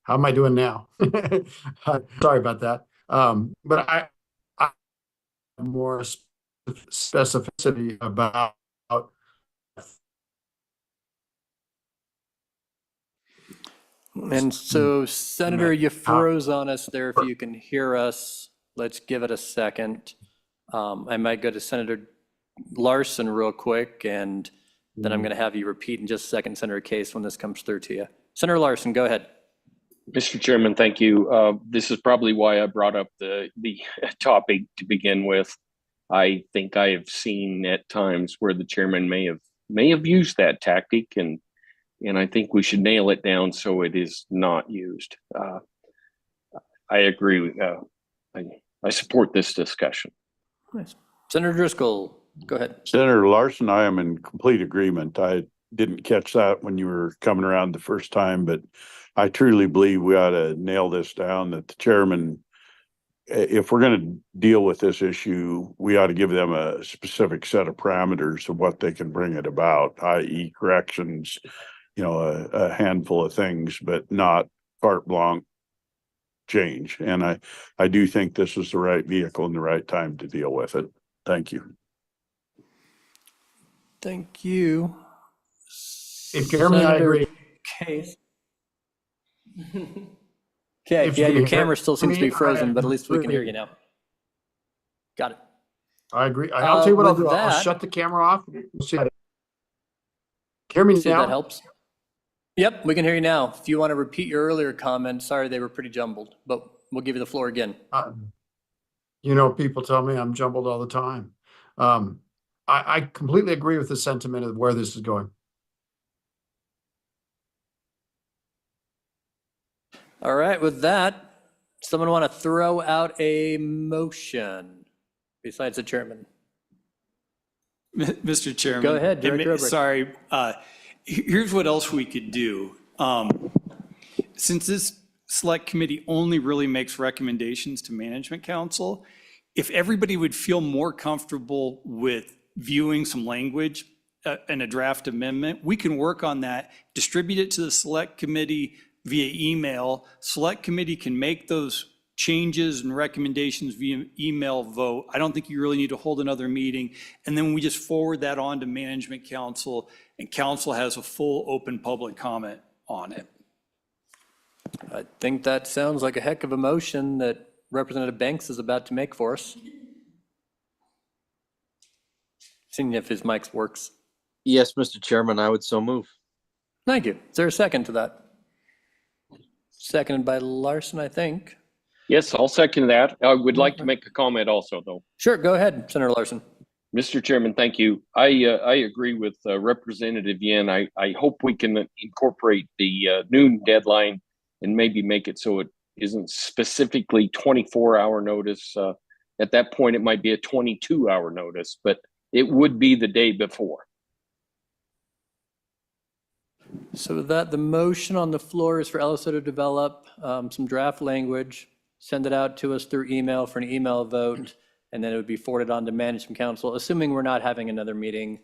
how am I doing now? Sorry about that. But I more specificity about And so, Senator, you froze on us there. If you can hear us, let's give it a second. I might go to Senator Larson real quick, and then I'm going to have you repeat in just a second, Senator Case, when this comes through to you. Senator Larson, go ahead. Mr. Chairman, thank you. This is probably why I brought up the topic to begin with. I think I have seen at times where the chairman may have used that tactic, and I think we should nail it down so it is not used. I agree. I support this discussion. Nice. Senator Driscoll, go ahead. Senator Larson, I am in complete agreement. I didn't catch that when you were coming around the first time, but I truly believe we ought to nail this down, that the chairman, if we're going to deal with this issue, we ought to give them a specific set of parameters of what they can bring it about, i.e. corrections, a handful of things, but not carte blanche change. And I do think this is the right vehicle and the right time to deal with it. Thank you. Thank you. Chairman, I agree. Case. Okay, yeah, your camera still seems to be frozen, but at least we can hear you now. Got it. I agree. I'll tell you what I'll do. I'll shut the camera off. We'll see. Hear me See now? if that helps. Yep, we can hear you now. If you want to repeat your earlier comment, sorry, they were pretty jumbled, but we'll give you the floor again. People tell me I'm jumbled all the time. I completely agree with the sentiment of where this is going. All right, with that, someone want to throw out a motion besides the chairman? Mr. Chairman. Go ahead, Director Obrick. Sorry, here's what else we could do. Since this select committee only really makes recommendations to management council, if everybody would feel more comfortable with viewing some language in a draft amendment, we can work on that, distribute it to the select committee via email. Select committee can make those changes and recommendations via email vote. I don't think you really need to hold another meeting. And then we just forward that on to management council, and council has a full open public comment on it. I think that sounds like a heck of a motion that Representative Banks is about to make for us. Seeing if his mic works. Yes, Mr. Chairman, I would so move. Thank you. Is there a second to that? Seconded by Larson, I think. Yes, I'll second that. I would like to make a comment also, though. Sure, go ahead, Senator Larson. Mr. Chairman, thank you. I agree with Representative Yin. I hope we can incorporate the noon deadline and maybe make it so it isn't specifically 24-hour notice. At that point, it might be a 22-hour notice, but it would be the day before. So with that, the motion on the floor is for LSO to develop some draft language, send it out to us through email for an email vote, and then it would be forwarded on to management council, assuming we're not having another meeting.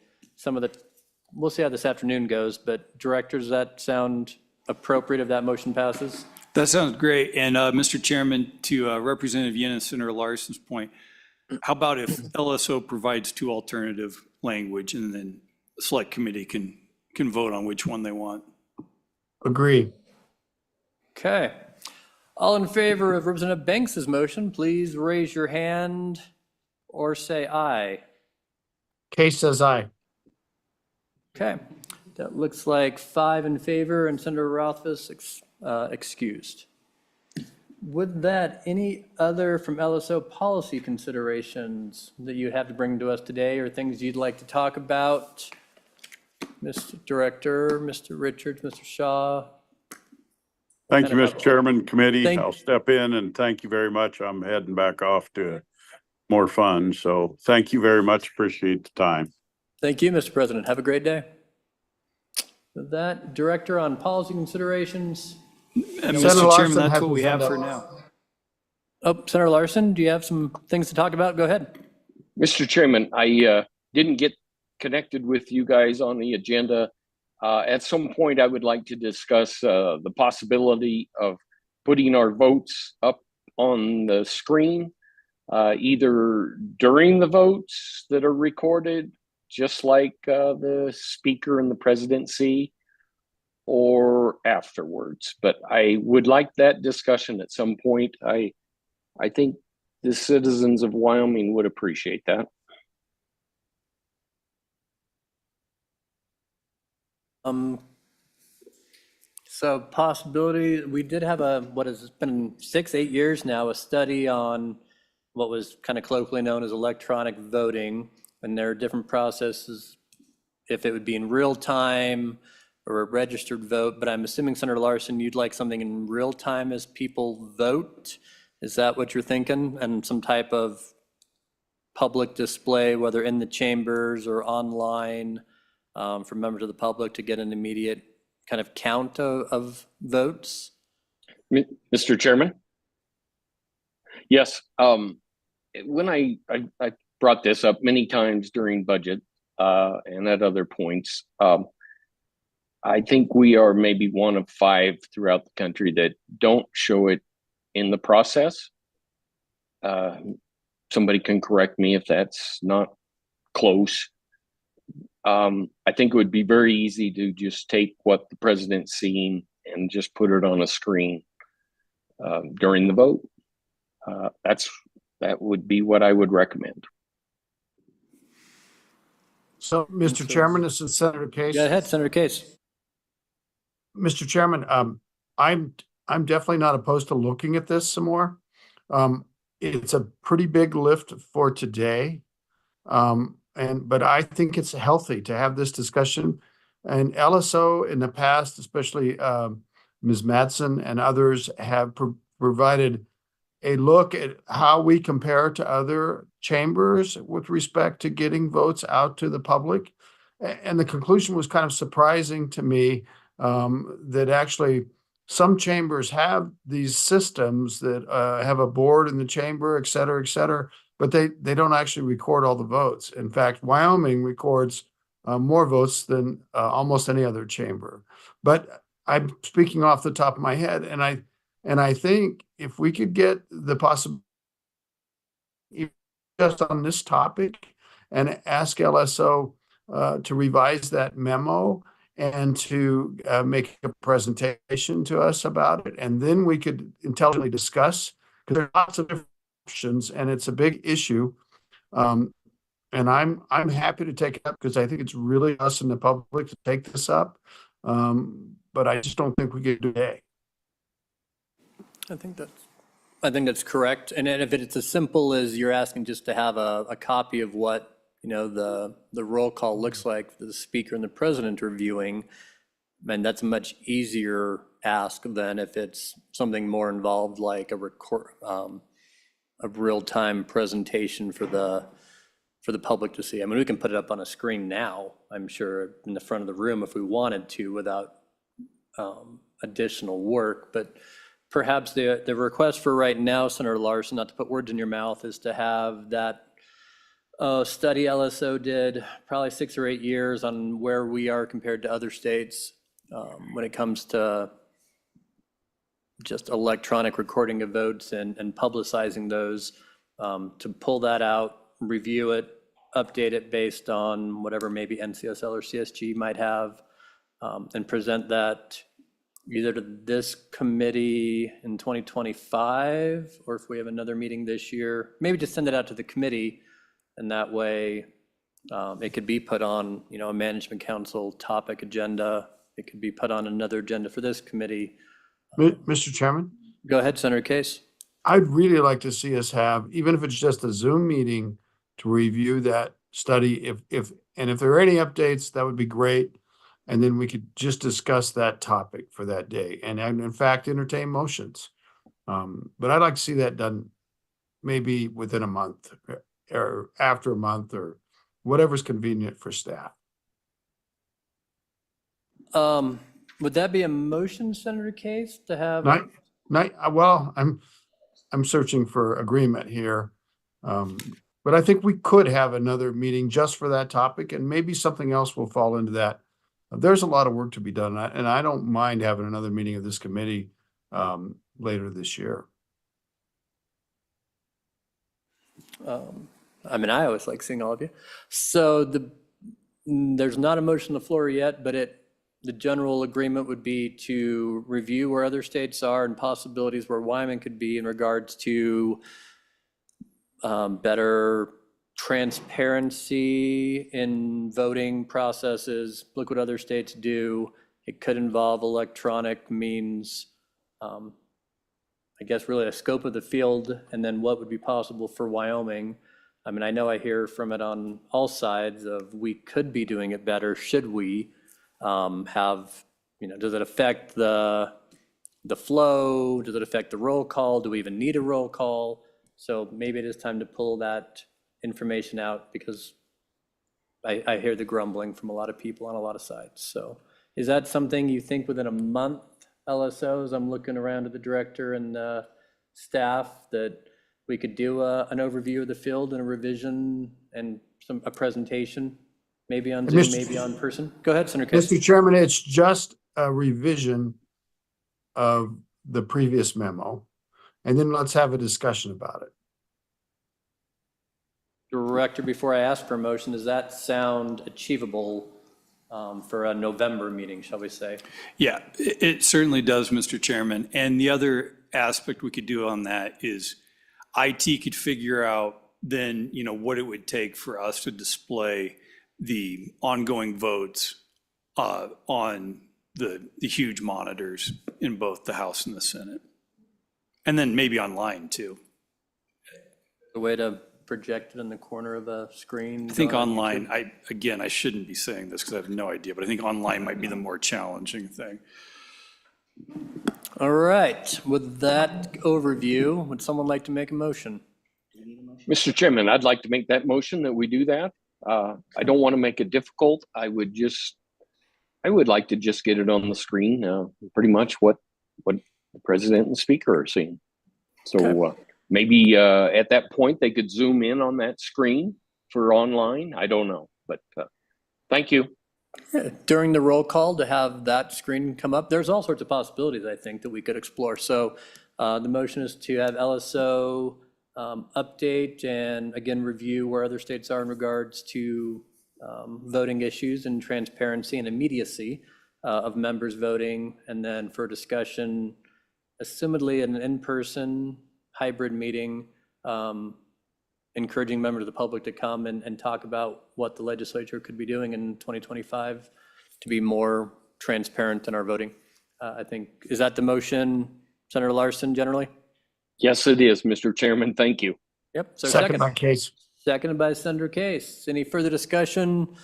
We'll see how this afternoon goes, but director, does that sound appropriate if that motion passes? That sounds great. And Mr. Chairman, to Representative Yin and Senator Larson's point, how about if LSO provides two alternative language and then the select committee can vote on which one they want? Agree. Okay. All in favor of Representative Banks's motion, please raise your hand or say aye. Case says aye. Okay. That looks like 5 in favor and Senator Rothfuss excused. With that, any other from LSO policy considerations that you have to bring to us today or things you'd like to talk about? Mr. Director, Mr. Richards, Mr. Shaw. Thank you, Mr. Chairman, committee. Thank- I'll step in and thank you very much. I'm heading back off to more fun. So thank you very much. Appreciate the time. Thank you, Mr. President. Have a great day. With that, Director on Policy Considerations. Senator Mr. Chairman, Larson that's has what we his hand have for up. now. Oh, Senator Larson, do you have some things to talk about? Go ahead. Mr. Chairman, I didn't get connected with you guys on the agenda. At some point, I would like to discuss the possibility of putting our votes up on the screen, either during the votes that are recorded, just like the speaker and the presidency, or afterwards. But I would like that discussion at some point. I think the citizens of Wyoming would appreciate that. So possibility, we did have what has been 6-8 years now, a study on what was kind of colloquially known as electronic voting, and there are different processes, if it would be in real time or a registered vote, but I'm assuming, Senator Larson, you'd like something in real time as people vote? Is that what you're thinking? And some type of public display, whether in the chambers or online, for members of the public to get an immediate kind of count of votes? Mr. Chairman? Yes. When I brought this up many times during budget and at other points, I think we are maybe one of 5 throughout the country that don't show it in the process. Somebody can correct me if that's not close. I think it would be very easy to just take what the president's seeing and just put it on a screen during the vote. That would be what I would recommend. So, Mr. Chairman, this is Senator Case. Go ahead, Senator Case. Mr. Chairman, I'm definitely not opposed to looking at this some more. It's a pretty big lift for today. But I think it's healthy to have this discussion. And LSO in the past, especially Ms. Madsen and others, have provided a look at how we compare to other chambers with respect to getting votes out to the public. And the conclusion was kind of surprising to me, that actually some chambers have these systems that have a board in the chamber, et cetera, but they don't actually record all the votes. In fact, Wyoming records more votes than almost any other chamber. But I'm speaking off the top of my head, and I think if we could get the possibility just on this topic and ask LSO to revise that memo and to make a presentation to us about it, and then we could intelligently discuss, because there are lots of different options and it's a big issue. And I'm happy to take it up because I think it's really us and the public to take this up. But I just don't think we get today. I think that's correct. And if it's as simple as you're asking just to have a copy of what, the roll call looks like, the speaker and the president are viewing, and that's a much easier ask than if it's something more involved like a real-time presentation for the public to see. I mean, we can put it up on a screen now, I'm sure, in the front of the room if we wanted to without additional work. But perhaps the request for right now, Senator Larson, not to put words in your mouth, is to have that study LSO did probably 6 or 8 years on where we are compared to other states when it comes to just electronic recording of votes and publicizing those, to pull that out, review it, update it based on whatever maybe NCSL or CSG might have, and present that either to this committee in 2025, or if we have another meeting this year, maybe just send it out to the committee, and that way it could be put on, a management council topic agenda. It could be put on another agenda for this committee. Mr. Chairman? Go ahead, Senator Case. I'd really like to see us have, even if it's just a Zoom meeting, to review that study. If there are any updates, that would be great. And then we could just discuss that topic for that day and in fact, entertain motions. But I'd like to see that done maybe within a month or after a month or whatever's convenient for staff. Would that be a motion, Senator Case, to have? Well, I'm searching for agreement here. But I think we could have another meeting just for that topic, and maybe something else will fall into that. There's a lot of work to be done, and I don't mind having another meeting of this committee later this year. I mean, I always like seeing all of you. So there's not a motion on the floor yet, but the general agreement would be to review where other states are and possibilities where Wyoming could be in regards to better transparency in voting processes. Look what other states do. It could involve electronic means. I guess really a scope of the field, and then what would be possible for Wyoming. I mean, I know I hear from it on all sides of we could be doing it better. Should we have, does it affect the flow? Does it affect the roll call? Do we even need a roll call? So maybe it is time to pull that information out, because I hear the grumbling from a lot of people on a lot of sides. So is that something you think within a month, LSOs, I'm looking around at the director and staff, that we could do an overview of the field and a revision and a presentation, maybe on Zoom, maybe on person? Go ahead, Senator Case. Mr. Chairman, it's just a revision of the previous memo, and then let's have a discussion about it. Director, before I ask for a motion, does that sound achievable for a November meeting, shall we say? Yeah, it certainly does, Mr. Chairman. And the other aspect we could do on that is IT could figure out then, what it would take for us to display the ongoing votes on the huge monitors in both the House and the Senate. And then maybe online too. The way to project it in the corner of a screen? I think online, I shouldn't be saying this because I have no idea, but I think online might be the more challenging thing. All right, with that overview, would someone like to make a motion? Mr. Chairman, I'd like to make that motion that we do that. I don't want to make it difficult. I would like to just get it on the screen, pretty much what the president and speaker are seeing. So maybe at that point they could zoom in on that screen for online. I don't know, but thank you. During the roll call to have that screen come up, there's all sorts of possibilities, I think, that we could explore. So the motion is to have LSO update and again review where other states are in regards to voting issues and transparency and immediacy of members voting, and then for discussion, assumedly an in-person hybrid meeting, encouraging members of the public to come and talk about what the legislature could be doing in 2025 to be more transparent in our voting. I think, is that the motion, Senator Larson, generally? Yes, it is, Mr. Chairman. Thank you. Yep. So Second by Case. Seconded by Senator Case. Any further discussion?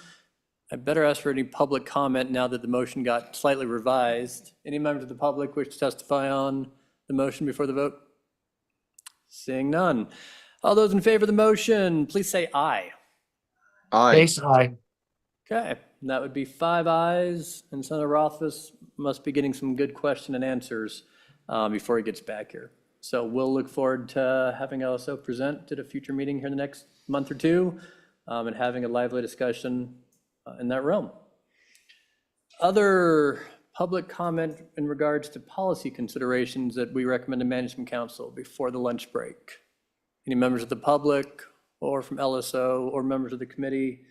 I better ask for any public comment now that the motion got slightly revised. Any members of the public wish to testify on the motion before the vote? Seeing none. All those in favor of the motion, please say aye. Aye. Case, aye. Okay, and that would be 5 ayes, and Senator Rothfuss must be getting some good question and answers before he gets back here. So we'll look forward to having LSO present at a future meeting here in the next month or two, and having a lively discussion in that realm. Other public comment in regards to policy considerations that we recommend to Management Council before the lunch break. Any members of the public or from LSO or members of the committee?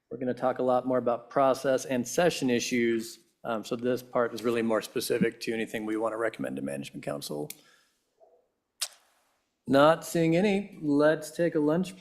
We're going to talk a lot more about process and session issues. So this part is really more specific to anything we want to recommend to Management Council. Not seeing any, let's take a lunch break.